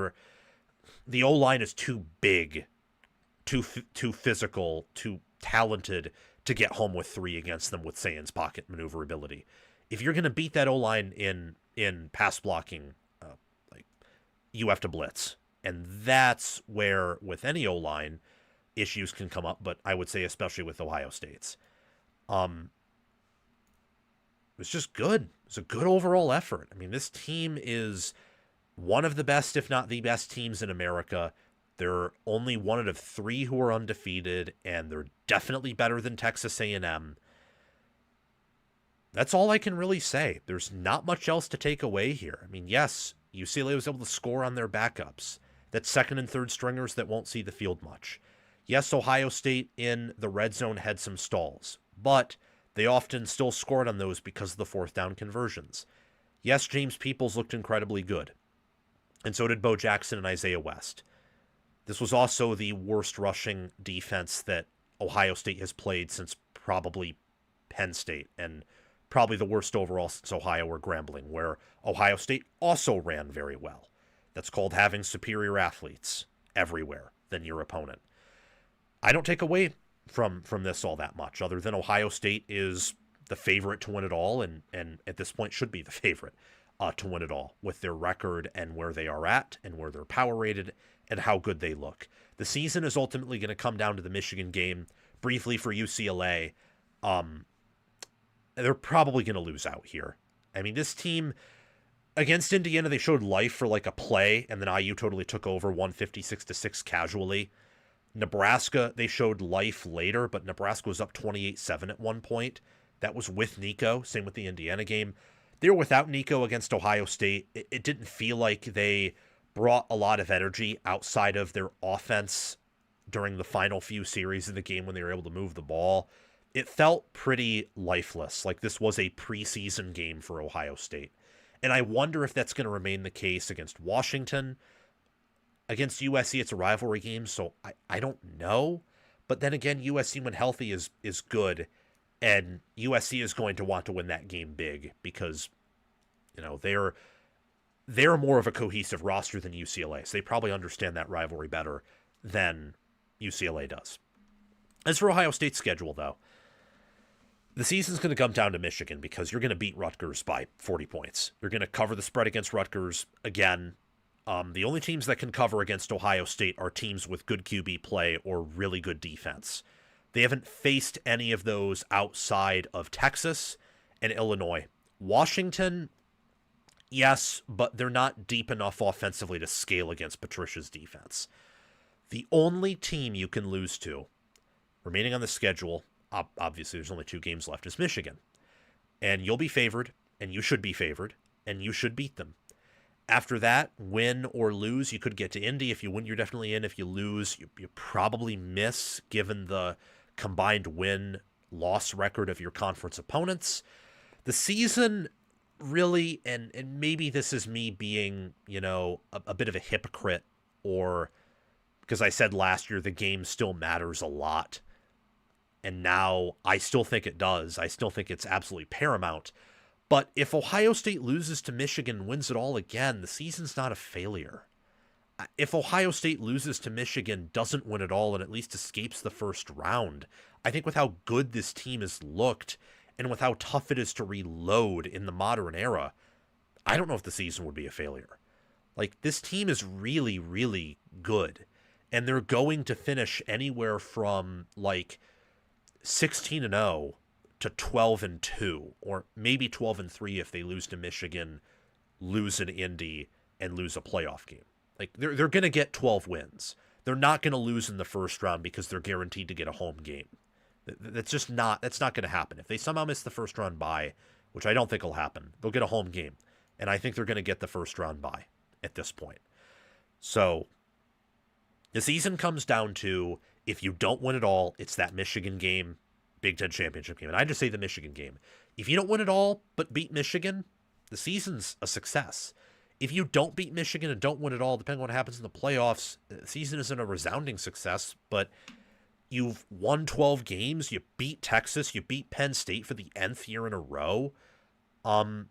the O-line is too big, too physical, too talented to get home with 3 against them with Sands' pocket maneuverability. If you're going to beat that O-line in pass blocking, you have to blitz. And that's where, with any O-line, issues can come up, but I would say especially with Ohio State's. It was just good. It was a good overall effort. I mean, this team is one of the best, if not the best teams in America. They're only one out of 3 who are undefeated, and they're definitely better than Texas A&M. That's all I can really say. There's not much else to take away here. I mean, yes, UCLA was able to score on their backups. That's second and third stringers that won't see the field much. Yes, Ohio State in the red zone had some stalls, but they often still scored on those because of the fourth down conversions. Yes, James Peoples looked incredibly good, and so did Bo Jackson and Isaiah West. This was also the worst rushing defense that Ohio State has played since probably Penn State, and probably the worst overall since Ohio or Grambling, where Ohio State also ran very well. That's called having superior athletes everywhere than your opponent. I don't take away from this all that much, other than Ohio State is the favorite to win it all, and at this point should be the favorite to win it all with their record and where they are at and where they're power rated and how good they look. The season is ultimately going to come down to the Michigan game. Briefly for UCLA, they're probably going to lose out here. I mean, this team, Against Indiana, they showed life for like a play, and then IU totally took over 156-6 casually. Nebraska, they showed life later, but Nebraska was up 28-7 at one point. That was with Nico. Same with the Indiana game. They were without Nico against Ohio State. It didn't feel like they brought a lot of energy outside of their offense during the final few series of the game when they were able to move the ball. It felt pretty lifeless, like this was a preseason game for Ohio State. And I wonder if that's going to remain the case against Washington. Against USC, it's a rivalry game, so I don't know. But then again, USC when healthy is good, and USC is going to want to win that game big because, they're more of a cohesive roster than UCLA, so they probably understand that rivalry better than UCLA does. As for Ohio State's schedule, though, the season's going to come down to Michigan because you're going to beat Rutgers by 40 points. You're going to cover the spread against Rutgers again. The only teams that can cover against Ohio State are teams with good QB play or really good defense. They haven't faced any of those outside of Texas and Illinois. Washington, yes, but they're not deep enough offensively to scale against Patricia's defense. The only team you can lose to, remaining on the schedule, obviously there's only 2 games left, is Michigan. And you'll be favored, and you should be favored, and you should beat them. After that, win or lose, you could get to Indy. If you win, you're definitely in. If you lose, you probably miss, given the combined win-loss record of your conference opponents. The season really, and maybe this is me being, a bit of a hypocrite, or because I said last year the game still matters a lot. And now I still think it does. I still think it's absolutely paramount. But if Ohio State loses to Michigan and wins it all again, the season's not a failure. If Ohio State loses to Michigan, doesn't win it all, and at least escapes the first round, I think with how good this team has looked and with how tough it is to reload in the modern era, I don't know if the season would be a failure. Like, this team is really, really good. And they're going to finish anywhere from, 16-0 to 12-2, or maybe 12-3 if they lose to Michigan, lose in Indy, and lose a playoff game. Like, they're going to get 12 wins. They're not going to lose in the first round because they're guaranteed to get a home game. That's not going to happen. If they somehow miss the first round bye, which I don't think will happen, they'll get a home game. And I think they're going to get the first round bye at this point. So the season comes down to, if you don't win it all, it's that Michigan game, Big Ten championship game. And I just say the Michigan game. If you don't win it all but beat Michigan, the season's a success. If you don't beat Michigan and don't win it all, depending on what happens in the playoffs, the season isn't a resounding success, but you've won 12 games, you beat Texas, you beat Penn State for the nth year in a row, and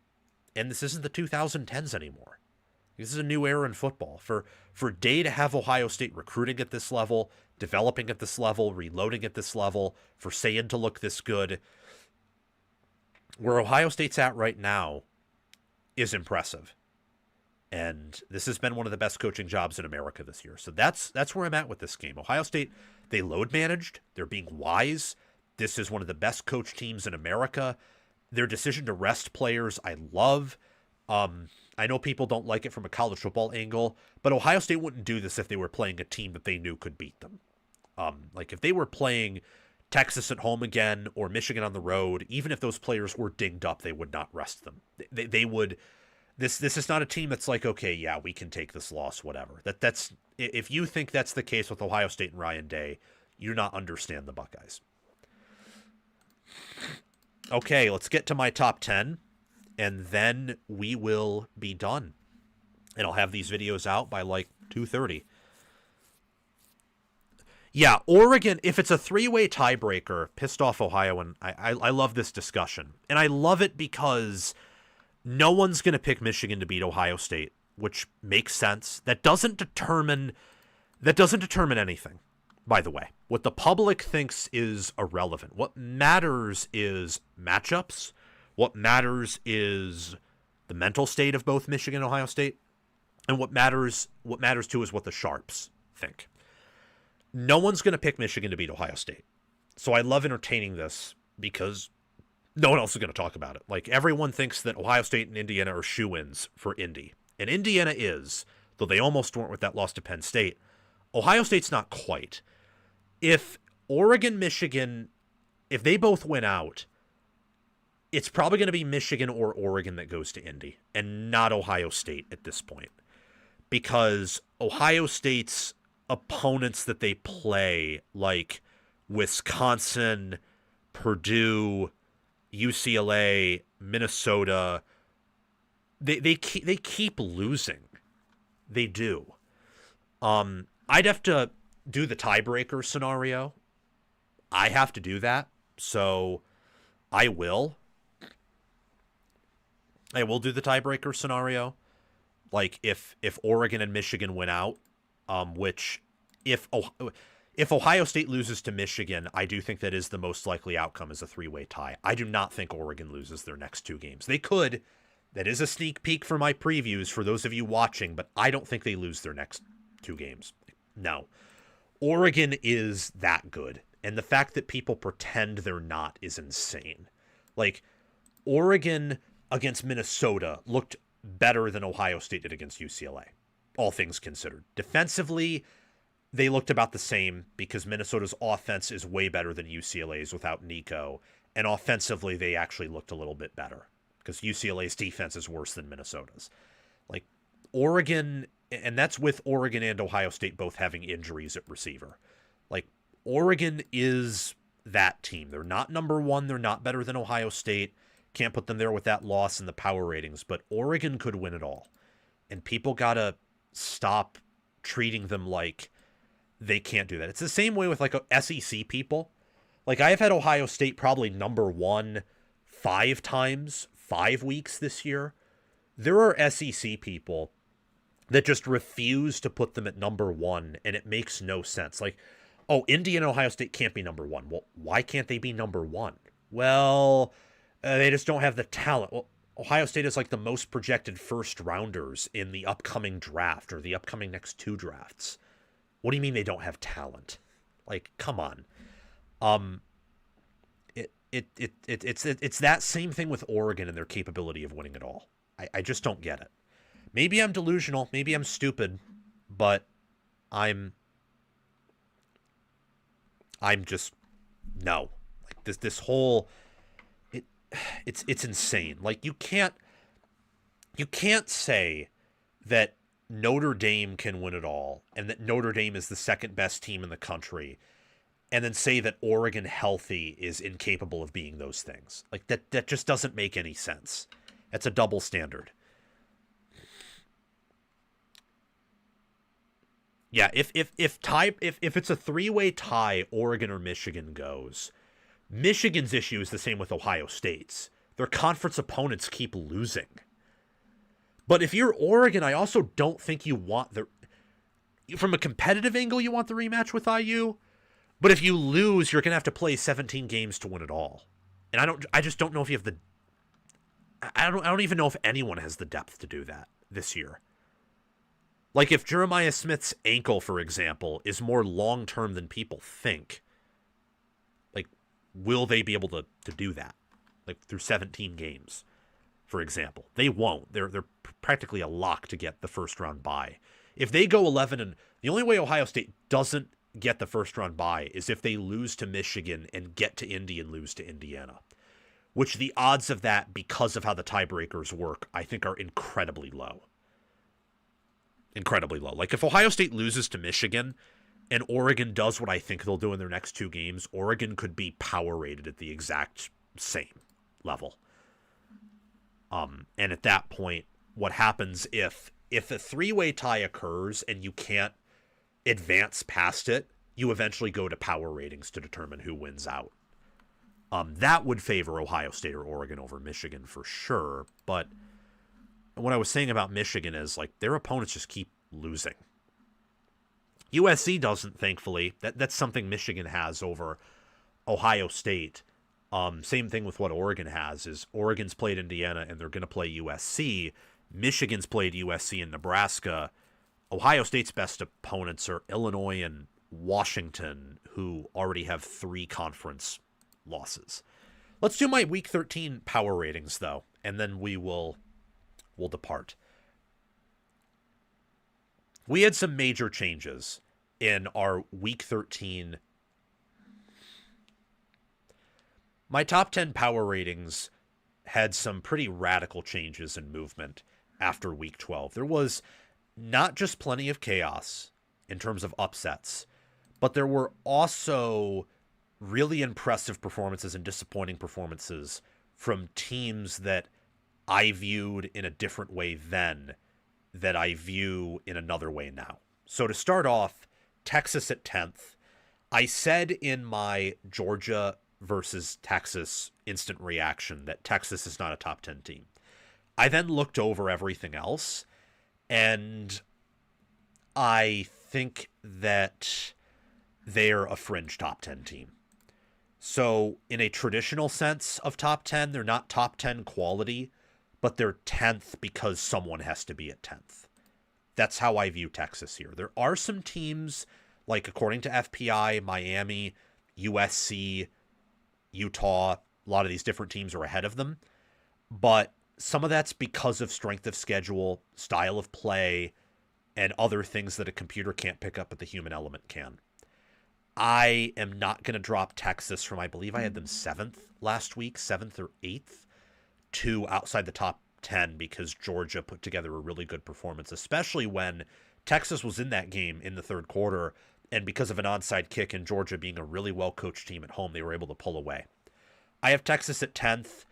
this isn't the 2010s anymore. This is a new era in football. For Day to have Ohio State recruiting at this level, developing at this level, reloading at this level, for Sayan to look this good, where Ohio State's at right now is impressive. And this has been one of the best coaching jobs in America this year. So that's where I'm at with this game. Ohio State, they load managed. They're being wise. This is one of the best coach teams in America. Their decision to rest players, I love. I know people don't like it from a college football angle, but Ohio State wouldn't do this if they were playing a team that they knew could beat them. Like if they were playing Texas at home again or Michigan on the road, even if those players were dinged up, they would not rest them. They would. This is not a team that's like, okay, yeah, we can take this loss, whatever. That's if you think that's the case with Ohio State and Ryan Day, you do not understand the Buckeyes. Okay, let's get to my top 10, and then we will be done. And I'll have these videos out by 2:30. Yeah, Oregon, if it's a 3-way tiebreaker, pissed off Ohio, and I love this discussion. And I love it because no one's going to pick Michigan to beat Ohio State, which makes sense. That doesn't determine anything, by the way. What the public thinks is irrelevant. What matters is matchups. What matters is the mental state of both Michigan and Ohio State. And what matters too is what the sharps think. No one's going to pick Michigan to beat Ohio State. So I love entertaining this because No one else is going to talk about it. Like, everyone thinks that Ohio State and Indiana are shoo-ins for Indy. And Indiana is, though they almost weren't with that loss to Penn State. Ohio State's not quite. If Oregon, Michigan, if they both win out, it's probably going to be Michigan or Oregon that goes to Indy, and not Ohio State at this point. Because Ohio State's opponents that they play, like Wisconsin, Purdue, UCLA, Minnesota, they keep losing. They do. I'd have to do the tiebreaker scenario. I have to do that, so I will. I will do the tiebreaker scenario. Like, if Oregon and Michigan win out, which if Ohio State loses to Michigan, I do think that is the most likely outcome, is a three-way tie. I do not think Oregon loses their next two games. They could. That is a sneak peek for my previews for those of you watching, but I don't think they lose their next two games. No. Oregon is that good, and the fact that people pretend they're not is insane. Like, Oregon against Minnesota looked better than Ohio State did against UCLA, all things considered. Defensively, they looked about the same because Minnesota's offense is way better than UCLA's without Nico, and offensively they actually looked a little bit better because UCLA's defense is worse than Minnesota's. Like, Oregon, and that's with Oregon and Ohio State both having injuries at receiver. Like, Oregon is that team. They're not number one. They're not better than Ohio State. Can't put them there with that loss in the power ratings, but Oregon could win it all. And people got to stop treating them like they can't do that. It's the same way with, like, SEC people. Like, I have had Ohio State probably number one 5 times, 5 weeks this year. There are SEC people that just refuse to put them at number one, and it makes no sense. Like, oh, Indiana and Ohio State can't be number one. Well, why can't they be number one? Well, they just don't have the talent. Well, Ohio State is like the most projected first rounders in the upcoming draft or the upcoming next 2 drafts. What do you mean they don't have talent? Like, come on. It's that same thing with Oregon and their capability of winning it all. I just don't get it. Maybe I'm delusional. Maybe I'm stupid, but I'm just, no. Like, this whole, it's insane. Like, you can't say that Notre Dame can win it all and that Notre Dame is the second best team in the country and then say that Oregon healthy is incapable of being those things. Like, that just doesn't make any sense. That's a double standard. Yeah, if it's a 3-way tie, Oregon or Michigan goes. Michigan's issue is the same with Ohio State's. Their conference opponents keep losing. But if you're Oregon, I also don't think you want from a competitive angle, you want the rematch with IU. But if you lose, you're going to have to play 17 games to win it all. And I just don't know if you have I don't even know if anyone has the depth to do that this year. Like, if Jeremiah Smith's ankle, for example, is more long-term than people think, like, will they be able to do that? Like, through 17 games, for example. They won't. They're practically a lock to get the first-round bye. If they go 11, and the only way Ohio State doesn't get the first-round bye is if they lose to Michigan and get to Indy and lose to Indiana, which the odds of that, because of how the tiebreakers work, I think are incredibly low. Incredibly low. Like, if Ohio State loses to Michigan and Oregon does what I think they'll do in their next 2 games, Oregon could be power rated at the exact same level. And at that point, what happens if a 3-way tie occurs and you can't advance past it, you eventually go to power ratings to determine who wins out. That would favor Ohio State or Oregon over Michigan for sure, but what I was saying about Michigan is, like, their opponents just keep losing. USC doesn't, thankfully. That's something Michigan has over Ohio State. Same thing with what Oregon has, is Oregon's played Indiana and they're going to play USC. Michigan's played USC and Nebraska. Ohio State's best opponents are Illinois and Washington, who already have 3 conference losses. Let's do my Week 13 power ratings, though, and then we'll depart. We had some major changes in our Week 13. My top 10 power ratings had some pretty radical changes in movement after Week 12. There was not just plenty of chaos in terms of upsets, but there were also really impressive performances and disappointing performances from teams that I viewed in a different way then that I view in another way now. So to start off, Texas at 10th. I said in my Georgia versus Texas instant reaction that Texas is not a top 10 team. I then looked over everything else, and I think that they're a fringe top 10 team. So in a traditional sense of top 10, they're not top 10 quality, but they're 10th because someone has to be at 10th. That's how I view Texas here. There are some teams, like according to FPI, Miami, USC, Utah, a lot of these different teams are ahead of them. But some of that's because of strength of schedule, style of play, and other things that a computer can't pick up but the human element can. I am not going to drop Texas from, I believe I had them 7th last week, 7th or 8th, to outside the top 10 because Georgia put together a really good performance, especially when Texas was in that game in the third quarter, and because of an onside kick and Georgia being a really well-coached team at home, they were able to pull away. I have Texas at 10th.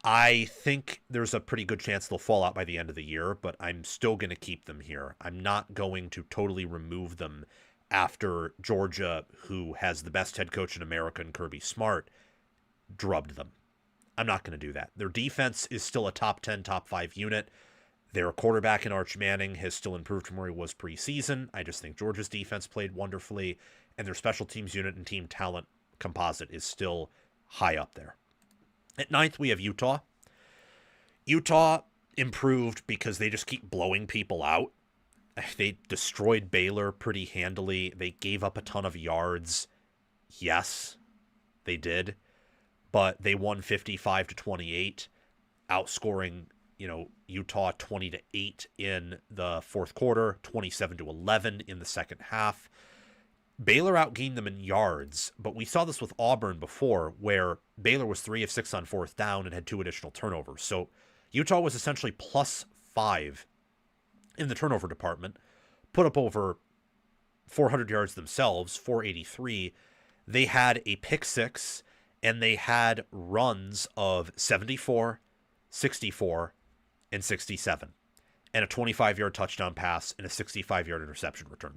I think there's a pretty good chance they'll fall out by the end of the year, but I'm still going to keep them here. I'm not going to totally remove them after Georgia, who has the best head coach in America in Kirby Smart, drubbed them. I'm not going to do that. Their defense is still a top 10, top 5 unit. Their quarterback in Arch Manning has still improved from where he was preseason. I just think Georgia's defense played wonderfully, and their special teams unit and team talent composite is still high up there. At 9th, we have Utah. Utah improved because they just keep blowing people out. They destroyed Baylor pretty handily. They gave up a ton of yards. Yes, they did. But they won 55-28, outscoring, Utah 20-8 in the fourth quarter, 27-11 in the second half. Baylor outgained them in yards, but we saw this with Auburn before, where Baylor was 3 of 6 on fourth down and had 2 additional turnovers. So Utah was essentially +5 in the turnover department, put up over 400 yards themselves, 483. They had a pick six, and they had runs of 74, 64, and 67, and a 25-yard touchdown pass and a 65-yard interception return.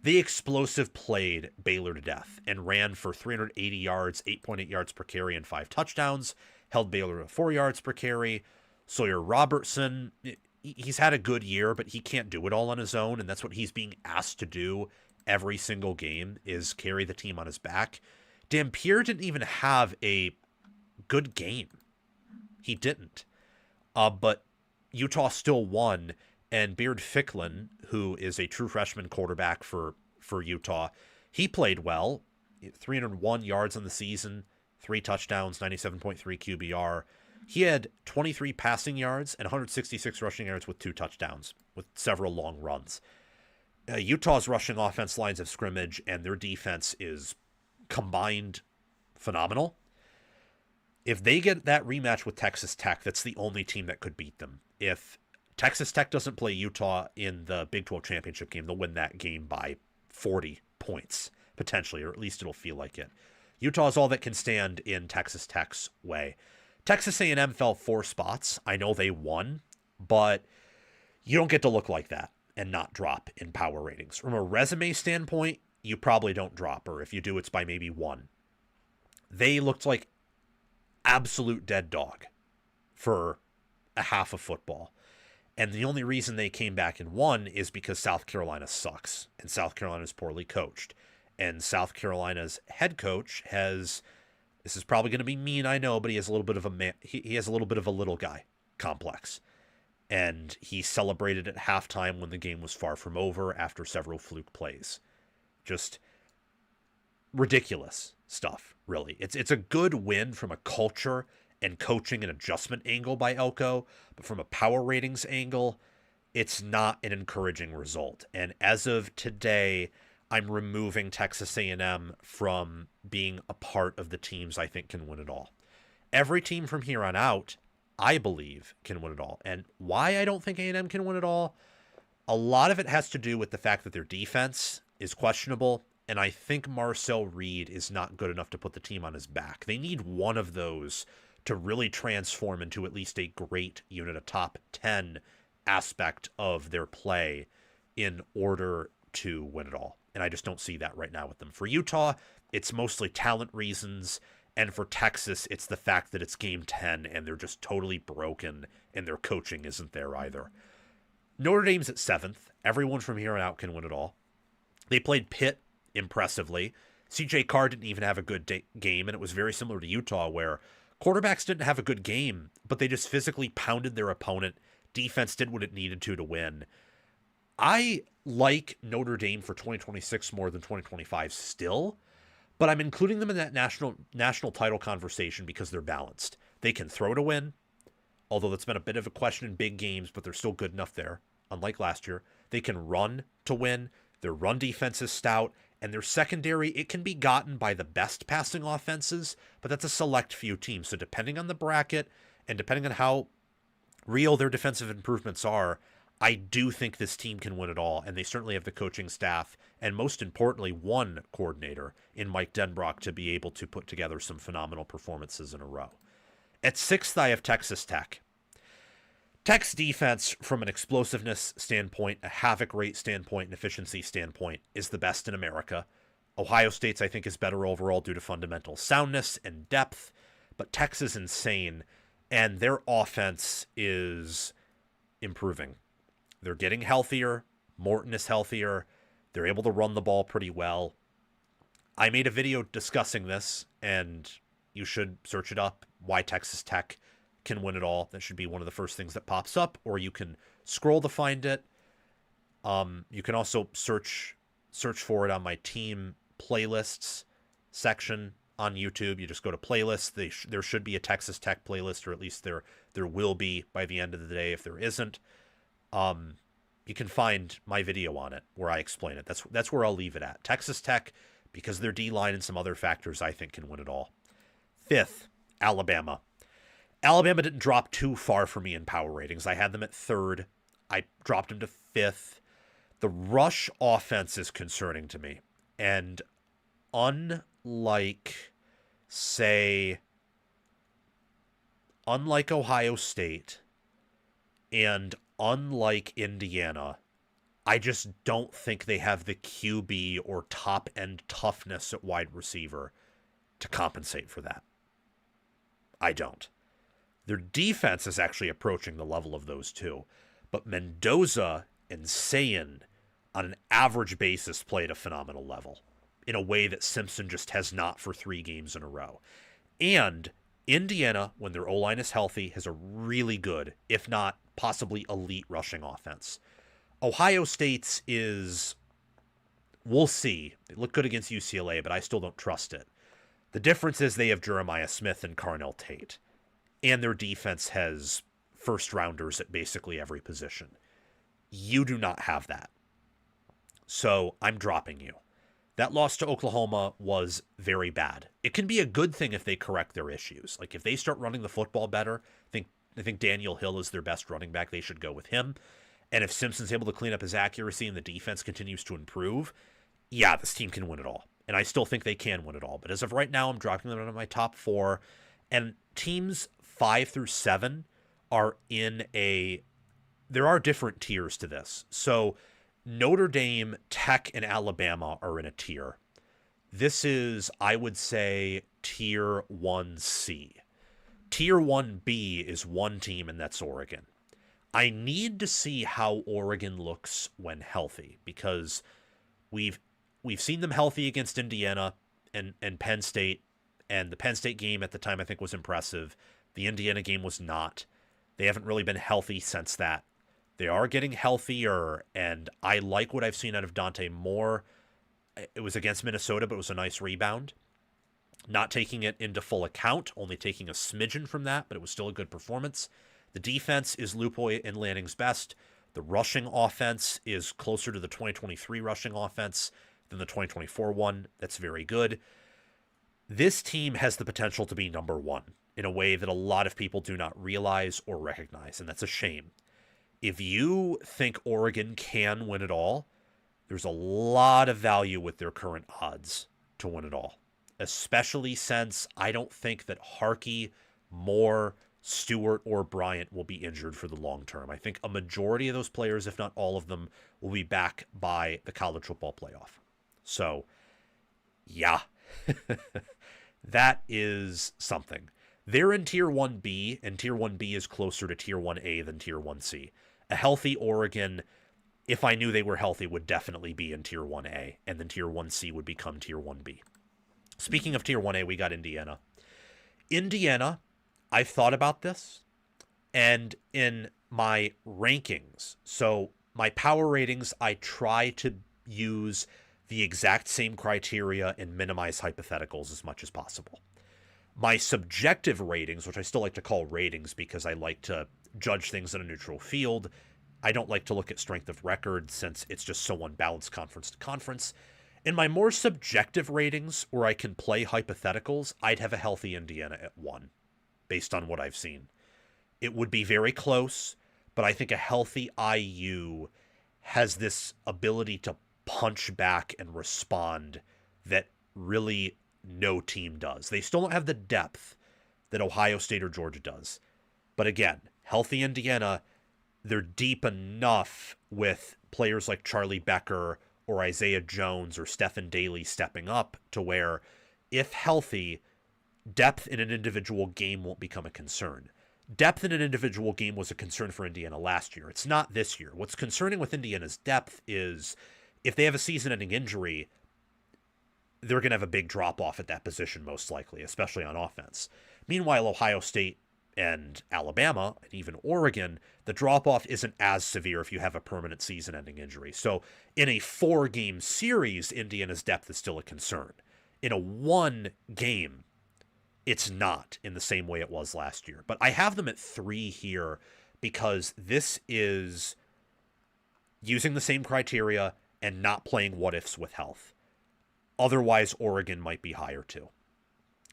They explosive played Baylor to death and ran for 380 yards, 8.8 yards per carry, and 5 touchdowns, held Baylor to 4 yards per carry. Sawyer Robertson, he's had a good year, but he can't do it all on his own, and that's what he's being asked to do every single game, is carry the team on his back. Dampier didn't even have a good game. He didn't. But Utah still won, and Beard Ficklin, who is a true freshman quarterback for Utah, he played well. 301 yards on the season, 3 touchdowns, 97.3 QBR. He had 23 passing yards and 166 rushing yards with 2 touchdowns, with several long runs. Utah's rushing offense lines of scrimmage and their defense is combined phenomenal. If they get that rematch with Texas Tech, that's the only team that could beat them. If Texas Tech doesn't play Utah in the Big 12 championship game, they'll win that game by 40 points, potentially, or at least it'll feel like it. Utah is all that can stand in Texas Tech's way. Texas A&M fell 4 spots. I know they won, but you don't get to look like that and not drop in power ratings. From a resume standpoint, you probably don't drop, or if you do, it's by maybe 1. They looked like absolute dead dog for a half of football. And the only reason they came back and won is because South Carolina sucks, and South Carolina is poorly coached. And South Carolina's head coach has, this is probably going to be mean, I know, but he has a little bit of he has a little bit of a little guy complex. And he celebrated at halftime when the game was far from over after several fluke plays. Just ridiculous stuff, really. It's a good win from a culture and coaching and adjustment angle by Elko, but from a power ratings angle, it's not an encouraging result. And as of today, I'm removing Texas A&M from being a part of the teams I think can win it all. Every team from here on out, I believe, can win it all. And why I don't think A&M can win it all, a lot of it has to do with the fact that their defense is questionable, and I think Marcel Reed is not good enough to put the team on his back. They need one of those to really transform into at least a great unit, a top 10 aspect of their play in order to win it all. And I just don't see that right now with them. For Utah, it's mostly talent reasons. And for Texas, it's the fact that it's game 10 and they're just totally broken and their coaching isn't there either. Notre Dame's at 7th. Everyone from here on out can win it all. They played Pitt impressively. CJ Carr didn't even have a good game, and it was very similar to Utah where quarterbacks didn't have a good game, but they just physically pounded their opponent. Defense did what it needed to win. I like Notre Dame for 2026 more than 2025 still, but I'm including them in that national title conversation because they're balanced. They can throw to win, although that's been a bit of a question in big games, but they're still good enough there, unlike last year. They can run to win. Their run defense is stout, and their secondary, it can be gotten by the best passing offenses, but that's a select few teams. So depending on the bracket and depending on how real their defensive improvements are, I do think this team can win it all, and they certainly have the coaching staff and, most importantly, one coordinator in Mike Denbrock to be able to put together some phenomenal performances in a row. At 6th, I have Texas Tech. Tech's defense, from an explosiveness standpoint, a havoc rate standpoint, and efficiency standpoint, is the best in America. Ohio State's, I think, is better overall due to fundamental soundness and depth, but Tech's is insane, and their offense is improving. They're getting healthier. Morton is healthier. They're able to run the ball pretty well. I made a video discussing this, and you should search it up, why Texas Tech can win it all. That should be one of the first things that pops up, or you can scroll to find it. You can also search for it on my team playlists section on YouTube. You just go to playlists. There should be a Texas Tech playlist, or at least there will be by the end of the day. If there isn't, you can find my video on it where I explain it. That's where I'll leave it at. Texas Tech, because their D-line and some other factors, I think can win it all. 5th, Alabama. Alabama didn't drop too far for me in power ratings. I had them at 3rd. I dropped them to 5th. The rush offense is concerning to me. And unlike Ohio State and unlike Indiana, I just don't think they have the QB or top-end toughness at wide receiver to compensate for that. I don't. Their defense is actually approaching the level of those two. But Mendoza and Sayin, on an average basis, played a phenomenal level in a way that Simpson just has not for 3 games in a row. And Indiana, when their O-line is healthy, has a really good, if not possibly elite, rushing offense. Ohio State's is, we'll see. They look good against UCLA, but I still don't trust it. The difference is they have Jeremiah Smith and Carnell Tate. And their defense has first-rounders at basically every position. You do not have that. So I'm dropping you. That loss to Oklahoma was very bad. It can be a good thing if they correct their issues. Like if they start running the football better, I think Daniel Hill is their best running back. They should go with him. And if Simpson's able to clean up his accuracy and the defense continues to improve, yeah, this team can win it all. And I still think they can win it all. But as of right now, I'm dropping them out of my top 4. And teams 5 through 7 are there are different tiers to this. So Notre Dame, Tech, and Alabama are in a tier. This is, I would say, tier 1C. Tier 1B is one team, and that's Oregon. I need to see how Oregon looks when healthy, because we've seen them healthy against Indiana and Penn State, and the Penn State game at the time I think was impressive. The Indiana game was not. They haven't really been healthy since that. They are getting healthier, and I like what I've seen out of Dante Moore. It was against Minnesota, but it was a nice rebound. Not taking it into full account, only taking a smidgen from that, but it was still a good performance. The defense is Lupoy and Lanning's best. The rushing offense is closer to the 2023 rushing offense than the 2024 one. That's very good. This team has the potential to be number one in a way that a lot of people do not realize or recognize, and that's a shame. If you think Oregon can win it all, there's a lot of value with their current odds to win it all, especially since I don't think that Harkey, Moore, Stewart, or Bryant will be injured for the long term. I think a majority of those players, if not all of them, will be back by the college football playoff. So, yeah, that is something. They're in Tier 1B, and Tier 1B is closer to Tier 1A than Tier 1C. A healthy Oregon, if I knew they were healthy, would definitely be in Tier 1A, and then Tier 1C would become Tier 1B. Speaking of Tier 1A, we got Indiana. Indiana, I've thought about this, and in my rankings, so my power ratings, I try to use the exact same criteria and minimize hypotheticals as much as possible. My subjective ratings, which I still like to call ratings because I like to judge things in a neutral field, I don't like to look at strength of record since it's just so unbalanced conference to conference. In my more subjective ratings, where I can play hypotheticals, I'd have a healthy Indiana at 1, based on what I've seen. It would be very close, but I think a healthy IU has this ability to punch back and respond that really no team does. They still don't have the depth that Ohio State or Georgia does. But again, healthy Indiana, they're deep enough with players like Charlie Becker or Isaiah Jones or Stephen Daly stepping up to where, if healthy, depth in an individual game won't become a concern. Depth in an individual game was a concern for Indiana last year. It's not this year. What's concerning with Indiana's depth is if they have a season-ending injury, they're going to have a big drop-off at that position most likely, especially on offense. Meanwhile, Ohio State and Alabama, and even Oregon, the drop-off isn't as severe if you have a permanent season-ending injury. So in a 4-game series, Indiana's depth is still a concern. In a 1 game, it's not in the same way it was last year. But I have them at 3 here because this is using the same criteria and not playing what-ifs with health. Otherwise, Oregon might be higher too.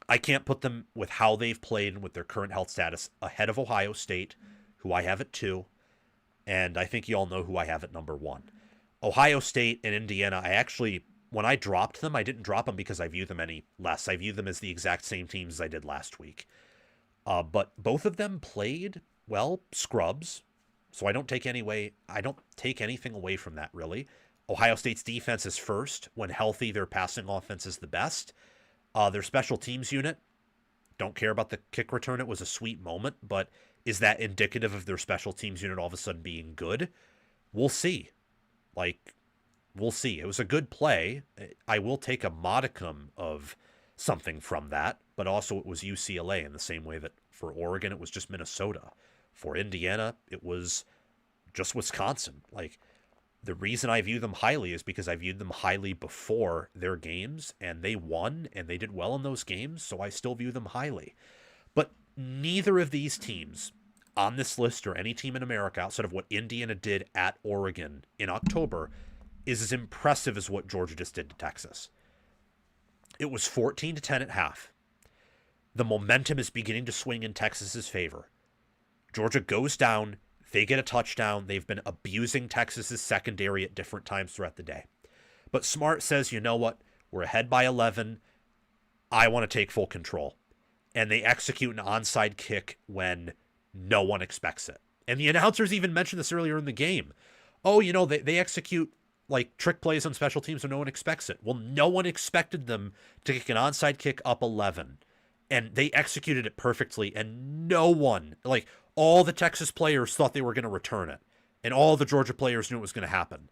I can't put them with how they've played and with their current health status ahead of Ohio State, who I have at 2, and I think you all know who I have at number 1. Ohio State and Indiana, when I dropped them, I didn't drop them because I view them any less. I view them as the exact same teams as I did last week. But both of them played, well, scrubs, so I don't take anything away from that, really. Ohio State's defense is first. When healthy, their passing offense is the best. Their special teams unit, don't care about the kick return. It was a sweet moment, but is that indicative of their special teams unit all of a sudden being good? We'll see. We'll see. It was a good play. I will take a modicum of something from that, but also it was UCLA in the same way that for Oregon, it was just Minnesota. For Indiana, it was just Wisconsin. The reason I view them highly is because I viewed them highly before their games, and they won, and they did well in those games, so I still view them highly. But neither of these teams on this list, or any team in America outside of what Indiana did at Oregon in October, is as impressive as what Georgia just did to Texas. It was 14-10 at half. The momentum is beginning to swing in Texas's favor. Georgia goes down. They get a touchdown. They've been abusing Texas's secondary at different times throughout the day. But Smart says, you know what? We're ahead by 11. I want to take full control. And they execute an onside kick when no one expects it. And the announcers even mentioned this earlier in the game. Oh, they execute trick plays on special teams when no one expects it. Well, no one expected them to kick an onside kick up 11. And they executed it perfectly. And no one, all the Texas players thought they were going to return it. And all the Georgia players knew it was going to happen.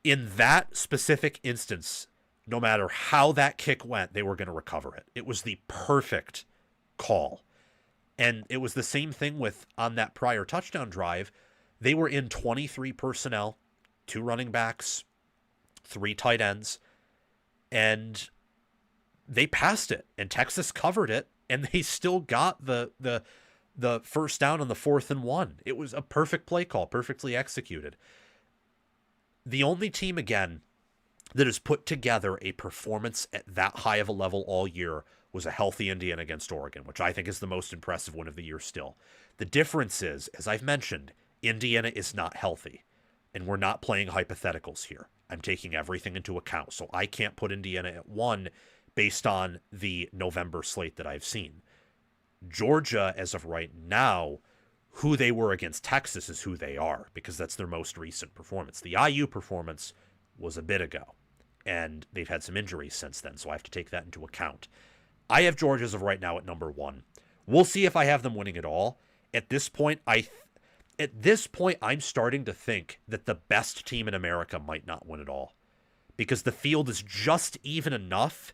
In that specific instance, no matter how that kick went, they were going to recover it. It was the perfect call. And it was the same thing on that prior touchdown drive. They were in 23 personnel, 2 running backs, 3 tight ends, and they passed it, and Texas covered it, and they still got the first down on the 4th and 1. It was a perfect play call, perfectly executed. The only team, again, that has put together a performance at that high of a level all year was a healthy Indiana against Oregon, which I think is the most impressive win of the year still. The difference is, as I've mentioned, Indiana is not healthy, and we're not playing hypotheticals here. I'm taking everything into account, so I can't put Indiana at 1 based on the November slate that I've seen. Georgia, as of right now, who they were against Texas is who they are, because that's their most recent performance. The IU performance was a bit ago, and they've had some injuries since then, so I have to take that into account. I have Georgia as of right now at number 1. We'll see if I have them winning it all. At this point, I'm starting to think that the best team in America might not win it all, because the field is just even enough,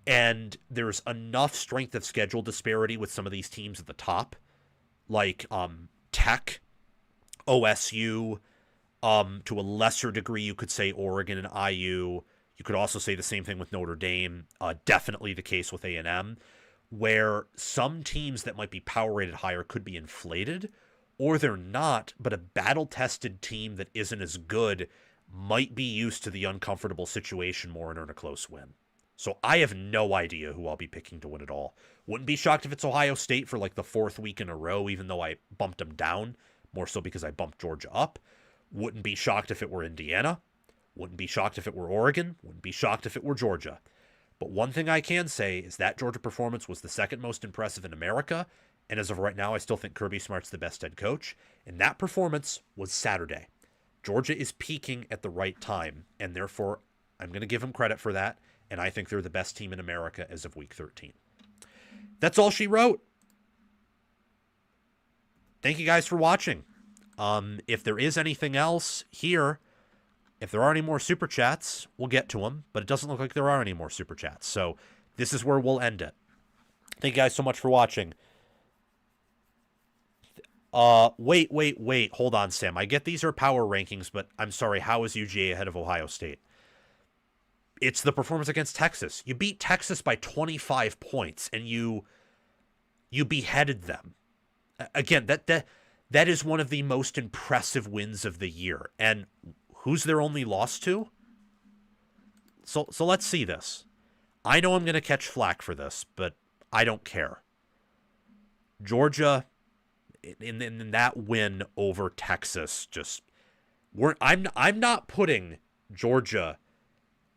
and there's enough strength of schedule disparity with some of these teams at the top, like Tech, OSU, to a lesser degree, you could say Oregon and IU. You could also say the same thing with Notre Dame. Definitely the case with A&M, where some teams that might be power rated higher could be inflated, or they're not, but a battle-tested team that isn't as good might be used to the uncomfortable situation more and earn a close win. So I have no idea who I'll be picking to win it all. Wouldn't be shocked if it's Ohio State for like the 4th week in a row, even though I bumped them down, more so because I bumped Georgia up. Wouldn't be shocked if it were Indiana. Wouldn't be shocked if it were Oregon. Wouldn't be shocked if it were Georgia. But one thing I can say is that Georgia performance was the second most impressive in America, and as of right now, I still think Kirby Smart's the best head coach, and that performance was Saturday. Georgia is peaking at the right time, and therefore I'm going to give them credit for that, and I think they're the best team in America as of week 13. That's all she wrote. Thank you guys for watching. If there is anything else here, if there are any more super chats, we'll get to them, but it doesn't look like there are any more super chats, so this is where we'll end it. Thank you guys so much for watching. Wait. Hold on, Sam. I get these are power rankings, but I'm sorry. How is UGA ahead of Ohio State? It's the performance against Texas. You beat Texas by 25 points, and you beheaded them. Again, that is one of the most impressive wins of the year. And who's their only loss to? So let's see this. I know I'm going to catch flack for this, but I don't care. Georgia, in that win over Texas, I'm not putting Georgia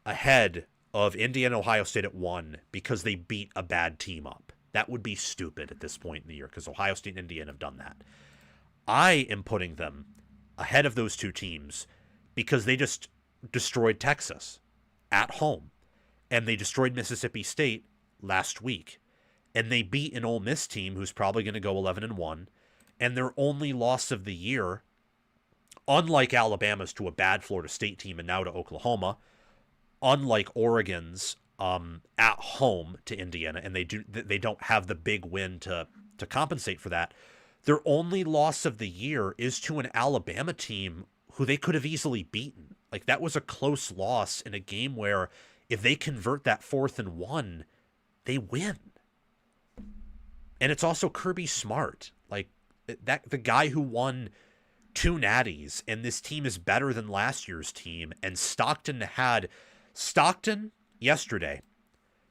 ahead of Indiana, Ohio State at 1 because they beat a bad team up. That would be stupid at this point in the year, because Ohio State and Indiana have done that. I am putting them ahead of those two teams because they just destroyed Texas at home, and they destroyed Mississippi State last week, and they beat an Ole Miss team who's probably going to go 11-1, and their only loss of the year, unlike Alabama's to a bad Florida State team and now to Oklahoma, unlike Oregon's at home to Indiana, and they don't have the big win to compensate for that. Their only loss of the year is to an Alabama team who they could have easily beaten. Like, that was a close loss in a game where if they convert that 4th and 1, they win. And it's also Kirby Smart. Like, that the guy who won 2 natties, and this team is better than last year's team. And Stockton yesterday,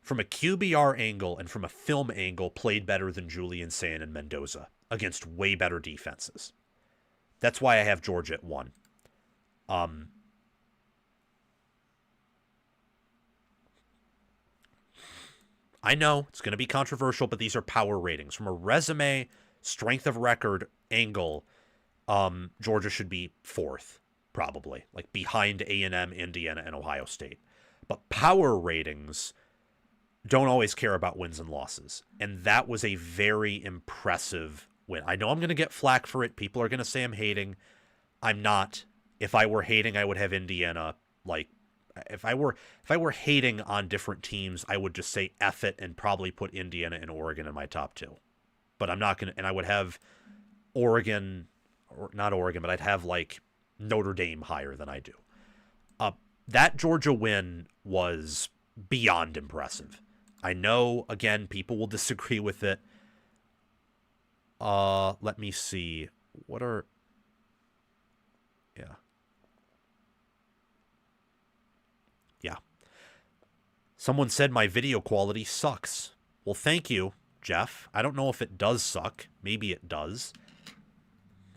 from a QBR angle and from a film angle, played better than Julian Sayin and Mendoza against way better defenses. That's why I have Georgia at 1. I know it's going to be controversial, but these are power ratings. From a resume, strength of record angle, Georgia should be 4th, probably, like behind A&M, Indiana, and Ohio State. But power ratings don't always care about wins and losses, and that was a very impressive win. I know I'm going to get flack for it. People are going to say I'm hating. I'm not. If I were hating, I would have Indiana. Like, if I were hating on different teams, I would just say F it and probably put Indiana and Oregon in my top 2. But I'm not going to, and I would have Oregon, or not Oregon, but I'd have like Notre Dame higher than I do. that Georgia win was beyond impressive. I know, again, people will disagree with it. Let me see. What are... Yeah. Yeah. Someone said my video quality sucks. Well, thank you, Jeff. I don't know if it does suck. Maybe it does.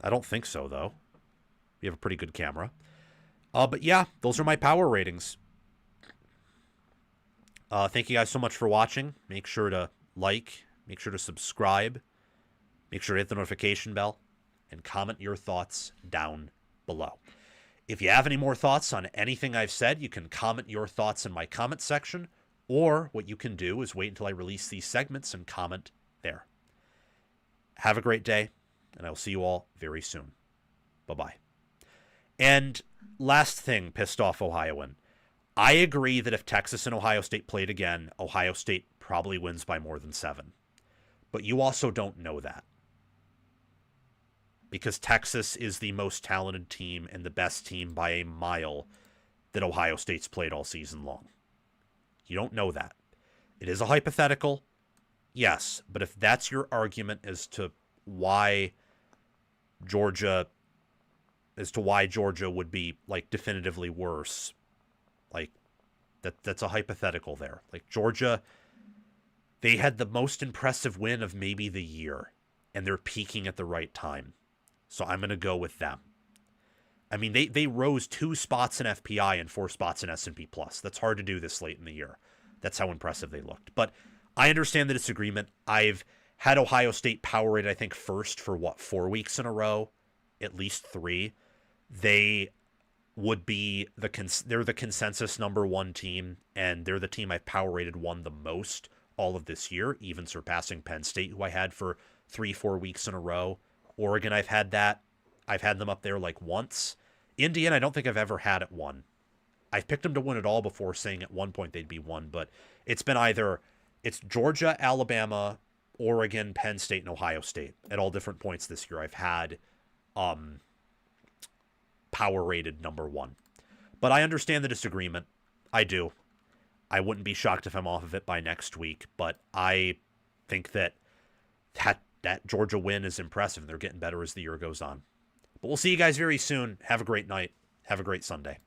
I don't think so, though. You have a pretty good camera. But yeah, those are my power ratings. Thank you guys so much for watching. Make sure to like, make sure to subscribe, make sure to hit the notification bell, and comment your thoughts down below. If you have any more thoughts on anything I've said, you can comment your thoughts in my comment section, or what you can do is wait until I release these segments and comment there. Have a great day, and I will see you all very soon. Bye-bye. And last thing, pissed off Ohioan. I agree that if Texas and Ohio State played again, Ohio State probably wins by more than 7. But you also don't know that. Because Texas is the most talented team and the best team by a mile that Ohio State's played all season long. You don't know that. It is a hypothetical, yes, but if that's your argument as to why Georgia would be like definitively worse, like that's a hypothetical there. Like Georgia, they had the most impressive win of maybe the year, and they're peaking at the right time. So I'm going to go with them. I mean, they rose 2 spots in FPI and 4 spots in S&P+. That's hard to do this late in the year. That's how impressive they looked. But I understand the disagreement. I've had Ohio State power rated, I think, first for, 4 weeks in a row? At least 3. They would be they're the consensus number 1 team, and they're the team I've power rated won the most all of this year, even surpassing Penn State, who I had for 3-4 weeks in a row. Oregon, I've had them up there like once. Indiana, I don't think I've ever had it won. I've picked them to win it all before, saying at one point they'd be one, but it's been it's Georgia, Alabama, Oregon, Penn State, and Ohio State at all different points this year. I've had power rated number 1. But I understand the disagreement. I do. I wouldn't be shocked if I'm off of it by next week, but I think that Georgia win is impressive, and they're getting better as the year goes on. But we'll see you guys very soon. Have a great night. Have a great Sunday.